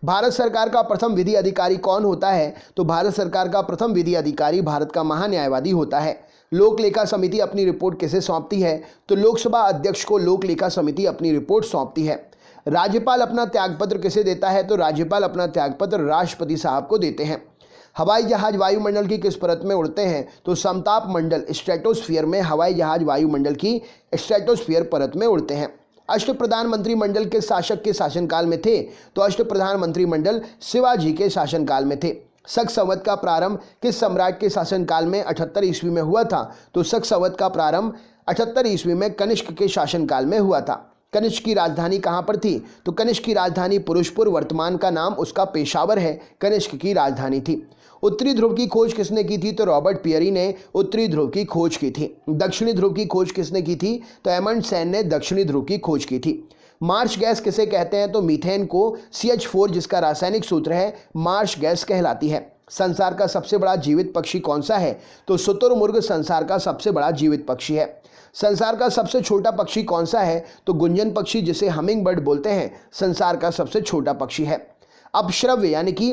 भारत सरकार का प्रथम विधि अधिकारी कौन होता है? तो भारत सरकार का प्रथम विधि अधिकारी भारत का महान्यायवादी होता है। लोक लेखा समिति अपनी रिपोर्ट किसे सौंपती है? तो लोकसभा अध्यक्ष को लोक लेखा समिति अपनी रिपोर्ट सौंपती है। राज्यपाल अपना त्यागपत्र किसे देता है? तो राज्यपाल अपना त्यागपत्र राष्ट्रपति साहब को देते हैं। हवाई जहाज वायुमंडल की किस परत में उड़ते हैं? तो समताप मंडल स्ट्रेटोस्फीयर में हवाई जहाज वायुमंडल की स्ट्रेटोस्फीयर परत में उड़ते हैं। अष्टप्रधान मंत्रिमंडल के शासक के शासनकाल में थे? तो अष्टप्रधान मंत्रिमंडल शिवाजी के शासनकाल में थे। शक संवत का प्रारंभ किस सम्राट के शासनकाल में 78 ईस्वी में हुआ था? तो शक संवत का प्रारंभ 78 ईस्वी में कनिष्क के शासनकाल में हुआ था। कनिष्क की राजधानी कहाँ पर थी? तो कनिष्क की राजधानी पुरुषपुर, वर्तमान का नाम उसका पेशावर है, कनिष्क की राजधानी थी। उत्तरी ध्रुव की खोज किसने की थी? तो रॉबर्ट पियरी ने उत्तरी ध्रुव की खोज की थी। दक्षिणी ध्रुव की खोज किसने की थी? तो अमंडसेन ने दक्षिणी ध्रुव की खोज की थी। मार्श गैस किसे कहते हैं? तो मीथेन को CH4 जिसका रासायनिक सूत्र है मार्श गैस कहलाती है। संसार का सबसे बड़ा जीवित पक्षी कौन सा है? तो शुतुरमुर्ग संसार का सबसे बड़ा जीवित पक्षी है। संसार का सबसे छोटा पक्षी कौन सा है? तो गुंजन पक्षी जिसे हमिंग बर्ड बोलते हैं, संसार का सबसे छोटा पक्षी है। अपश्रव्य यानी कि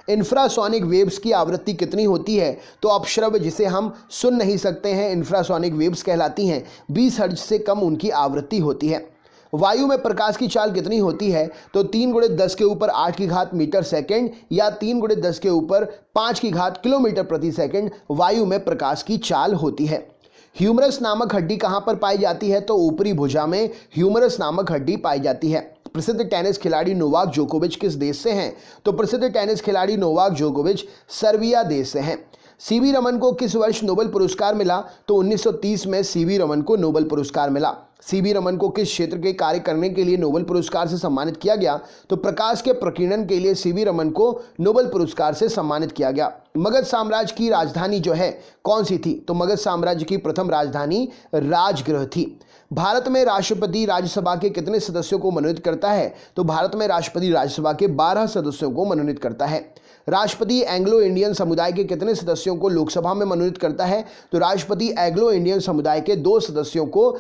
इंफ्रासोनिक वेव्स की आवृत्ति कितनी होती है? तो अपश्रव्य जिसे हम सुन नहीं सकते हैं इंफ्रासोनिक वेव्स कहलाती हैं। 20 हर्ट्ज से कम उनकी आवृत्ति होती है। वायु में प्रकाश की चाल कितनी होती है? तो 3 × 10 के ऊपर 8 की घात मीटर सेकेंड या 3 × 10 के ऊपर 5 की घात किलोमीटर प्रति सेकेंड वायु में प्रकाश की चाल होती है। ह्यूमरस नामक हड्डी कहाँ पर पाई जाती है? तो ऊपरी भुजा में ह्यूमरस नामक हड्डी पाई जाती है। प्रसिद्ध टेनिस खिलाड़ी नोवाक जोकोविच किस देश से हैं? तो प्रसिद्ध टेनिस खिलाड़ी नोवाक जोकोविच सर्बिया देश से हैं। सीवी रमन को किस वर्ष नोबेल पुरस्कार मिला? तो 1930 में सीवी रमन को नोबेल पुरस्कार मिला। सीवी रमन को किस क्षेत्र के कार्य करने के लिए नोबेल पुरस्कार से सम्मानित किया गया? तो प्रकाश के प्रकीर्णन के लिए सीवी रमन को नोबेल पुरस्कार से सम्मानित किया गया। मगध साम्राज्य की राजधानी जो है कौन सी थी? तो मगध साम्राज्य की प्रथम राजधानी राजगृह थी। भारत में राष्ट्रपति राज्यसभा के कितने सदस्यों को मनोनीत करता है? तो भारत में राष्ट्रपति राज्यसभा के 12 सदस्यों को मनोनीत करता है। राष्ट्रपति एंग्लो इंडियन समुदाय के कितने सदस्यों को लोकसभा में मनोनीत करता है? तो राष्ट्रपति एंग्लो इंडियन समुदाय के 2 सदस्यों को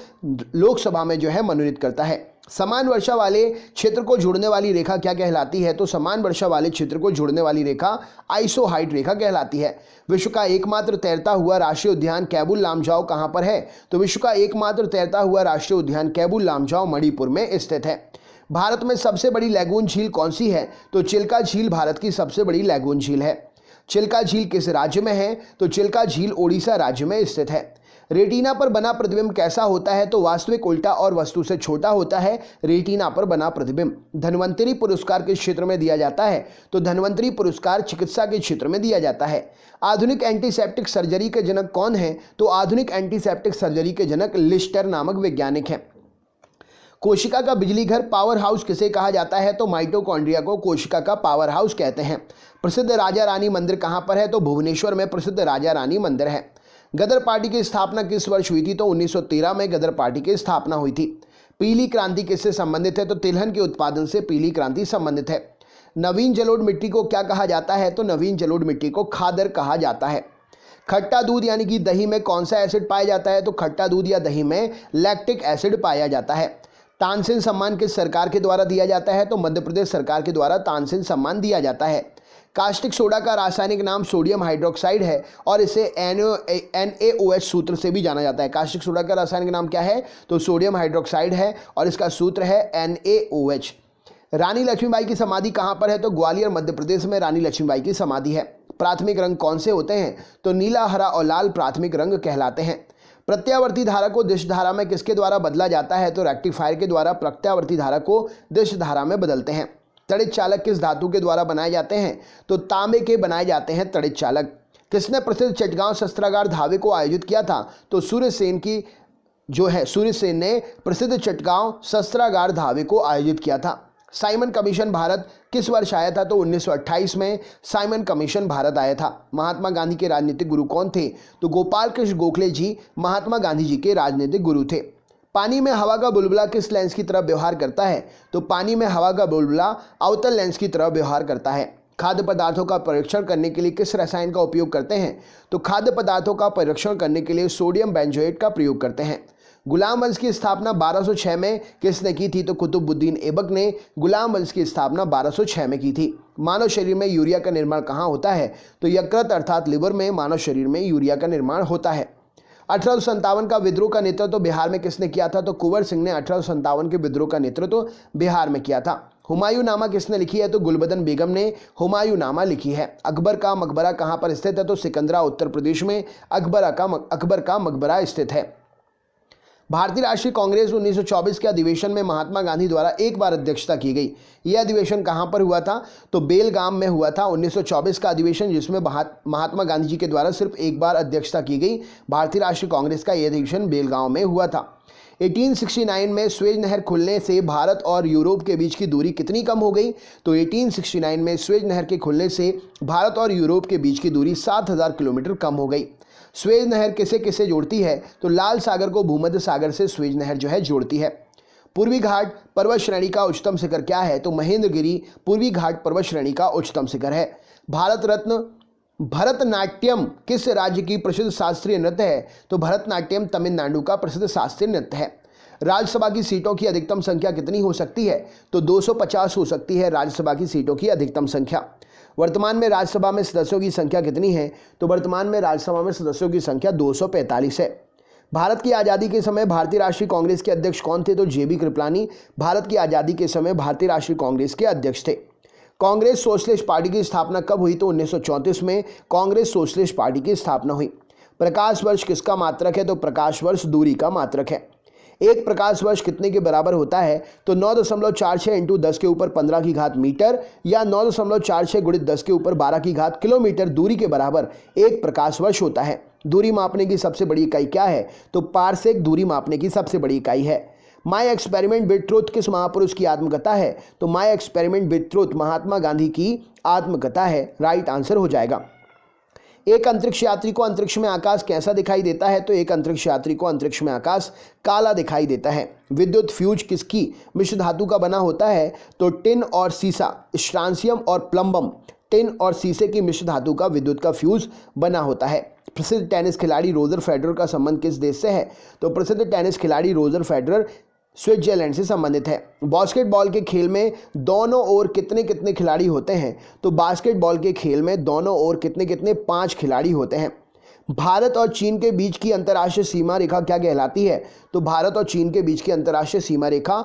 लोकसभा में जो है मनोनीत करता है। समान वर्षा वाले क्षेत्र को जोड़ने वाली रेखा क्या कहलाती है? तो समान वर्षा वाले क्षेत्र को जोड़ने वाली रेखा आइसोहाइट रेखा कहलाती है। विश्व का एकमात्र तैरता हुआ राष्ट्रीय उद्यान कैबुल लामजाओ कहाँ पर है? तो विश्व का एकमात्र तैरता हुआ राष्ट्रीय उद्यान कैबुल लामजाओ मणिपुर में स्थित है। भारत में सबसे बड़ी लैगून झील कौन सी है? तो चिल्का झील भारत की सबसे बड़ी लैगून झील है। चिल्का झील किस राज्य में है? तो चिल्का झील ओडिशा राज्य में स्थित है। रेटिना पर बना प्रतिबिंब कैसा होता है? तो वास्तविक उल्टा और वस्तु से छोटा होता है रेटिना पर बना प्रतिबिंब। धन्वंतरी पुरस्कार किस क्षेत्र में दिया जाता है? तो धन्वंतरी पुरस्कार चिकित्सा के क्षेत्र में दिया जाता है। आधुनिक एंटीसेप्टिक सर्जरी के जनक कौन है? तो आधुनिक एंटीसेप्टिक सर्जरी के जनक लिस्टर नामक वैज्ञानिक हैं। कोशिका का बिजली घर पावर हाउस किसे कहा जाता है? तो माइटोकॉन्ड्रिया को कोशिका का पावर हाउस कहते हैं। प्रसिद्ध राजा रानी मंदिर कहाँ पर है? तो भुवनेश्वर में प्रसिद्ध राजा रानी मंदिर है। गदर पार्टी की स्थापना किस वर्ष हुई थी? तो 1913 में गदर पार्टी की स्थापना हुई थी। पीली क्रांति किससे संबंधित है? तो तिलहन के उत्पादन से पीली क्रांति संबंधित है। नवीन जलोढ़ मिट्टी को क्या कहा जाता है? तो नवीन जलोढ़ मिट्टी को खादर कहा जाता है। खट्टा दूध यानी कि दही में कौन सा एसिड पाया जाता है? तो खट्टा दूध या दही में लैक्टिक एसिड पाया जाता है। तानसेन सम्मान किस सरकार के द्वारा दिया जाता है? तो मध्य प्रदेश सरकार के द्वारा तानसेन सम्मान दिया जाता है। कास्टिक सोडा का रासायनिक नाम सोडियम हाइड्रोक्साइड है और इसे NaOH सूत्र से भी जाना जाता है। कास्टिक सोडा का रासायनिक नाम क्या है? तो सोडियम हाइड्रोक्साइड है और इसका सूत्र है NaOH। रानी लक्ष्मीबाई की समाधि कहाँ पर है? तो ग्वालियर मध्य प्रदेश में रानी लक्ष्मीबाई की समाधि है। प्राथमिक रंग कौन से होते हैं? तो नीला, हरा और लाल प्राथमिक रंग कहलाते हैं। प्रत्यावर्ती धारा को दिश धारा में किसके द्वारा बदला जाता है? तो रेक्टिफायर के द्वारा प्रत्यावर्ती धारा को दिश धारा में बदलते हैं। तड़ित चालक किस धातु के द्वारा बनाए जाते हैं? तो तांबे के बनाए जाते हैं तड़ित चालक। किसने प्रसिद्ध चटगांव शस्त्रागार धावे को आयोजित किया था? तो सूर्यसेन ने प्रसिद्ध चटगांव शस्त्रागार धावे को आयोजित किया था। साइमन कमीशन भारत किस वर्ष आया था? तो 1928 में साइमन कमीशन भारत आया था। महात्मा गांधी के राजनीतिक गुरु कौन थे? तो गोपाल कृष्ण गोखले जी महात्मा गांधी जी के राजनीतिक गुरु थे। पानी में हवा का बुलबुला किस लेंस की तरह व्यवहार करता है? तो पानी में हवा का बुलबुला अवतल लेंस की तरह व्यवहार करता है। खाद्य पदार्थों का परीक्षण करने के लिए किस रसायन का उपयोग करते हैं? तो खाद्य पदार्थों का परीक्षण करने के लिए सोडियम बेंजोएट का प्रयोग करते हैं। गुलाम वंश की स्थापना 1206 में किसने की थी? तो कुतुबुद्दीन ऐबक ने गुलाम वंश की स्थापना 1206 में की थी। मानव शरीर में यूरिया का निर्माण कहाँ होता है? तो यकृत अर्थात लिवर में मानव शरीर में यूरिया का निर्माण होता है। 1857 का विद्रोह का नेतृत्व बिहार में किसने किया था? तो कुंवर सिंह ने 1857 के विद्रोह का नेतृत्व बिहार में किया था। हुमायूंनामा किसने लिखी है? तो गुलबदन बेगम ने हुमायूंनामा लिखी है। अकबर का मकबरा कहाँ पर स्थित है? तो सिकंदरा उत्तर प्रदेश में अकबर का मकबरा स्थित है। भारतीय राष्ट्रीय कांग्रेस 1924 के अधिवेशन में महात्मा गांधी द्वारा एक बार अध्यक्षता की गई। यह अधिवेशन कहां पर हुआ था? तो बेलगाम में हुआ था 1924 का अधिवेशन, जिसमें महात्मा गांधी जी के द्वारा सिर्फ एक बार अध्यक्षता की गई। भारतीय राष्ट्रीय कांग्रेस का यह अधिवेशन बेलगांव में हुआ था। 1869 में स्वेज नहर खुलने से भारत और यूरोप के बीच की दूरी कितनी कम हो गई? तो 1869 में स्वेज नहर के खुलने से भारत और यूरोप के बीच की दूरी 7000 किलोमीटर कम हो गई। स्वेज नहर किसे किसे जोड़ती है? तो लाल सागर को भूमध्य सागर से स्वेज नहर जो है जोड़ती है। पूर्वी घाट पर्वत श्रेणी का उच्चतम शिखर क्या है? तो महेंद्रगिरी पूर्वी घाट पर्वत श्रेणी का उच्चतम शिखर है। भारत रत्न भरतनाट्यम किस राज्य की प्रसिद्ध शास्त्रीय नृत्य है? तो भरतनाट्यम तमिलनाडु का प्रसिद्ध शास्त्रीय नृत्य है। राज्यसभा की सीटों की अधिकतम संख्या कितनी हो सकती है? तो 250 हो सकती है राज्यसभा की सीटों की अधिकतम संख्या। वर्तमान में राज्यसभा में सदस्यों की संख्या कितनी है? तो वर्तमान में राज्यसभा में सदस्यों की संख्या 245 है। भारत की आज़ादी के समय भारतीय राष्ट्रीय कांग्रेस के अध्यक्ष कौन थे? तो जेबी कृपलानी भारत की आज़ादी के समय भारतीय राष्ट्रीय कांग्रेस के अध्यक्ष थे। कांग्रेस सोशलिस्ट पार्टी की स्थापना कब हुई? तो 1934 में कांग्रेस सोशलिस्ट पार्टी की स्थापना हुई। प्रकाश वर्ष किसका मात्रक है? तो प्रकाश वर्ष दूरी का मात्रक है। एक प्रकाश वर्ष कितने के बराबर होता है? तो 9.46 इंटू 10 के ऊपर 15 की घात मीटर या 9.46 गुणित 10 के ऊपर 12 की घात किलोमीटर दूरी के बराबर एक प्रकाश वर्ष होता है। दूरी मापने की सबसे बड़ी इकाई क्या है? तो पारसेक दूरी मापने की सबसे बड़ी इकाई है। माई एक्सपेरिमेंट विद ट्रुथ किस महापुरुष की आत्मकथा है? तो my experiment with truth Mahatma Gandhi की आत्मकथा है। राइट आंसर हो जाएगा। एक अंतरिक्ष यात्री को अंतरिक्ष में आकाश कैसा दिखाई देता है? तो एक अंतरिक्ष यात्री को अंतरिक्ष में आकाश काला दिखाई देता है। विद्युत फ्यूज किसकी मिश्र धातु का बना होता है? तो टिन और सीसा, स्ट्रांसियम और प्लम्बम, टिन और सीसे की मिश्र धातु का विद्युत का फ्यूज बना होता है। प्रसिद्ध टेनिस खिलाड़ी रोजर फेडरर का संबंध किस देश से है? तो प्रसिद्ध टेनिस खिलाड़ी रोजर फेडरर स्विट्जरलैंड से संबंधित है। बास्केटबॉल के खेल में दोनों ओर कितने कितने खिलाड़ी होते हैं? तो बास्केटबॉल के खेल में दोनों ओर कितने कितने 5 खिलाड़ी होते हैं। भारत और चीन के बीच की अंतर्राष्ट्रीय सीमा रेखा क्या कहलाती है? तो भारत और चीन के बीच की अंतर्राष्ट्रीय सीमा रेखा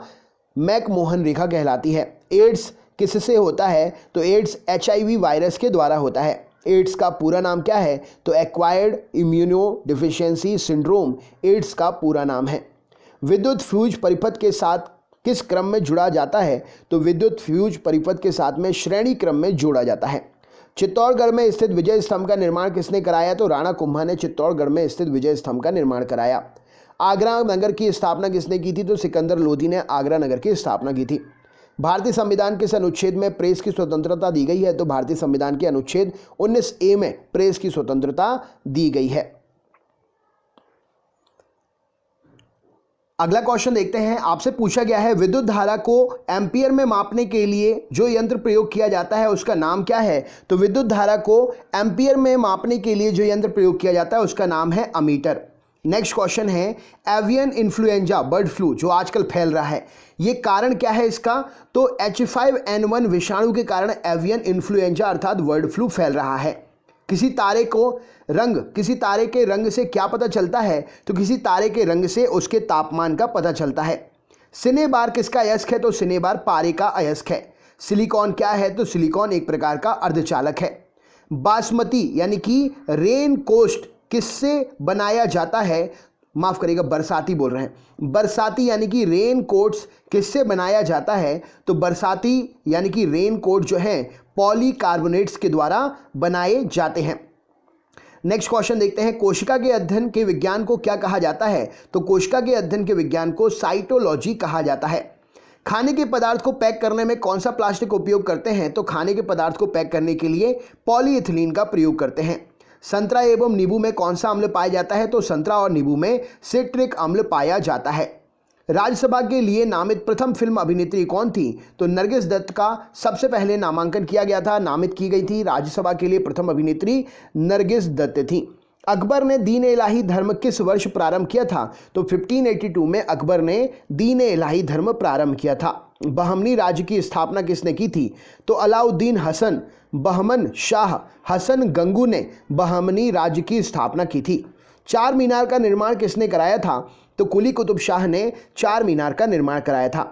मैकमोहन रेखा कहलाती है। एड्स किससे होता है? तो एड्स HIV वायरस के द्वारा होता है। एड्स का पूरा नाम क्या है? तो acquired immuno deficiency syndrome AIDS का पूरा नाम है। विद्युत फ्यूज परिपथ के साथ किस क्रम में जुड़ा जाता है? तो विद्युत फ्यूज परिपथ के साथ में श्रेणी क्रम में जोड़ा जाता है। चित्तौड़गढ़ में स्थित विजय स्तंभ का निर्माण किसने कराया? तो राणा कुंभा ने चित्तौड़गढ़ में स्थित विजय स्तंभ का निर्माण कराया। आगरा नगर की स्थापना किसने की थी? तो सिकंदर लोधी ने आगरा नगर की स्थापना की थी। भारतीय संविधान किस अनुच्छेद में प्रेस की स्वतंत्रता दी गई है? तो भारतीय संविधान के अनुच्छेद 19A में प्रेस की स्वतंत्रता दी गई है। अगला क्वेश्चन देखते हैं। आपसे पूछा गया है विद्युत धारा को एम्पियर में मापने के लिए जो यंत्र प्रयोग किया जाता है उसका नाम क्या है? तो विद्युत धारा को एम्पियर में मापने के लिए जो यंत्र प्रयोग किया जाता है उसका नाम है अमीटर। नेक्स्ट क्वेश्चन है एवियन इन्फ्लुएंजा बर्ड फ्लू जो आजकल फैल रहा है, ये कारण क्या है इसका? तो H5N1 विषाणु के कारण एवियन इन्फ्लुएंजा अर्थात बर्ड फ्लू फैल रहा है। किसी तारे के रंग से क्या पता चलता है? तो किसी तारे के रंग से उसके तापमान का पता चलता है। सिनेबार किसका अयस्क है? तो सिनेबार पारे का अयस्क है। सिलिकॉन क्या है? तो सिलिकॉन एक प्रकार का अर्धचालक है। बासमती यानी कि रेन कोस्ट किससे बनाया जाता है? माफ करिएगा, बरसाती बोल रहे हैं। बरसाती यानी कि रेन कोट्स किससे बनाया जाता है? तो बरसाती यानी कि रेन कोट जो है पॉलीकार्बोनेट्स के द्वारा बनाए जाते हैं। नेक्स्ट क्वेश्चन देखते हैं। कोशिका के अध्ययन के विज्ञान को क्या कहा जाता है? तो कोशिका के अध्ययन के विज्ञान को साइटोलॉजी कहा जाता है। खाने के पदार्थ को पैक करने में कौन सा प्लास्टिक उपयोग करते हैं? तो खाने के पदार्थ को पैक करने के लिए पॉलीइथिलीन का प्रयोग करते हैं। संतरा एवं नींबू में कौन सा अम्ल पाया जाता है? तो संतरा और नींबू में सिट्रिक अम्ल पाया जाता है। राज्यसभा के लिए नामित प्रथम फिल्म अभिनेत्री कौन थी? तो नरगिस दत्त का सबसे पहले नामांकन किया गया था, नामित की गई थी। राज्यसभा के लिए प्रथम अभिनेत्री नरगिस दत्त थी। अकबर ने दीन इलाही धर्म किस वर्ष प्रारंभ किया था? तो 1582 में अकबर ने दीन इलाही धर्म प्रारंभ किया था। बहमनी राज्य की स्थापना किसने की थी? तो अलाउद्दीन हसन बहमन शाह हसन गंगू ने बहमनी राज्य की स्थापना की थी। चार मीनार का निर्माण किसने कराया था? तो कुली कुतुब शाह ने चार मीनार का निर्माण कराया था।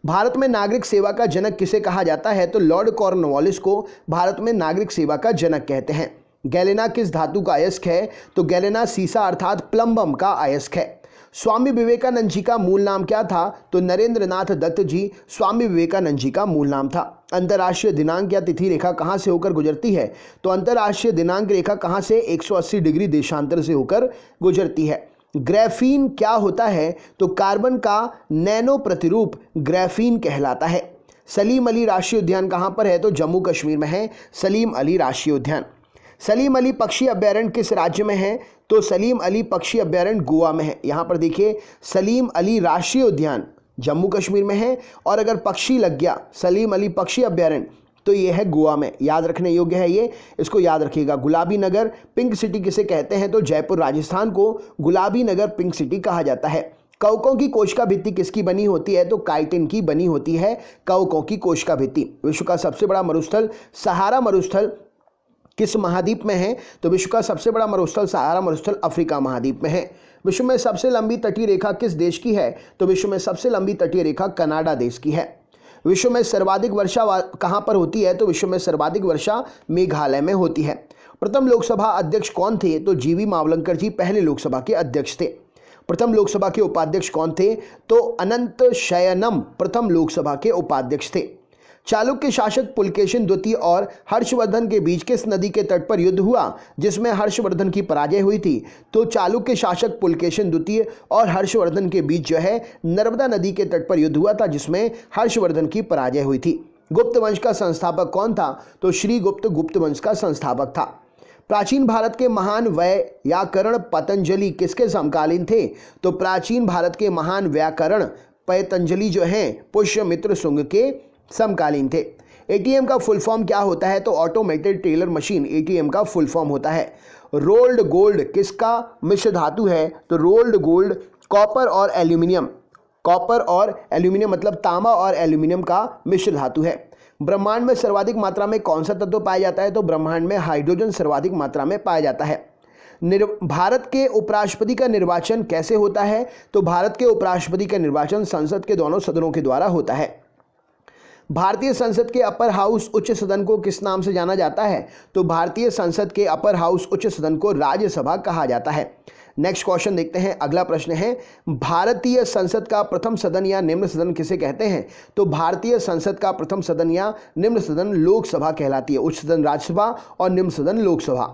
भारत में नागरिक सेवा का जनक किसे कहा जाता है? तो लॉर्ड कॉर्नवालिस को भारत में नागरिक सेवा का जनक कहते हैं। गैलेना किस धातु का अयस्क है? तो गैलेना सीसा अर्थात प्लम्बम का अयस्क है। स्वामी विवेकानंद जी का मूल नाम क्या था? तो नरेंद्रनाथ दत्त जी स्वामी विवेकानंद जी का मूल नाम था। अंतर्राष्ट्रीय दिनांक या तिथि रेखा कहाँ से होकर गुजरती है? तो अंतर्राष्ट्रीय दिनांक रेखा कहाँ से? 180 डिग्री देशांतर से होकर गुजरती है। ग्राफीन क्या होता है? तो कार्बन का नैनो प्रतिरूप ग्राफीन कहलाता है। सलीम अली राष्ट्रीय उद्यान कहाँ पर है? तो जम्मू कश्मीर में है सलीम अली राष्ट्रीय उद्यान। सलीम अली पक्षी अभ्यारण्य किस राज्य में है? तो सलीम अली पक्षी अभ्यारण्य गोवा में है। यहाँ पर देखिए सलीम अली राष्ट्रीय उद्यान जम्मू कश्मीर में है, और अगर पक्षी लग गया सलीम अली पक्षी अभ्यारण्य तो ये है गोवा में। याद रखने योग्य है ये, इसको याद रखिएगा। गुलाबी नगर पिंक सिटी किसे कहते हैं? तो जयपुर राजस्थान को गुलाबी नगर पिंक सिटी कहा जाता है। कवकों की कोशिका भित्ति किसकी बनी होती है? तो काइटिन की बनी होती है कवकों की कोशिका भित्ति। विश्व का सबसे बड़ा मरुस्थल सहारा मरुस्थल किस महाद्वीप में है? तो विश्व का सबसे बड़ा मरुस्थल सहारा मरुस्थल अफ्रीका महाद्वीप में है। विश्व में सबसे लंबी तटीय रेखा किस देश की है? तो विश्व में सबसे लंबी तटीय रेखा कनाडा देश की है। विश्व में सर्वाधिक वर्षा कहाँ पर होती है? तो विश्व में सर्वाधिक वर्षा मेघालय में होती है। प्रथम लोकसभा अध्यक्ष कौन थे? तो जीवी मावलंकर जी पहले लोकसभा के अध्यक्ष थे। प्रथम लोकसभा के उपाध्यक्ष कौन थे? तो अनंत शयनम प्रथम लोकसभा के उपाध्यक्ष थे। चालुक्य शासक पुलकेशिन द्वितीय और हर्षवर्धन के बीच किस नदी के तट पर युद्ध हुआ जिसमें हर्षवर्धन की पराजय हुई थी? तो चालुक्य शासक पुलकेशिन द्वितीय और हर्षवर्धन के बीच जो है नर्मदा नदी के तट पर युद्ध हुआ था जिसमें हर्षवर्धन की पराजय हुई थी। गुप्त वंश का संस्थापक कौन था? तो श्रीगुप्त गुप्त वंश का संस्थापक था। प्राचीन भारत के महान व्याकरण पतंजलि किसके समकालीन थे? तो प्राचीन भारत के महान व्याकरण पतंजलि जो हैं पुष्यमित्र शुंग के समकालीन थे। एटीएम का फुल फॉर्म क्या होता है? तो ऑटोमेटेड टेलर मशीन एटीएम का फुल फॉर्म होता है। रोल्ड गोल्ड किसका मिश्र धातु है? तो रोल्ड गोल्ड कॉपर और एल्यूमिनियम, कॉपर और एल्यूमिनियम मतलब तांबा और एल्यूमिनियम का मिश्र धातु है। ब्रह्मांड में सर्वाधिक मात्रा में कौन सा तत्व पाया जाता है? तो ब्रह्मांड में हाइड्रोजन सर्वाधिक मात्रा में पाया जाता है। भारत के उपराष्ट्रपति का निर्वाचन कैसे होता है? तो भारत के उपराष्ट्रपति का निर्वाचन संसद के दोनों सदनों के द्वारा होता है। भारतीय संसद के अपर हाउस उच्च सदन को किस नाम से जाना जाता है? तो भारतीय संसद के अपर हाउस उच्च सदन को राज्यसभा कहा जाता है। नेक्स्ट क्वेश्चन देखते हैं। अगला प्रश्न है भारतीय संसद का प्रथम सदन या निम्न सदन किसे कहते हैं? तो भारतीय संसद का प्रथम सदन या निम्न सदन लोकसभा कहलाती है। उच्च सदन राज्यसभा और निम्न सदन लोकसभा।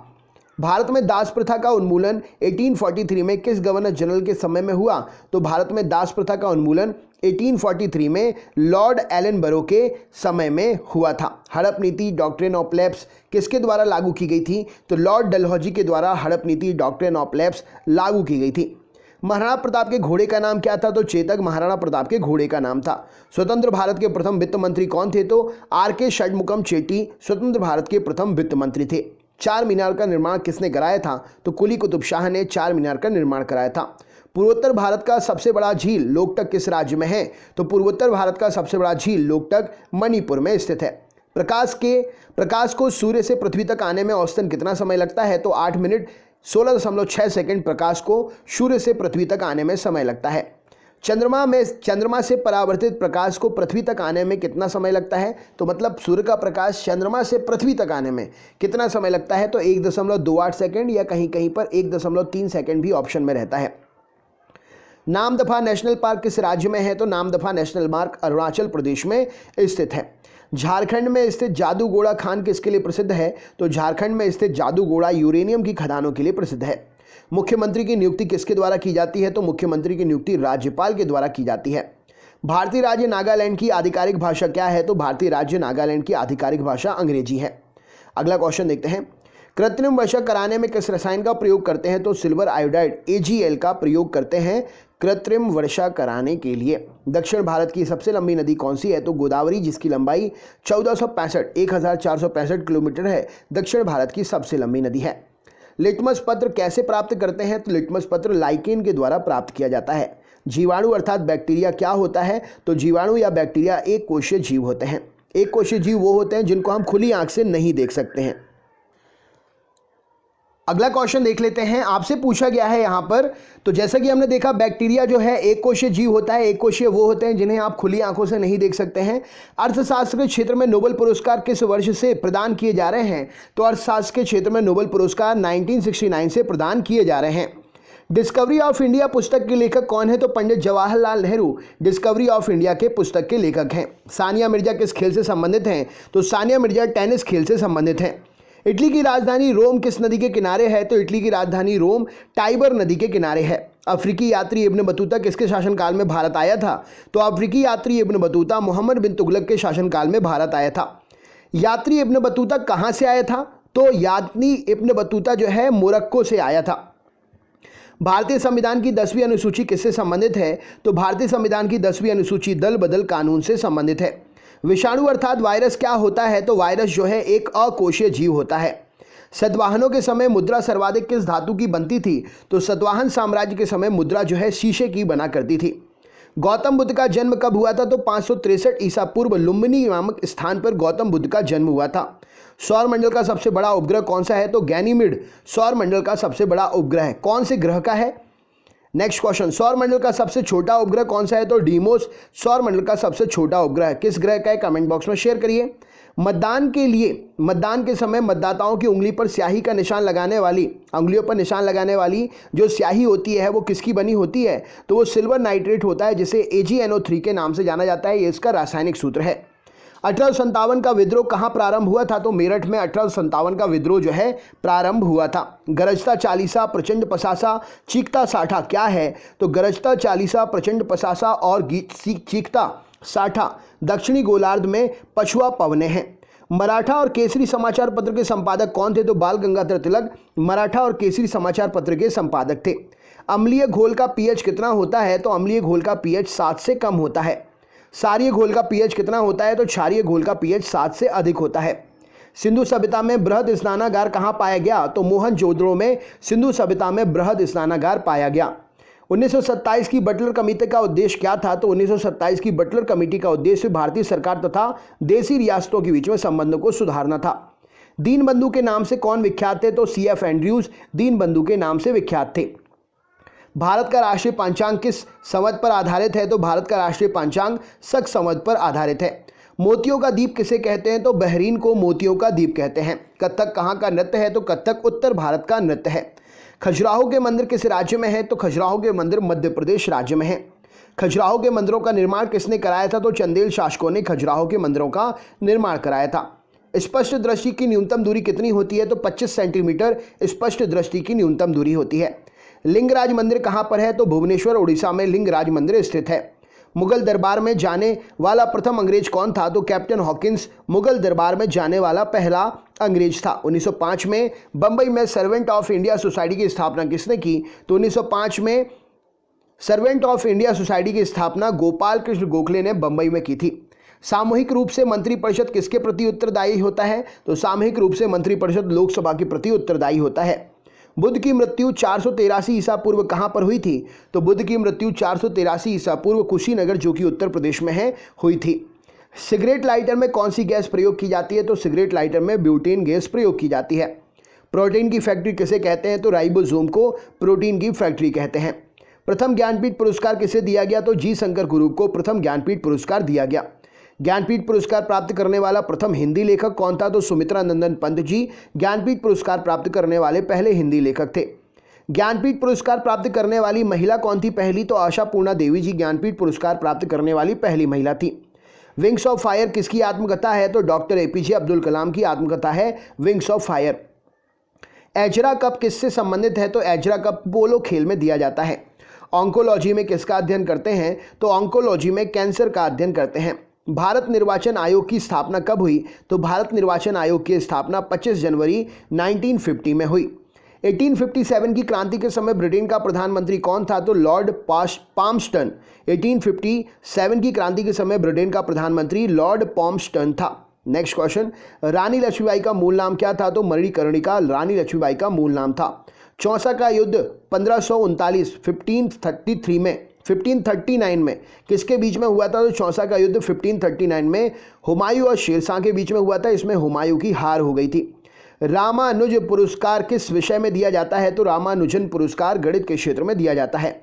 भारत में दास प्रथा का उन्मूलन 1843 में किस गवर्नर जनरल के समय में हुआ? तो भारत में दास प्रथा का उन्मूलन 1843 में लॉर्ड एलनबरो के समय में हुआ था। हड़प नीति डॉक्ट्रिन ऑफ लैप्स किसके द्वारा लागू की गई थी? तो लॉर्ड डलहौजी के द्वारा हड़प नीति डॉक्ट्रिन ऑफ लैप्स लागू की गई थी। महाराणा प्रताप के घोड़े का नाम क्या था? तो चेतक महाराणा प्रताप के घोड़े का नाम था। स्वतंत्र भारत के प्रथम वित्त मंत्री कौन थे? तो आर.के. षणमुगम चेट्टी स्वतंत्र भारत के प्रथम वित्त मंत्री थे। चार मीनार का निर्माण किसने कराया था? तो कुली कुतुब शाह ने चार मीनार का निर्माण कराया था। पूर्वोत्तर भारत का सबसे बड़ा झील लोकटक किस राज्य में है? तो पूर्वोत्तर भारत का सबसे बड़ा झील लोकटक मणिपुर में स्थित है। प्रकाश को सूर्य से पृथ्वी तक आने में औसतन कितना समय लगता है? तो 8 मिनट 16.6 सेकंड प्रकाश को सूर्य से पृथ्वी तक आने में समय लगता है। चंद्रमा से परावर्तित प्रकाश को पृथ्वी तक आने में कितना समय लगता है? तो मतलब सूर्य का प्रकाश चंद्रमा से पृथ्वी तक आने में कितना समय लगता है? तो 1.28 सेकंड या कहीं कहीं पर 1.3 सेकंड भी ऑप्शन में रहता है। नामदफा नेशनल पार्क किस राज्य में है? तो नामदफा नेशनल पार्क अरुणाचल प्रदेश में स्थित है। झारखंड में स्थित जादूगोड़ा खान किसके लिए प्रसिद्ध है? तो झारखंड में स्थित जादूगोड़ा यूरेनियम की खदानों के लिए प्रसिद्ध है। मुख्यमंत्री की नियुक्ति किसके द्वारा की जाती है? तो मुख्यमंत्री की नियुक्ति राज्यपाल के द्वारा की जाती है। भारतीय राज्य नागालैंड की आधिकारिक भाषा क्या है? तो भारतीय राज्य नागालैंड की आधिकारिक भाषा अंग्रेजी है। अगला क्वेश्चन देखते हैं। कृत्रिम वर्षा कराने में किस रसायन का प्रयोग करते हैं? तो सिल्वर आयोडाइड AgL का प्रयोग करते हैं कृत्रिम वर्षा कराने के लिए। दक्षिण भारत की सबसे लंबी नदी कौन सी है? तो गोदावरी, जिसकी लंबाई 1465 किलोमीटर है, दक्षिण भारत की सबसे लंबी नदी है। लिटमस पत्र कैसे प्राप्त करते हैं? तो लिटमस पत्र लाइकेन के द्वारा प्राप्त किया जाता है। जीवाणु अर्थात बैक्टीरिया क्या होता है? तो जीवाणु या बैक्टीरिया एक कोशीय जीव होते हैं। एक कोशीय जीव वो होते हैं जिनको हम खुली आंख से नहीं देख सकते हैं। अगला क्वेश्चन देख लेते हैं। आपसे पूछा गया है यहाँ पर, तो जैसा कि हमने देखा बैक्टीरिया जो है एक कोशीय जीव होता है। एक कोशीय वो होते हैं जिन्हें आप खुली आंखों से नहीं देख सकते हैं। अर्थशास्त्र के क्षेत्र में नोबेल पुरस्कार किस वर्ष से प्रदान किए जा रहे हैं? तो अर्थशास्त्र के क्षेत्र में नोबेल पुरस्कार 1969 से प्रदान किए जा रहे हैं। डिस्कवरी ऑफ इंडिया पुस्तक के लेखक कौन है? तो Pandit Jawaharlal Nehru Discovery of India के पुस्तक के लेखक हैं। सानिया मिर्जा किस खेल से संबंधित हैं? तो सानिया मिर्जा टेनिस खेल से संबंधित हैं। इटली की राजधानी रोम किस नदी के किनारे है? तो इटली की राजधानी रोम टाइबर नदी के किनारे है। अफ्रीकी यात्री इब्न बतूता किसके शासनकाल में भारत आया था? तो अफ्रीकी यात्री इब्न बतूता मोहम्मद बिन तुगलक के शासनकाल में भारत आया था। यात्री इब्न बतूता कहाँ से आया था? तो यात्री इब्न बतूता जो है मोरक्को से आया था। भारतीय संविधान की 10वीं अनुसूची किससे संबंधित है? तो भारतीय संविधान की 10वीं अनुसूची दल बदल कानून से संबंधित है। विषाणु अर्थात वायरस क्या होता है? तो वायरस जो है एक अकोशीय जीव होता है। सतवाहनों के समय मुद्रा सर्वाधिक किस धातु की बनती थी? तो सतवाहन साम्राज्य के समय मुद्रा जो है शीशे की बना करती थी। गौतम बुद्ध का जन्म कब हुआ था? तो 563 ईसा पूर्व लुम्बिनी नामक स्थान पर गौतम बुद्ध का जन्म हुआ था। सौर मंडल का सबसे बड़ा उपग्रह कौन सा है? तो गैनीमेड सौर मंडल का सबसे बड़ा उपग्रह है। कौन से ग्रह का है? नेक्स्ट क्वेश्चन, सौर मंडल का सबसे छोटा उपग्रह कौन सा है? तो डीमोस सौर मंडल का सबसे छोटा उपग्रह किस ग्रह का है? कमेंट बॉक्स में शेयर करिए। मतदान के समय मतदाताओं की उंगली पर स्याही का निशान लगाने वाली, उंगलियों पर निशान लगाने वाली जो स्याही होती है वो किसकी बनी होती है? तो वो सिल्वर नाइट्रेट होता है, जिसे AgNO3 के नाम से जाना जाता है। ये इसका रासायनिक सूत्र है। 1857 का विद्रोह कहाँ प्रारंभ हुआ था? तो मेरठ में 1857 का विद्रोह जो है प्रारंभ हुआ था। गरजता चालीसा, प्रचंड पसासा, चीखता साठा क्या है? तो गरजता चालीसा, प्रचंड पसासा और चीखता साठा दक्षिणी गोलार्ध में पछुआ पवने हैं। मराठा और केसरी समाचार पत्र के संपादक कौन थे? तो बाल गंगाधर तिलक मराठा और केसरी समाचार पत्र के संपादक थे। अम्लीय घोल का pH कितना होता है? तो अम्लीय घोल का pH 7 से कम होता है। क्षारीय घोल का pH कितना होता है? तो क्षारीय घोल का pH 7 से अधिक होता है। सिंधु सभ्यता में बृहद स्नानागार कहाँ पाया गया? तो मोहनजोदड़ो में सिंधु सभ्यता में बृहद स्नानागार पाया गया। 1927 की बटलर कमेटी का उद्देश्य क्या था? तो 1927 की बटलर कमेटी का उद्देश्य भारतीय सरकार तथा देसी रियासतों के बीच में संबंधों को सुधारना था। दीनबंधु के नाम से कौन विख्यात थे? तो CF एंड्रयूज दीनबंधु के नाम से विख्यात थे। भारत का राष्ट्रीय पंचांग किस संवत पर आधारित है? तो भारत का राष्ट्रीय पंचांग शक संवत पर आधारित है। मोतियों का द्वीप किसे कहते हैं? तो बहरीन को मोतियों का द्वीप कहते हैं। कथक कहाँ का नृत्य है? तो कथक उत्तर भारत का नृत्य है। खजुराहो के मंदिर किस राज्य में है? तो खजुराहो के मंदिर मध्य प्रदेश राज्य में है। खजुराहो के मंदिरों का निर्माण किसने कराया था? तो चंदेल शासकों ने खजुराहो के मंदिरों का निर्माण कराया था। स्पष्ट दृष्टि की न्यूनतम दूरी कितनी होती है? तो 25 सेंटीमीटर स्पष्ट दृष्टि की न्यूनतम दूरी होती है। लिंगराज मंदिर कहाँ पर है? तो भुवनेश्वर उड़ीसा में लिंगराज मंदिर स्थित है। मुगल दरबार में जाने वाला प्रथम अंग्रेज कौन था? तो कैप्टन हॉकिंस मुगल दरबार में जाने वाला पहला अंग्रेज था। 1905 में बंबई में सर्वेंट ऑफ इंडिया सोसाइटी की स्थापना किसने की? तो 1905 में सर्वेंट ऑफ इंडिया सोसाइटी की स्थापना गोपाल कृष्ण गोखले ने बंबई में की थी। सामूहिक रूप से मंत्रिपरिषद किसके प्रति उत्तरदायी होता है? तो सामूहिक रूप से मंत्रिपरिषद लोकसभा के प्रति उत्तरदायी होता है। बुद्ध की मृत्यु 483 ईसा पूर्व कहाँ पर हुई थी? तो बुद्ध की मृत्यु 483 ईसा पूर्व कुशीनगर, जो कि उत्तर प्रदेश में है, हुई थी। सिगरेट लाइटर में कौन सी गैस प्रयोग की जाती है? तो सिगरेट लाइटर में ब्यूटेन गैस प्रयोग की जाती है। प्रोटीन की फैक्ट्री किसे कहते हैं? तो राइबोसोम को प्रोटीन की फैक्ट्री कहते हैं। प्रथम ज्ञानपीठ पुरस्कार किसे दिया गया? तो जी शंकर कुरूप को प्रथम ज्ञानपीठ पुरस्कार दिया गया। ज्ञानपीठ पुरस्कार प्राप्त करने वाला प्रथम हिंदी लेखक कौन था? तो सुमित्रा नंदन पंत जी ज्ञानपीठ पुरस्कार प्राप्त करने वाले पहले हिंदी लेखक थे। ज्ञानपीठ पुरस्कार प्राप्त करने वाली महिला कौन थी पहली? तो आशापूर्णा देवी जी ज्ञानपीठ पुरस्कार प्राप्त करने वाली पहली महिला थी। विंग्स ऑफ फायर किसकी आत्मकथा है? तो डॉक्टर APJ अब्दुल कलाम की आत्मकथा है wings of fire. Ezra cup किससे संबंधित है? तो एजरा कप पोलो खेल में दिया जाता है। ऑन्कोलॉजी में किसका अध्ययन करते हैं? तो ऑन्कोलॉजी में कैंसर का अध्ययन करते हैं। भारत निर्वाचन आयोग की स्थापना कब हुई? तो भारत निर्वाचन आयोग की स्थापना 25 जनवरी 1950 में हुई। 1857 की क्रांति के समय ब्रिटेन का प्रधानमंत्री कौन था? तो लॉर्ड पाल्मस्टन। 1857 की क्रांति के समय ब्रिटेन का प्रधानमंत्री लॉर्ड पाल्मस्टन था। नेक्स्ट क्वेश्चन, रानी लक्ष्मीबाई का मूल नाम क्या था? तो मणिकर्णिका रानी लक्ष्मीबाई का मूल नाम था। चौसा का युद्ध 1539 1539 में किसके बीच में हुआ था? तो चौसा का युद्ध 1539 में हुमायूं और शेरशाह के बीच में हुआ था। इसमें हुमायूं की हार हो गई थी। रामानुज पुरस्कार किस विषय में दिया जाता है? तो रामानुजन पुरस्कार गणित के क्षेत्र में दिया जाता है।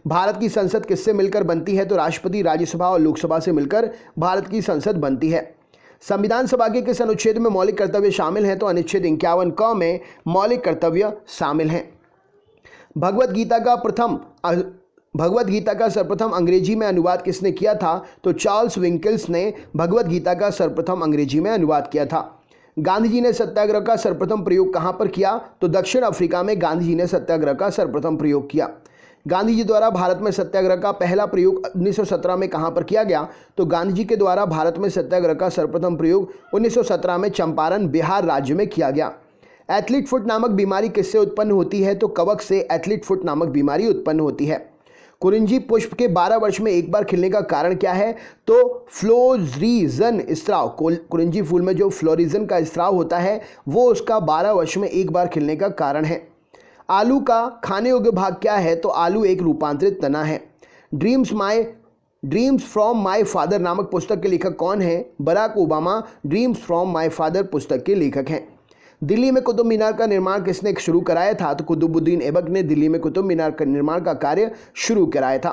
भारत की संसद किससे मिलकर बनती है? तो राष्ट्रपति, राज्यसभा और लोकसभा से मिलकर भारत की संसद बनती है। संविधान सभा के किस अनुच्छेद में मौलिक कर्तव्य शामिल हैं? तो अनुच्छेद 51 क में मौलिक कर्तव्य शामिल हैं। भगवत गीता का सर्वप्रथम अंग्रेजी में अनुवाद किसने किया था? तो चार्ल्स विंकल्स ने भगवत गीता का सर्वप्रथम अंग्रेजी में अनुवाद किया था। गांधी जी ने सत्याग्रह का सर्वप्रथम प्रयोग कहां पर किया? तो दक्षिण अफ्रीका में गांधी जी ने सत्याग्रह का सर्वप्रथम प्रयोग किया। गांधी जी द्वारा भारत में सत्याग्रह का पहला प्रयोग 1917 में कहां पर किया गया? तो गांधी जी के द्वारा भारत में सत्याग्रह का सर्वप्रथम प्रयोग 1917 में चंपारण, बिहार राज्य में किया गया। एथलीट फुट नामक बीमारी किससे उत्पन्न होती है? तो कवक से एथलीट फुट नामक बीमारी उत्पन्न होती है। कुरिंजी पुष्प के 12 वर्ष में एक बार खिलने का कारण क्या है? तो फ्लोरिजन स्राव। कुरिंजी फूल में जो फ्लोरिजन का स्राव होता है वो उसका 12 वर्ष में एक बार खिलने का कारण है। आलू का खाने योग्य भाग क्या है? तो आलू एक रूपांतरित तना है। ड्रीम्स फ्रॉम माई फादर नामक पुस्तक के लेखक कौन है? Barack Obama dreams from my father पुस्तक के लेखक हैं। दिल्ली में कुतुब मीनार का निर्माण किसने शुरू कराया था? तो कुतुबुद्दीन ऐबक ने दिल्ली में कुतुब मीनार का निर्माण का कार्य शुरू कराया था।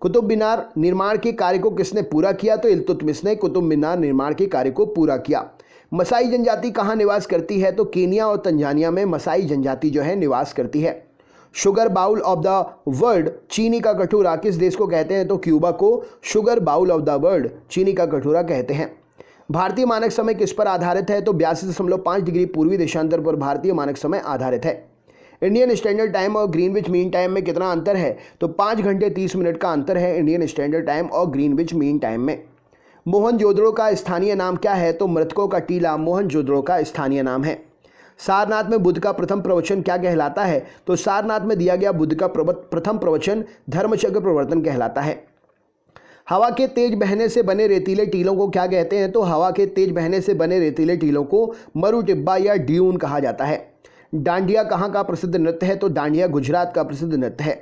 कुतुब मीनार निर्माण के कार्य को किसने पूरा किया? तो इल्तुतमिश ने कुतुब मीनार निर्माण के कार्य को पूरा किया। मसाई जनजाति कहाँ निवास करती है? तो केनिया और तंजानिया में मसाई जनजाति जो है निवास करती है। Sugar bowl of the world, चीनी का कटोरा किस देश को कहते हैं? तो क्यूबा को sugar bowl of the world, चीनी का कटोरा कहते हैं। भारतीय मानक समय किस पर आधारित है? तो 82.5 डिग्री पूर्वी देशांतर पर भारतीय मानक समय आधारित है। इंडियन स्टैंडर्ड टाइम और ग्रीनविच मीन टाइम में कितना अंतर है? तो 5 घंटे 30 मिनट का अंतर है इंडियन स्टैंडर्ड टाइम और ग्रीनविच मीन टाइम में। मोहनजोदड़ो का स्थानीय नाम क्या है? तो मृतकों का टीला मोहनजोदड़ो का स्थानीय नाम है। सारनाथ में बुद्ध का प्रथम प्रवचन क्या कहलाता है? तो सारनाथ में दिया गया बुद्ध का प्रथम प्रवचन धर्मचक्र प्रवर्तन कहलाता है। हवा के तेज बहने से बने रेतीले टीलों को क्या कहते हैं? तो हवा के तेज बहने से बने रेतीले टीलों को मरुटिब्बा या ड्यून कहा जाता है। डांडिया कहाँ का प्रसिद्ध नृत्य है? तो डांडिया गुजरात का प्रसिद्ध नृत्य है।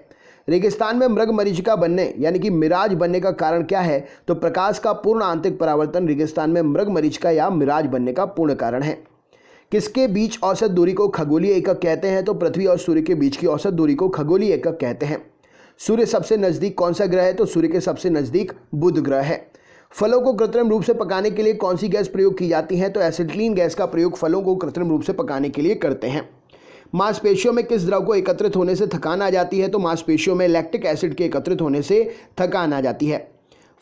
रेगिस्तान में मृगमरीचिका बनने यानी कि मिराज बनने का कारण क्या है? तो प्रकाश का पूर्ण आंतरिक परावर्तन रेगिस्तान में मृगमरीचिका या मिराज बनने का पूर्ण कारण है। किसके बीच औसत दूरी को खगोलीय एकक कहते हैं? तो पृथ्वी और सूर्य के बीच की औसत दूरी को खगोलीय एकक कहते हैं। सूर्य सबसे नज़दीक कौन सा ग्रह है? तो सूर्य के सबसे नज़दीक बुध ग्रह है। फलों को कृत्रिम रूप से पकाने के लिए कौन सी गैस प्रयोग की जाती है? तो एसिटिलीन गैस का प्रयोग फलों को कृत्रिम रूप से पकाने के लिए करते हैं। मांसपेशियों में किस द्रव को एकत्रित होने से थकान आ जाती है? तो मांसपेशियों में लैक्टिक एसिड के एकत्रित होने से थकान आ जाती है।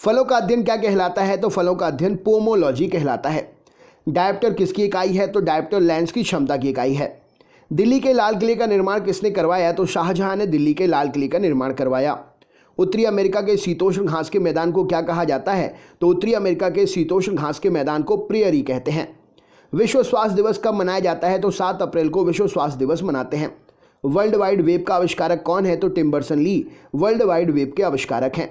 फलों का अध्ययन क्या कहलाता है? तो फलों का अध्ययन पोमोलॉजी कहलाता है। डायप्टर किसकी इकाई है? तो डायप्टर लेंस की क्षमता की इकाई है। दिल्ली के लाल किले का निर्माण किसने करवाया? तो शाहजहां ने दिल्ली के लाल किले का निर्माण करवाया। उत्तरी अमेरिका के शीतोष्ण घास के मैदान को क्या कहा जाता है? तो उत्तरी अमेरिका के शीतोष्ण घास के मैदान को प्रेयरी कहते हैं। विश्व स्वास्थ्य दिवस कब मनाया जाता है? तो 7 अप्रैल को विश्व स्वास्थ्य दिवस मनाते हैं। वर्ल्ड वाइड वेब का आविष्कारक कौन है? तो Tim Berners Lee world wide web के आविष्कारक हैं।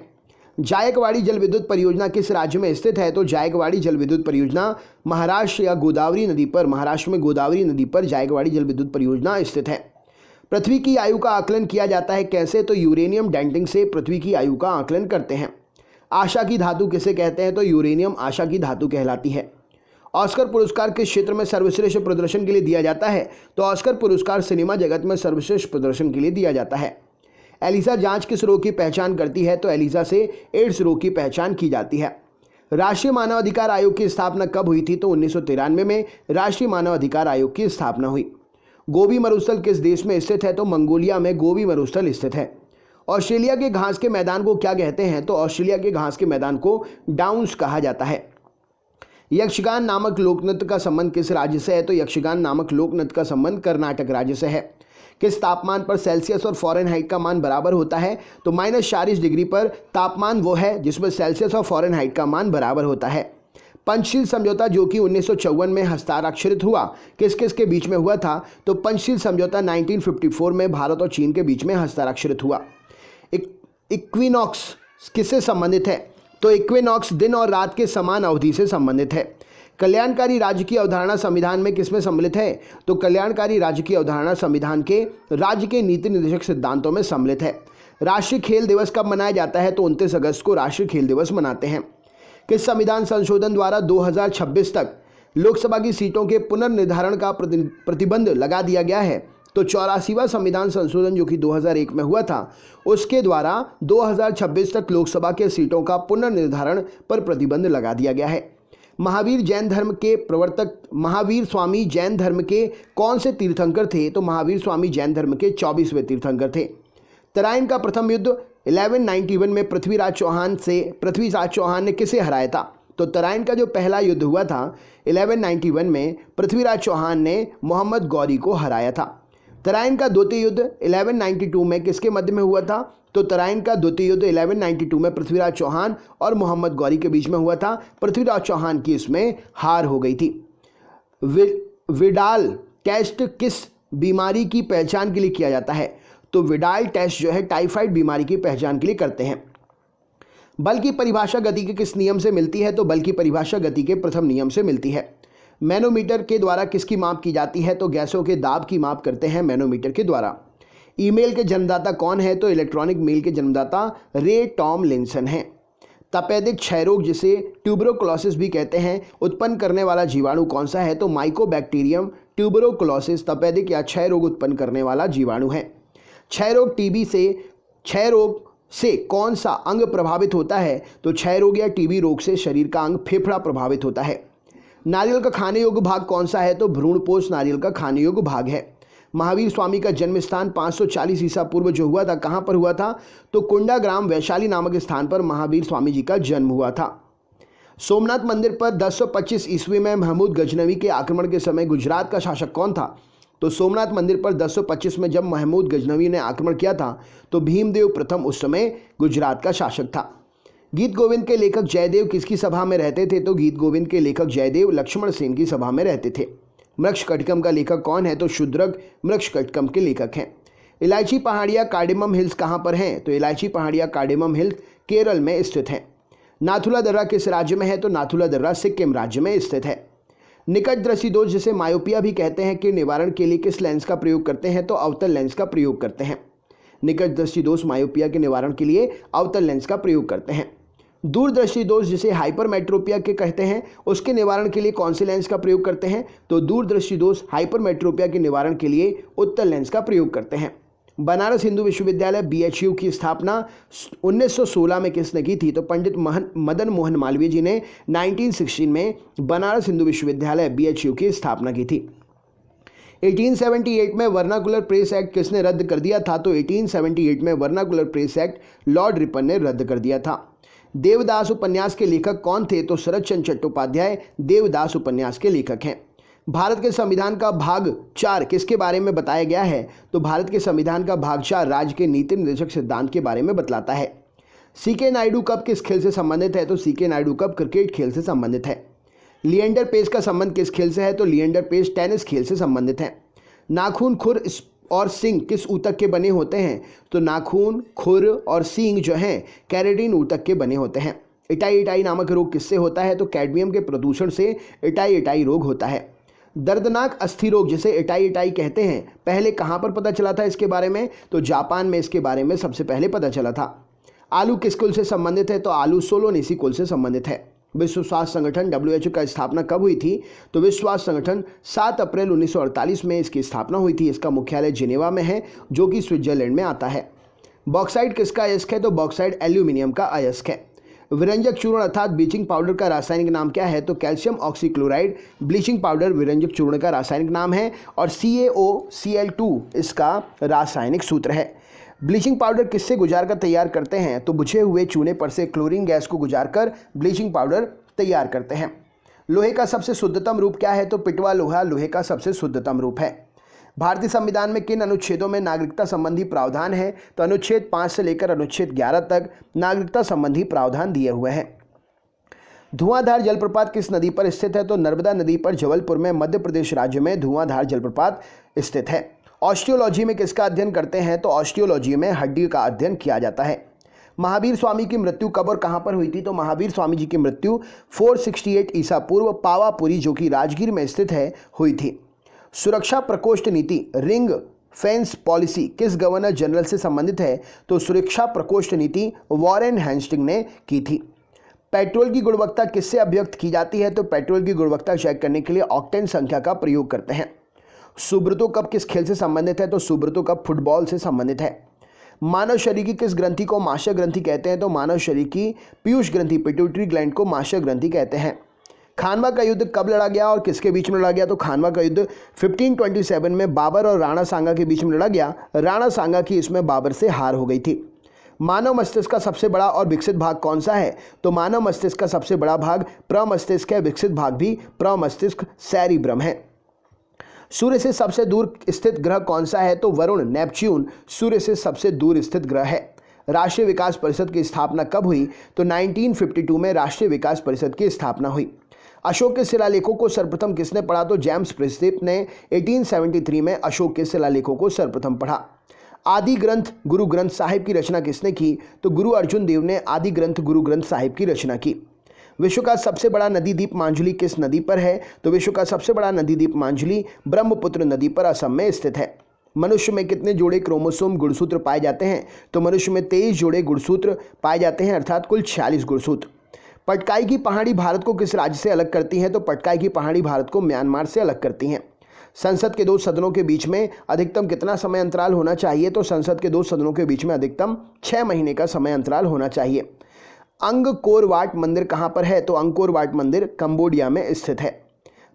जायकवाड़ी जल विद्युत परियोजना किस राज्य में स्थित है? तो जायकवाड़ी जल विद्युत परियोजना महाराष्ट्र या गोदावरी नदी पर, महाराष्ट्र में गोदावरी नदी पर जायकवाड़ी जल विद्युत परियोजना स्थित है। पृथ्वी की आयु का आकलन किया जाता है कैसे? तो यूरेनियम डेंटिंग से पृथ्वी की आयु का आकलन करते हैं। आशा की धातु किसे कहते हैं? तो यूरेनियम आशा की धातु कहलाती है। ऑस्कर पुरस्कार किस क्षेत्र में सर्वश्रेष्ठ प्रदर्शन के लिए दिया जाता है? तो ऑस्कर पुरस्कार सिनेमा जगत में सर्वश्रेष्ठ प्रदर्शन के लिए दिया जाता है। एलिसा जांच किस रोग की पहचान करती है? तो एलिसा से एड्स रोग की पहचान की जाती है। राष्ट्रीय मानवाधिकार आयोग की स्थापना कब हुई थी? तो 1993 में राष्ट्रीय मानवाधिकार आयोग की स्थापना हुई। गोबी मरुस्थल किस देश में स्थित है? तो मंगोलिया में गोबी मरुस्थल स्थित है। ऑस्ट्रेलिया के घास के मैदान को क्या कहते हैं? तो ऑस्ट्रेलिया के घास के मैदान को डाउन्स कहा जाता है। यक्षगान नामक लोकनृत्य का संबंध किस राज्य से है? तो यक्षगान नामक लोकनृत्य का संबंध कर्नाटक राज्य से है। किस तापमान पर सेल्सियस और फ़ारेनहाइट का मान बराबर होता है? तो -40 डिग्री पर तापमान वो है जिसमें सेल्सियस और फ़ारेनहाइट का मान बराबर होता है। पंचशील समझौता जो कि 1954 में हस्ताक्षरित हुआ, किस किस के बीच में हुआ था? तो पंचशील समझौता 1954 में भारत और चीन के बीच में हस्ताक्षरित हुआ। इक्विनॉक्स किससे संबंधित है? तो इक्विनॉक्स दिन और रात के समान अवधि से संबंधित है। कल्याणकारी राज्य की अवधारणा संविधान में किसमें सम्मिलित है? तो कल्याणकारी राज्य की अवधारणा संविधान के राज्य के नीति निर्देशक सिद्धांतों में सम्मिलित है। राष्ट्रीय खेल दिवस कब मनाया जाता है? तो 29 अगस्त को राष्ट्रीय खेल दिवस मनाते हैं। किस संविधान संशोधन द्वारा 2026 तक लोकसभा की सीटों के पुनर्निर्धारण का प्रतिबंध लगा दिया गया है? तो 84वां संविधान संशोधन जो कि 2001 में हुआ था, उसके द्वारा 2026 तक लोकसभा के सीटों का पुनर्निर्धारण पर प्रतिबंध लगा दिया गया है। महावीर जैन धर्म के प्रवर्तक महावीर स्वामी जैन धर्म के कौन से तीर्थंकर थे? तो महावीर स्वामी जैन धर्म के 24वें तीर्थंकर थे। तराइन का प्रथम युद्ध 1191 में पृथ्वीराज चौहान ने किसे हराया था? तो तराइन का जो पहला युद्ध हुआ था 1191 में पृथ्वीराज चौहान ने मोहम्मद गौरी को हराया था। तराइन का द्वितीय युद्ध 1192 में किसके मध्य में हुआ था? तो तराइन का द्वितीय युद्ध 1192 में पृथ्वीराज चौहान और मोहम्मद गौरी के बीच में हुआ था। पृथ्वीराज चौहान की इसमें हार हो गई थी। विडाल टेस्ट किस बीमारी की पहचान के लिए किया जाता है? तो विडाल टेस्ट जो है टाइफाइड बीमारी की पहचान के लिए करते हैं। बल की परिभाषा गति के किस नियम से मिलती है? तो बल की परिभाषा गति के प्रथम नियम से मिलती है। मैनोमीटर के द्वारा किसकी माप की जाती है? तो गैसों के दाब की माप करते हैं मैनोमीटर के द्वारा। ईमेल के जन्मदाता कौन है? तो इलेक्ट्रॉनिक मेल के जन्मदाता रे टॉमलिंसन हैं। तपेदिक क्षय रोग जिसे ट्यूबरोक्लोसिस भी कहते हैं उत्पन्न करने वाला जीवाणु कौन सा है? तो माइकोबैक्टीरियम ट्यूबरोक्लोसिस तपेदिक या क्षय रोग उत्पन्न करने वाला जीवाणु है। क्षय रोग से कौन सा अंग प्रभावित होता है? तो क्षय रोग या टीबी रोग से शरीर का अंग फेफड़ा प्रभावित होता है। नारियल का खाने योग्य भाग कौन सा है? तो भ्रूणपोष नारियल का खाने योग्य भाग है। महावीर स्वामी का जन्म स्थान 540 ईसा पूर्व जो हुआ था, कहाँ पर हुआ था? तो कुंडाग्राम वैशाली नामक स्थान पर महावीर स्वामी जी का जन्म हुआ था। सोमनाथ मंदिर पर 1025 ईस्वी में महमूद गजनवी के आक्रमण के समय गुजरात का शासक कौन था? तो सोमनाथ मंदिर पर 1025 में जब महमूद गजनवी ने आक्रमण किया था तो भीमदेव प्रथम उस समय गुजरात का शासक था। गीत गोविंद के लेखक जयदेव किसकी सभा में रहते थे? तो गीत गोविंद के लेखक जयदेव लक्ष्मण सेन की सभा में रहते थे। मृक्षकटिकम का लेखक कौन है? तो शूद्रक मृक्षकटिकम के लेखक हैं। इलायची पहाड़ियाँ कार्डेमम हिल्स कहाँ पर हैं? तो इलायची पहाड़ियाँ कार्डेमम हिल्स केरल में स्थित हैं। नाथुला दर्रा किस राज्य में है? तो नाथुला दर्रा सिक्किम राज्य में स्थित है। निकट दृष्टि दोष जिसे मायोपिया भी कहते हैं के निवारण के लिए किस लेंस का प्रयोग करते हैं? तो अवतल लेंस का प्रयोग करते हैं। निकट दृष्टि दोष मायोपिया के निवारण के लिए अवतल लेंस का प्रयोग करते हैं। दूरदृष्टि दोष जिसे हाइपरमेट्रोपिया के कहते हैं उसके निवारण के लिए कौन से लेंस का प्रयोग करते हैं? तो दूरदृष्टि दोष हाइपरमेट्रोपिया के निवारण के लिए उत्तल लेंस का प्रयोग करते हैं। बनारस हिंदू विश्वविद्यालय BHU की स्थापना 1916 में किसने की थी? तो पंडित मदन मोहन मालवीय जी ने 1916 में बनारस हिंदू विश्वविद्यालय BHU की स्थापना की थी। 1878 में वर्नाकुलर प्रेस एक्ट किसने रद्द कर दिया था? तो 1878 में vernacular press act Lord Ripon ने रद्द कर दिया था। देवदास उपन्यास के लेखक कौन थे? तो शरद चंद्र चट्टोपाध्याय देवदास उपन्यास के लेखक हैं। भारत के संविधान का भाग 4 किसके बारे में बताया गया है? तो भारत के संविधान का भाग 4 राज्य के नीति निर्देशक सिद्धांत के बारे में बतलाता है। CK नायडू कप किस खेल से संबंधित है? तो CK नायडू कप क्रिकेट खेल से संबंधित है। लिएंडर पेस का संबंध किस खेल से है? तो लिएंडर पेस टेनिस खेल से संबंधित है। नाखून, खुर और सींग किस ऊतक के बने होते हैं? तो नाखून, खुर और सींग जो हैं कैरेटिन ऊतक के बने होते हैं। इटाई नामक रोग किससे होता है? तो कैडमियम के प्रदूषण से इटाई रोग होता है। दर्दनाक अस्थि रोग जिसे इटाई कहते हैं पहले कहाँ पर पता चला था इसके बारे में? तो जापान में इसके बारे में सबसे पहले पता चला था। आलू किस कुल से संबंधित है? तो आलू सोलोनेसी कुल से संबंधित है। विश्व स्वास्थ्य संगठन WHO का स्थापना कब हुई थी? तो विश्व स्वास्थ्य संगठन 7 अप्रैल 1948 में इसकी स्थापना हुई थी। इसका मुख्यालय जिनेवा में है जो कि स्विट्जरलैंड में आता है। बॉक्साइट किसका अयस्क है? तो बॉक्साइट एल्यूमिनियम का अयस्क है। विरंजक चूर्ण अर्थात ब्लीचिंग पाउडर का रासायनिक नाम क्या है? तो कैल्शियम ऑक्सीक्लोराइड ब्लीचिंग पाउडर विरंजक चूर्ण का रासायनिक नाम है और CaOCl2 इसका रासायनिक सूत्र है। ब्लीचिंग पाउडर किससे गुजार कर तैयार करते हैं? तो बुझे हुए चूने पर से क्लोरीन गैस को गुजार कर ब्लीचिंग पाउडर तैयार करते हैं। लोहे का सबसे शुद्धतम रूप क्या है? तो पिटवा लोहा लोहे का सबसे शुद्धतम रूप है। भारतीय संविधान में किन अनुच्छेदों में नागरिकता संबंधी प्रावधान है? तो अनुच्छेद 5 से लेकर अनुच्छेद 11 तक नागरिकता संबंधी प्रावधान दिए हुए हैं। धुआंधार जलप्रपात किस नदी पर स्थित है? तो नर्मदा नदी पर जबलपुर में मध्य प्रदेश राज्य में धुआंधार जलप्रपात स्थित है। ऑस्टियोलॉजी में किसका अध्ययन करते हैं? तो ऑस्टियोलॉजी में हड्डी का अध्ययन किया जाता है। महावीर स्वामी की मृत्यु कब और कहां पर हुई थी? तो महावीर स्वामी जी की मृत्यु 468 ईसा पूर्व पावापुरी जो कि राजगीर में स्थित है हुई थी। सुरक्षा प्रकोष्ठ नीति रिंग फेंस पॉलिसी किस गवर्नर जनरल से संबंधित है? तो सुरक्षा प्रकोष्ठ नीति वॉरेन हेस्टिंग ने की थी। पेट्रोल की गुणवत्ता किससे अभिव्यक्त की जाती है? तो पेट्रोल की गुणवत्ता चेक करने के लिए ऑक्टेन संख्या का प्रयोग करते हैं। सुब्रतो कप किस खेल से संबंधित है? तो सुब्रतो कप फुटबॉल से संबंधित है। मानव शरीर की किस ग्रंथि को माशय ग्रंथि कहते हैं? तो मानव शरीर की पीयूष ग्रंथि पिट्यूटरी ग्लैंड को माशय ग्रंथि कहते हैं। खानवा का युद्ध कब लड़ा गया और किसके बीच में लड़ा गया? तो खानवा का युद्ध 1527 में बाबर और राणा सांगा के बीच में लड़ा गया। राणा सांगा की इसमें बाबर से हार हो गई थी। मानव मस्तिष्क का सबसे बड़ा और विकसित भाग कौन सा है? तो मानव मस्तिष्क का सबसे बड़ा भाग प्रमस्तिष्क है, विकसित भाग भी प्रमस्तिष्क सेरिब्रम है। सूर्य से सबसे दूर स्थित ग्रह कौन सा है? तो वरुण नेपच्यून सूर्य से सबसे दूर स्थित ग्रह है। राष्ट्रीय विकास परिषद की स्थापना कब हुई? तो 1952 में राष्ट्रीय विकास परिषद की स्थापना हुई। अशोक के शिलालेखों को सर्वप्रथम किसने पढ़ा? तो जेम्स प्रिंसपिप ने 1873 में अशोक के शिलालेखों को सर्वप्रथम पढ़ा। आदि ग्रंथ गुरु ग्रंथ साहिब की रचना किसने की? तो गुरु अर्जुन देव ने आदि ग्रंथ गुरु ग्रंथ साहिब की रचना की। विश्व का सबसे बड़ा नदी द्वीप मांजुली किस नदी पर है? तो विश्व का सबसे बड़ा नदी द्वीप मांजुली ब्रह्मपुत्र नदी पर असम में स्थित है। मनुष्य में कितने जोड़े क्रोमोसोम गुणसूत्र पाए जाते हैं? तो मनुष्य में 23 जोड़े गुणसूत्र पाए जाते हैं, अर्थात कुल 46 गुणसूत्र। पटकाई की पहाड़ी भारत को किस राज्य से अलग करती हैं? तो पटकाई की पहाड़ी भारत को म्यांमार से अलग करती हैं। संसद के दो सदनों के बीच में अधिकतम कितना समय अंतराल होना चाहिए? तो संसद के दो सदनों के बीच में अधिकतम 6 महीने का समय अंतराल होना चाहिए। अंगकोर वाट मंदिर कहाँ पर है? तो अंगकोर वाट मंदिर कंबोडिया में स्थित है।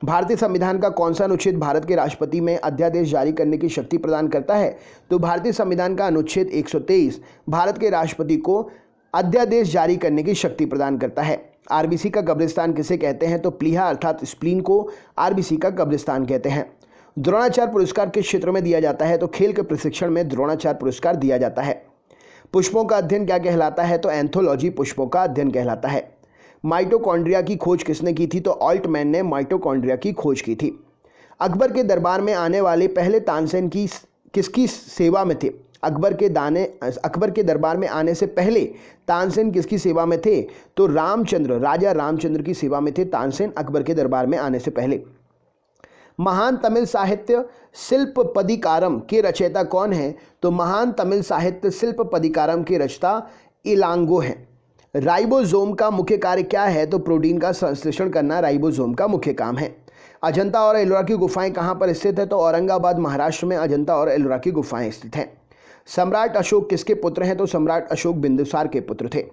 भारतीय संविधान का कौन सा अनुच्छेद भारत के राष्ट्रपति में अध्यादेश जारी करने की शक्ति प्रदान करता है? तो भारतीय संविधान का अनुच्छेद 123 भारत के राष्ट्रपति को अध्यादेश जारी करने की शक्ति प्रदान करता है। आरबीसी का कब्रिस्तान किसे कहते हैं? तो प्लीहा अर्थात स्प्लीन को आरबीसी का कब्रिस्तान कहते हैं। द्रोणाचार्य पुरस्कार किस क्षेत्र में दिया जाता है? तो खेल के प्रशिक्षण में द्रोणाचार्य पुरस्कार दिया जाता है। पुष्पों का अध्ययन क्या कहलाता है? तो एंथोलॉजी पुष्पों का अध्ययन कहलाता है। माइटोकॉन्ड्रिया की खोज किसने की थी? तो ऑल्टमैन ने माइटोकॉन्ड्रिया की खोज की थी। अकबर के दरबार में आने वाले पहले तानसेन किसकी सेवा में थे? अकबर के दरबार में आने से पहले तानसेन किसकी सेवा में थे? तो राजा रामचंद्र की सेवा में थे तानसेन अकबर के दरबार में आने से पहले। महान तमिल साहित्य शिल्पपदिकारम के रचयिता कौन है? तो महान तमिल साहित्य शिल्पपदिकारम के रचयिता इलांगो हैं। राइबोसोम का मुख्य कार्य क्या है? तो प्रोटीन का संश्लेषण करना राइबोसोम का मुख्य काम है। अजंता और एलोरा की गुफाएं कहाँ पर स्थित है? तो औरंगाबाद महाराष्ट्र में अजंता और एलोरा की गुफाएं स्थित हैं। सम्राट अशोक किसके पुत्र हैं? तो सम्राट अशोक बिंदुसार के पुत्र थे।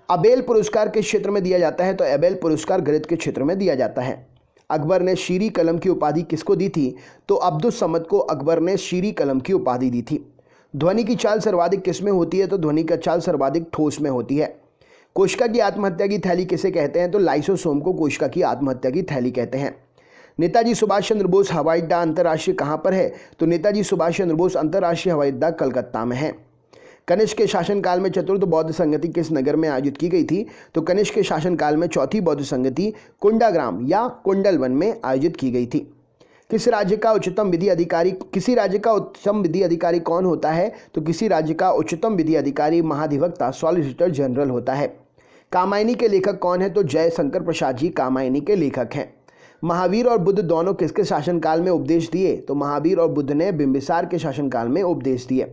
अबेल पुरस्कार किस क्षेत्र में दिया जाता है? तो अबेल पुरस्कार गणित के क्षेत्र में दिया जाता है। अकबर ने शीरी कलम की उपाधि किसको दी थी? तो अब्दुस समद को अकबर ने शीरी कलम की उपाधि दी थी। ध्वनि की चाल सर्वाधिक किस में होती है? तो ध्वनि का चाल सर्वाधिक ठोस में होती है। कोशिका की आत्महत्या की थैली किसे कहते हैं? तो लाइसोसोम को कोशिका की आत्महत्या की थैली कहते हैं। नेताजी सुभाष चंद्र बोस हवाई अड्डा अंतर्राष्ट्रीय कहाँ पर है? तो नेताजी सुभाष चंद्र बोस अंतर्राष्ट्रीय हवाई अड्डा कलकत्ता में है। कनिष्क के शासनकाल में चतुर्थ बौद्ध संगति किस नगर में आयोजित की गई थी? तो कनिष्क के शासनकाल में चौथी बौद्ध संगति कुंडाग्राम या कुंडलवन में आयोजित की गई थी। किसी राज्य का उच्चतम विधि अधिकारी कौन होता है? तो किसी राज्य का उच्चतम विधि अधिकारी महाधिवक्ता सॉलिसिटर जनरल होता है। कामायनी के लेखक कौन है? तो जयशंकर प्रसाद जी कामायनी के लेखक हैं। महावीर और बुद्ध दोनों किसके शासनकाल में उपदेश दिए? तो महावीर और बुद्ध ने बिंबिसार के शासनकाल में उपदेश दिए।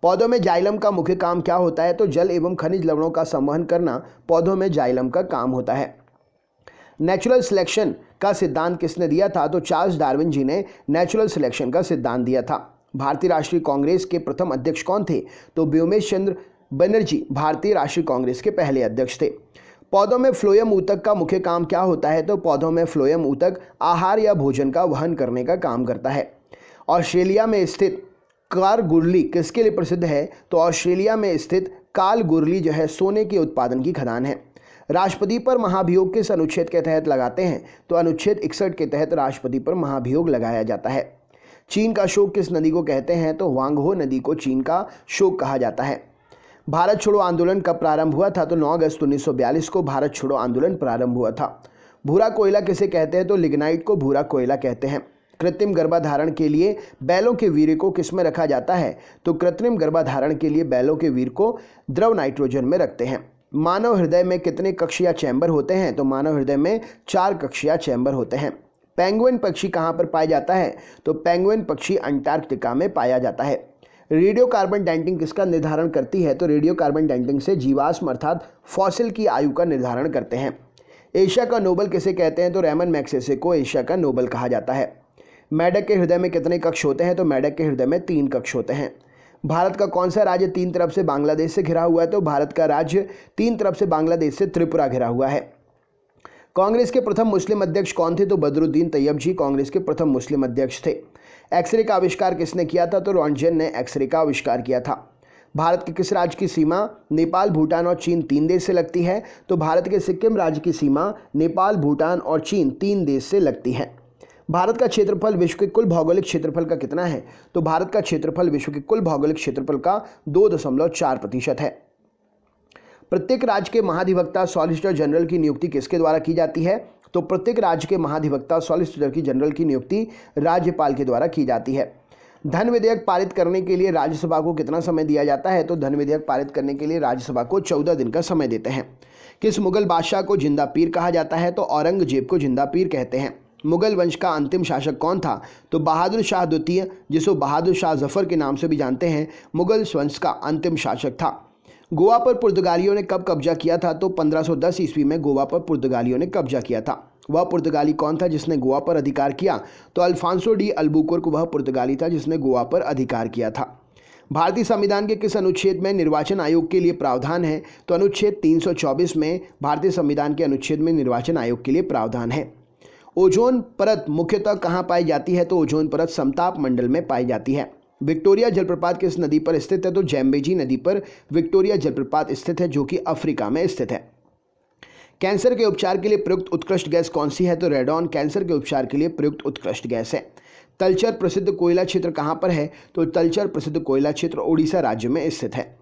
पौधों में जाइलम का मुख्य काम क्या होता है? तो जल एवं खनिज लवणों का संवहन करना पौधों में जाइलम का काम होता है। नेचुरल सिलेक्शन का सिद्धांत किसने दिया था? तो चार्ल्स डार्विन जी ने नेचुरल सिलेक्शन का सिद्धांत दिया था। भारतीय राष्ट्रीय कांग्रेस के प्रथम अध्यक्ष कौन थे? तो व्योमेश चंद्र बनर्जी भारतीय राष्ट्रीय कांग्रेस के पहले अध्यक्ष थे। पौधों में फ्लोएम ऊतक का मुख्य काम क्या होता है? तो पौधों में फ्लोएम ऊतक आहार या भोजन का वहन करने का काम करता है। ऑस्ट्रेलिया में स्थित कारगुरली किसके लिए प्रसिद्ध है? तो ऑस्ट्रेलिया में स्थित कालगुरली जो है सोने के उत्पादन की खदान है। राष्ट्रपति पर महाभियोग किस अनुच्छेद के तहत लगाते हैं? तो अनुच्छेद 61 के तहत राष्ट्रपति पर महाभियोग लगाया जाता है। चीन का शोक किस नदी को कहते हैं? तो वांगहो नदी को चीन का शोक कहा जाता है। भारत छोड़ो आंदोलन कब प्रारंभ हुआ था? तो 9 अगस्त 1942 को भारत छोड़ो आंदोलन प्रारंभ हुआ था। भूरा कोयला किसे कहते हैं? तो लिग्नाइट को भूरा कोयला कहते हैं। कृत्रिम गर्भाधारण के लिए बैलों के वीर्य को किस में रखा जाता है? तो कृत्रिम गर्भाधारण के लिए बैलों के वीर्य को द्रव नाइट्रोजन में रखते हैं। मानव हृदय में कितने कक्ष या चैम्बर होते हैं? तो मानव हृदय में 4 कक्ष या चैम्बर होते हैं। पेंगुइन पक्षी कहाँ पर पाया जाता है? तो पेंगुइन पक्षी अंटार्कटिका में पाया जाता है। रेडियो कार्बन डेटिंग किसका निर्धारण करती है? तो रेडियो कार्बन डेटिंग से जीवाश्म अर्थात फॉसिल की आयु का निर्धारण करते हैं। एशिया का नोबल किसे कहते हैं? तो रेमन मैग्सेसे को एशिया का नोबल कहा जाता है। मेढक के हृदय में कितने कक्ष होते हैं? तो मेढक के हृदय में 3 कक्ष होते हैं। भारत का कौन सा राज्य 3 तरफ से बांग्लादेश से घिरा हुआ है? तो भारत का राज्य 3 तरफ से बांग्लादेश से त्रिपुरा घिरा हुआ है। कांग्रेस के प्रथम मुस्लिम अध्यक्ष कौन थे? तो बदरुद्दीन तैयब जी कांग्रेस के प्रथम मुस्लिम अध्यक्ष थे। एक्सरे का आविष्कार किसने किया था? तो रॉन्टगेन ने एक्सरे का आविष्कार किया था। भारत के किस राज्य की सीमा नेपाल, भूटान और चीन 3 देश से लगती है? तो भारत के सिक्किम राज्य की सीमा नेपाल, भूटान और चीन 3 देश से लगती है। भारत का क्षेत्रफल विश्व के कुल भौगोलिक क्षेत्रफल का कितना है? तो भारत का क्षेत्रफल विश्व के कुल भौगोलिक क्षेत्रफल का 2.4% है। प्रत्येक राज्य के महाधिवक्ता सॉलिसिटर जनरल की नियुक्ति किसके द्वारा की जाती है? तो प्रत्येक राज्य के महाधिवक्ता सॉलिसिटर जनरल की नियुक्ति राज्यपाल के द्वारा की जाती है। धन विधेयक पारित करने के लिए राज्यसभा को कितना समय दिया जाता है? तो धन विधेयक पारित करने के लिए राज्यसभा को 14 दिन का समय देते हैं। किस मुगल बादशाह को जिंदा पीर कहा जाता है? तो औरंगजेब को जिंदा पीर कहते हैं। मुगल वंश का अंतिम शासक कौन था? तो बहादुर शाह द्वितीय, जिसको बहादुर शाह जफर के नाम से भी जानते हैं, मुगल वंश का अंतिम शासक था। गोवा पर पुर्तगालियों ने कब कब्जा किया था? तो 1510 ईस्वी में गोवा पर पुर्तगालियों ने कब्जा किया था। वह पुर्तगाली कौन था जिसने गोवा पर अधिकार किया? तो अल्फांसो डी अल्बुकुर्क वह पुर्तगाली था जिसने गोवा पर अधिकार किया था। भारतीय संविधान के किस अनुच्छेद में निर्वाचन आयोग के लिए प्रावधान है? तो अनुच्छेद 324 में भारतीय संविधान के अनुच्छेद में निर्वाचन आयोग के लिए प्रावधान है। ओजोन परत मुख्यतः कहाँ पाई जाती है? तो ओजोन परत समताप मंडल में पाई जाती है। विक्टोरिया जलप्रपात किस नदी पर स्थित है? तो जैम्बेजी नदी पर विक्टोरिया जलप्रपात स्थित है, जो कि अफ्रीका में स्थित है। कैंसर के उपचार के लिए प्रयुक्त उत्कृष्ट गैस कौन सी है? तो रेडॉन कैंसर के उपचार के लिए प्रयुक्त उत्कृष्ट गैस है। तलचर प्रसिद्ध कोयला क्षेत्र कहाँ पर है? तो तलचर प्रसिद्ध कोयला क्षेत्र उड़ीसा राज्य में स्थित है।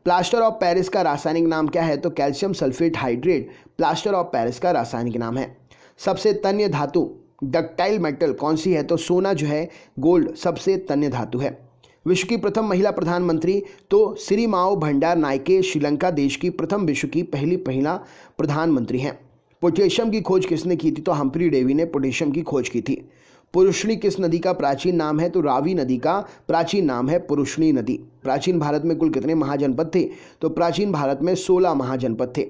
प्लास्टर ऑफ पेरिस का रासायनिक नाम क्या है? तो calcium sulphate hydrate plaster of Paris का रासायनिक नाम है। सबसे तन्य धातु डक्टाइल मेटल कौन सी है? तो सोना जो है, गोल्ड सबसे तन्य धातु है। विश्व की प्रथम महिला प्रधानमंत्री? तो सिरिमाओ भंडार नायके श्रीलंका देश की प्रथम विश्व की पहली महिला प्रधानमंत्री हैं। पोटेशियम की खोज किसने की थी? तो हम्फ्री डेवी ने पोटेशियम की खोज की थी। पुरुषनी किस नदी का प्राचीन नाम है? तो रावी नदी का प्राचीन नाम है पुरुषनी नदी। प्राचीन भारत में कुल कितने महाजनपद थे? तो प्राचीन भारत में 16 महाजनपद थे।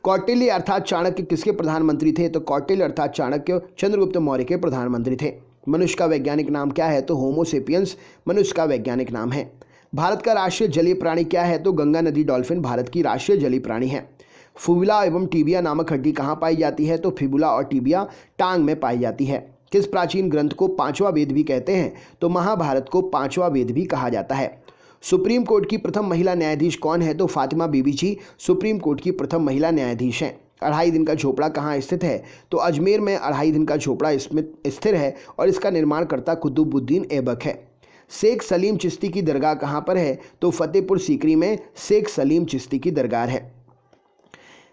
कौटिल्य अर्थात चाणक्य किसके प्रधानमंत्री थे? तो कौटिल्य अर्थात चाणक्य चंद्रगुप्त मौर्य के प्रधानमंत्री थे। मनुष्य का वैज्ञानिक नाम क्या है? तो होमो सेपियंस मनुष्य का वैज्ञानिक नाम है। भारत का राष्ट्रीय जलीय प्राणी क्या है? तो गंगा नदी डॉल्फिन भारत की राष्ट्रीय जलीय प्राणी है। फिबुला एवं टिबिया नामक हड्डी कहाँ पाई जाती है? तो फिबुला और टिबिया टांग में पाई जाती है। किस प्राचीन ग्रंथ को पांचवा वेद भी कहते हैं? तो महाभारत को पांचवा वेद भी कहा जाता है। सुप्रीम कोर्ट की प्रथम महिला न्यायाधीश कौन है? तो फातिमा बीबी जी सुप्रीम कोर्ट की प्रथम महिला न्यायाधीश हैं। 2.5 दिन का झोपड़ा कहाँ स्थित है? तो अजमेर में 2.5 दिन का झोपड़ा इसमें स्थिर है और इसका निर्माणकर्ता कुतुबुद्दीन ऐबक है। शेख सलीम चिश्ती की दरगाह कहाँ पर है? तो फतेहपुर सीकरी में शेख सलीम चिश्ती की दरगाह है।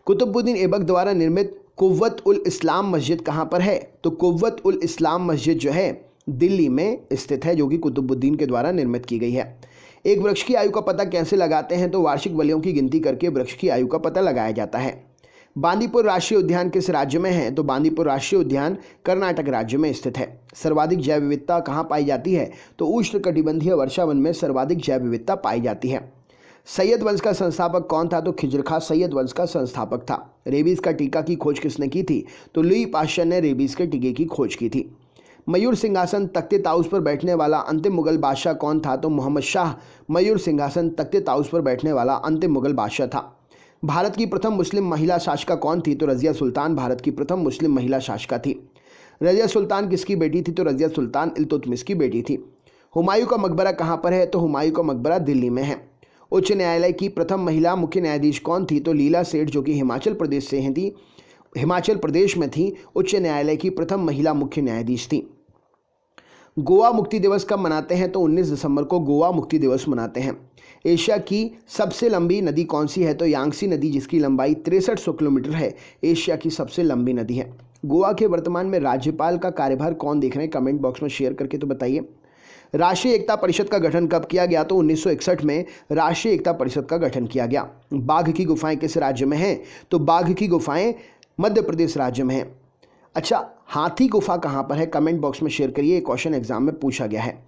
कुतुबुद्दीन ऐबक द्वारा निर्मित कुव्वत उल इस्लाम मस्जिद कहाँ पर है? तो कुव्वत उल इस्लाम मस्जिद जो है दिल्ली में स्थित है, जो कि कुतुबुद्दीन के द्वारा निर्मित की गई है। एक वृक्ष की आयु का पता कैसे लगाते हैं? तो वार्षिक बलियों की गिनती करके वृक्ष की आयु का पता लगाया जाता है। बांदीपुर राष्ट्रीय उद्यान किस राज्य में है? तो बांदीपुर राष्ट्रीय उद्यान कर्नाटक राज्य में स्थित है। सर्वाधिक जैव विविधता कहाँ पाई जाती है? तो उष्णकटिबंधीय वर्षावन में सर्वाधिक जैव विविधता पाई जाती है। सैयद वंश का संस्थापक कौन था? तो खिजर खां सैयद वंश का संस्थापक था। रेबीज का टीका की खोज किसने की थी? तो लुई पाश्चर ने रेबीज के टीके की खोज की थी। मयूर सिंहासन तख्ते ताउस पर बैठने वाला अंतिम मुगल बादशाह कौन था? तो मोहम्मद शाह मयूर सिंहासन तख्ते ताउस पर बैठने वाला अंतिम मुगल बादशाह था। भारत की प्रथम मुस्लिम महिला शासिका कौन थी? तो रजिया सुल्तान भारत की प्रथम मुस्लिम महिला शासिका थी। रजिया सुल्तान किसकी बेटी थी? तो रजिया सुल्तान इल्तुतमिश की बेटी थी। हुमायूं का मकबरा कहाँ पर है? तो हुमायूं का मकबरा दिल्ली में है। उच्च न्यायालय की प्रथम महिला मुख्य न्यायाधीश कौन थी? तो लीला सेठ, जो कि हिमाचल प्रदेश से थी, हिमाचल प्रदेश में थी, उच्च न्यायालय की प्रथम महिला मुख्य न्यायाधीश थी। गोवा मुक्ति दिवस कब मनाते हैं? तो 19 दिसंबर को गोवा मुक्ति दिवस मनाते हैं। एशिया की सबसे लंबी नदी कौन सी है? तो यांगसी नदी, जिसकी लंबाई 6300 किलोमीटर है, एशिया की सबसे लंबी नदी है। गोवा के वर्तमान में राज्यपाल का कार्यभार कौन देख रहे हैं? कमेंट बॉक्स में शेयर करके तो बताइए। राष्ट्रीय एकता परिषद का गठन कब किया गया? तो 1961 में राष्ट्रीय एकता परिषद का गठन किया गया। बाघ की गुफाएं किस राज्य में हैं? तो बाघ की गुफाएं मध्य प्रदेश राज्य में हैं। अच्छा, हाथी गुफा कहाँ पर है? कमेंट बॉक्स में शेयर करिए, क्वेश्चन एग्जाम में पूछा गया है।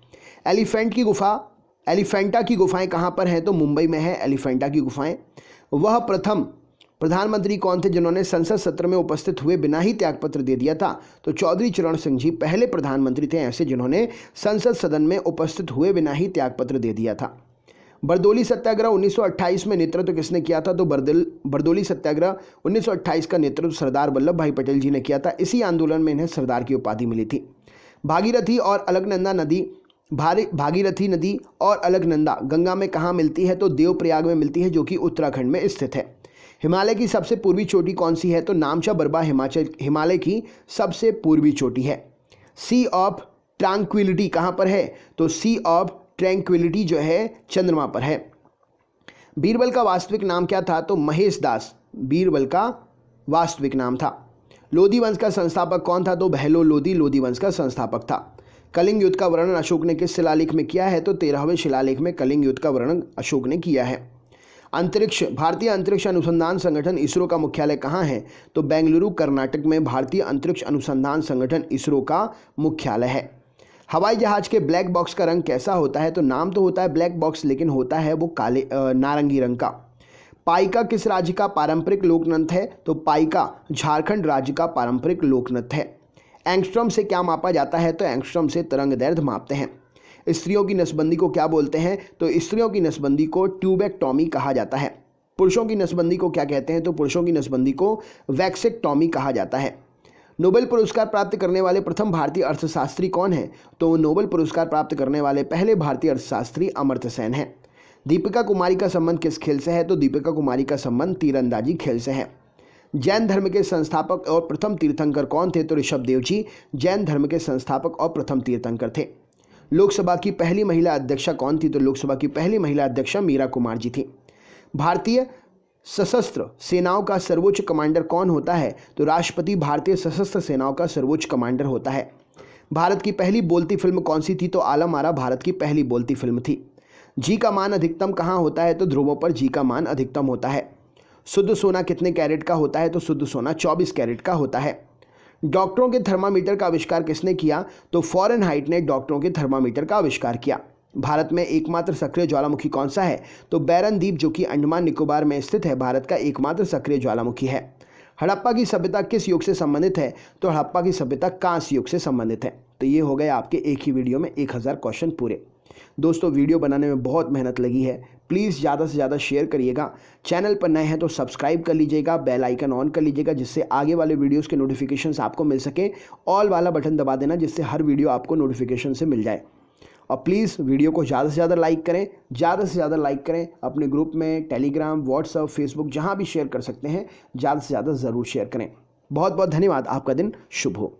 एलिफेंटा की गुफाएं कहाँ पर हैं? तो मुंबई में है एलिफेंटा की गुफाएं। वह प्रथम प्रधानमंत्री कौन थे जिन्होंने संसद सत्र में उपस्थित हुए बिना ही त्यागपत्र दे दिया था? तो चौधरी चरण सिंह जी पहले प्रधानमंत्री थे ऐसे जिन्होंने संसद सदन में उपस्थित हुए बिना ही त्यागपत्र दे दिया था। बरदौली सत्याग्रह 1928 में नेतृत्व किसने किया था? तो बरदौली सत्याग्रह 1928 का नेतृत्व सरदार वल्लभ भाई पटेल जी ने किया था। इसी आंदोलन में इन्हें सरदार की उपाधि मिली थी। भागीरथी नदी और अलकनंदा गंगा में कहाँ मिलती है? तो देवप्रयाग में मिलती है, जो कि उत्तराखंड में स्थित है। हिमालय की सबसे पूर्वी चोटी कौन सी है? तो नामचा बरबा हिमालय की सबसे पूर्वी चोटी है। सी ऑफ ट्रैंक्विलिटी कहाँ पर है? तो सी ऑफ ट्रैंक्विलिटी जो है चंद्रमा पर है। बीरबल का वास्तविक नाम क्या था? तो महेश दास बीरबल का वास्तविक नाम था। लोधी वंश का संस्थापक कौन था? तो बहलो लोधी लोधी वंश का संस्थापक था। कलिंग युद्ध का वर्णन अशोक ने किस शिलालेख में किया है? तो 13वें शिलालेख में कलिंग युद्ध का वर्णन अशोक ने किया है। अंतरिक्ष, भारतीय अंतरिक्ष अनुसंधान संगठन इसरो का मुख्यालय कहाँ है? तो बेंगलुरु कर्नाटक में भारतीय अंतरिक्ष अनुसंधान संगठन इसरो का मुख्यालय है। हवाई जहाज के ब्लैक बॉक्स का रंग कैसा होता है? तो नाम तो होता है ब्लैक बॉक्स, लेकिन होता है वो काले नारंगी रंग का। पाइका किस राज्य का पारंपरिक लोक नृत्य है? तो पाइका झारखंड राज्य का पारंपरिक लोक नृत्य है। एंगस्ट्रॉम से क्या मापा जाता है? तो एंगस्ट्रॉम से तरंग दैर्ध्य मापते हैं। स्त्रियों की नसबंदी को क्या बोलते हैं? तो स्त्रियों की नसबंदी को ट्यूबेक्टॉमी कहा जाता है। पुरुषों की नसबंदी को क्या कहते हैं? तो पुरुषों की नसबंदी को वैक्सेक्टॉमी कहा जाता है। नोबेल पुरस्कार प्राप्त करने वाले प्रथम भारतीय अर्थशास्त्री कौन है? तो नोबेल पुरस्कार प्राप्त करने वाले पहले भारतीय अर्थशास्त्री अमर्त्य सेन हैं। दीपिका कुमारी का संबंध किस खेल से है? तो दीपिका कुमारी का संबंध तीरंदाजी खेल से है। जैन धर्म के संस्थापक और प्रथम तीर्थंकर कौन थे? तो ऋषभ देव जी जैन धर्म के संस्थापक और प्रथम तीर्थंकर थे। लोकसभा की पहली महिला अध्यक्षा कौन थी? तो लोकसभा की पहली महिला अध्यक्षा मीरा कुमार जी थी। भारतीय सशस्त्र सेनाओं का सर्वोच्च कमांडर कौन होता है? तो राष्ट्रपति भारतीय सशस्त्र सेनाओं का सर्वोच्च कमांडर होता है। भारत की पहली बोलती फिल्म कौन सी थी? तो आलम आरा भारत की पहली बोलती फिल्म थी। जी का मान अधिकतम कहाँ होता है? तो ध्रुवों पर जी का मान अधिकतम होता है। शुद्ध सोना कितने कैरेट का होता है? तो शुद्ध सोना 24 कैरेट का होता है। डॉक्टरों के थर्मामीटर का आविष्कार किसने किया? तो फॉरेनहाइट ने डॉक्टरों के थर्मामीटर का आविष्कार किया। भारत में एकमात्र सक्रिय ज्वालामुखी कौन सा है? तो बैरन द्वीप, जो कि अंडमान निकोबार में स्थित है, भारत का एकमात्र सक्रिय ज्वालामुखी है। हड़प्पा की सभ्यता किस युग से संबंधित है? तो हड़प्पा की सभ्यता कांस्य युग से संबंधित है। तो ये हो गए आपके एक ही वीडियो में 1000 क्वेश्चन पूरे। दोस्तों, वीडियो बनाने में बहुत मेहनत लगी है, प्लीज़ ज़्यादा से ज़्यादा शेयर करिएगा। चैनल पर नए हैं तो सब्सक्राइब कर लीजिएगा, बेल आइकन ऑन कर लीजिएगा, जिससे आगे वाले वीडियोस के नोटिफिकेशंस आपको मिल सके। ऑल वाला बटन दबा देना, जिससे हर वीडियो आपको नोटिफिकेशन से मिल जाए। और प्लीज़ वीडियो को ज़्यादा से ज़्यादा लाइक करें, ज़्यादा से ज़्यादा लाइक करें। अपने ग्रुप में टेलीग्राम, व्हाट्सएप, फेसबुक जहाँ भी शेयर कर सकते हैं, ज़्यादा से ज़्यादा ज़रूर शेयर करें। बहुत बहुत धन्यवाद। आपका दिन शुभ हो।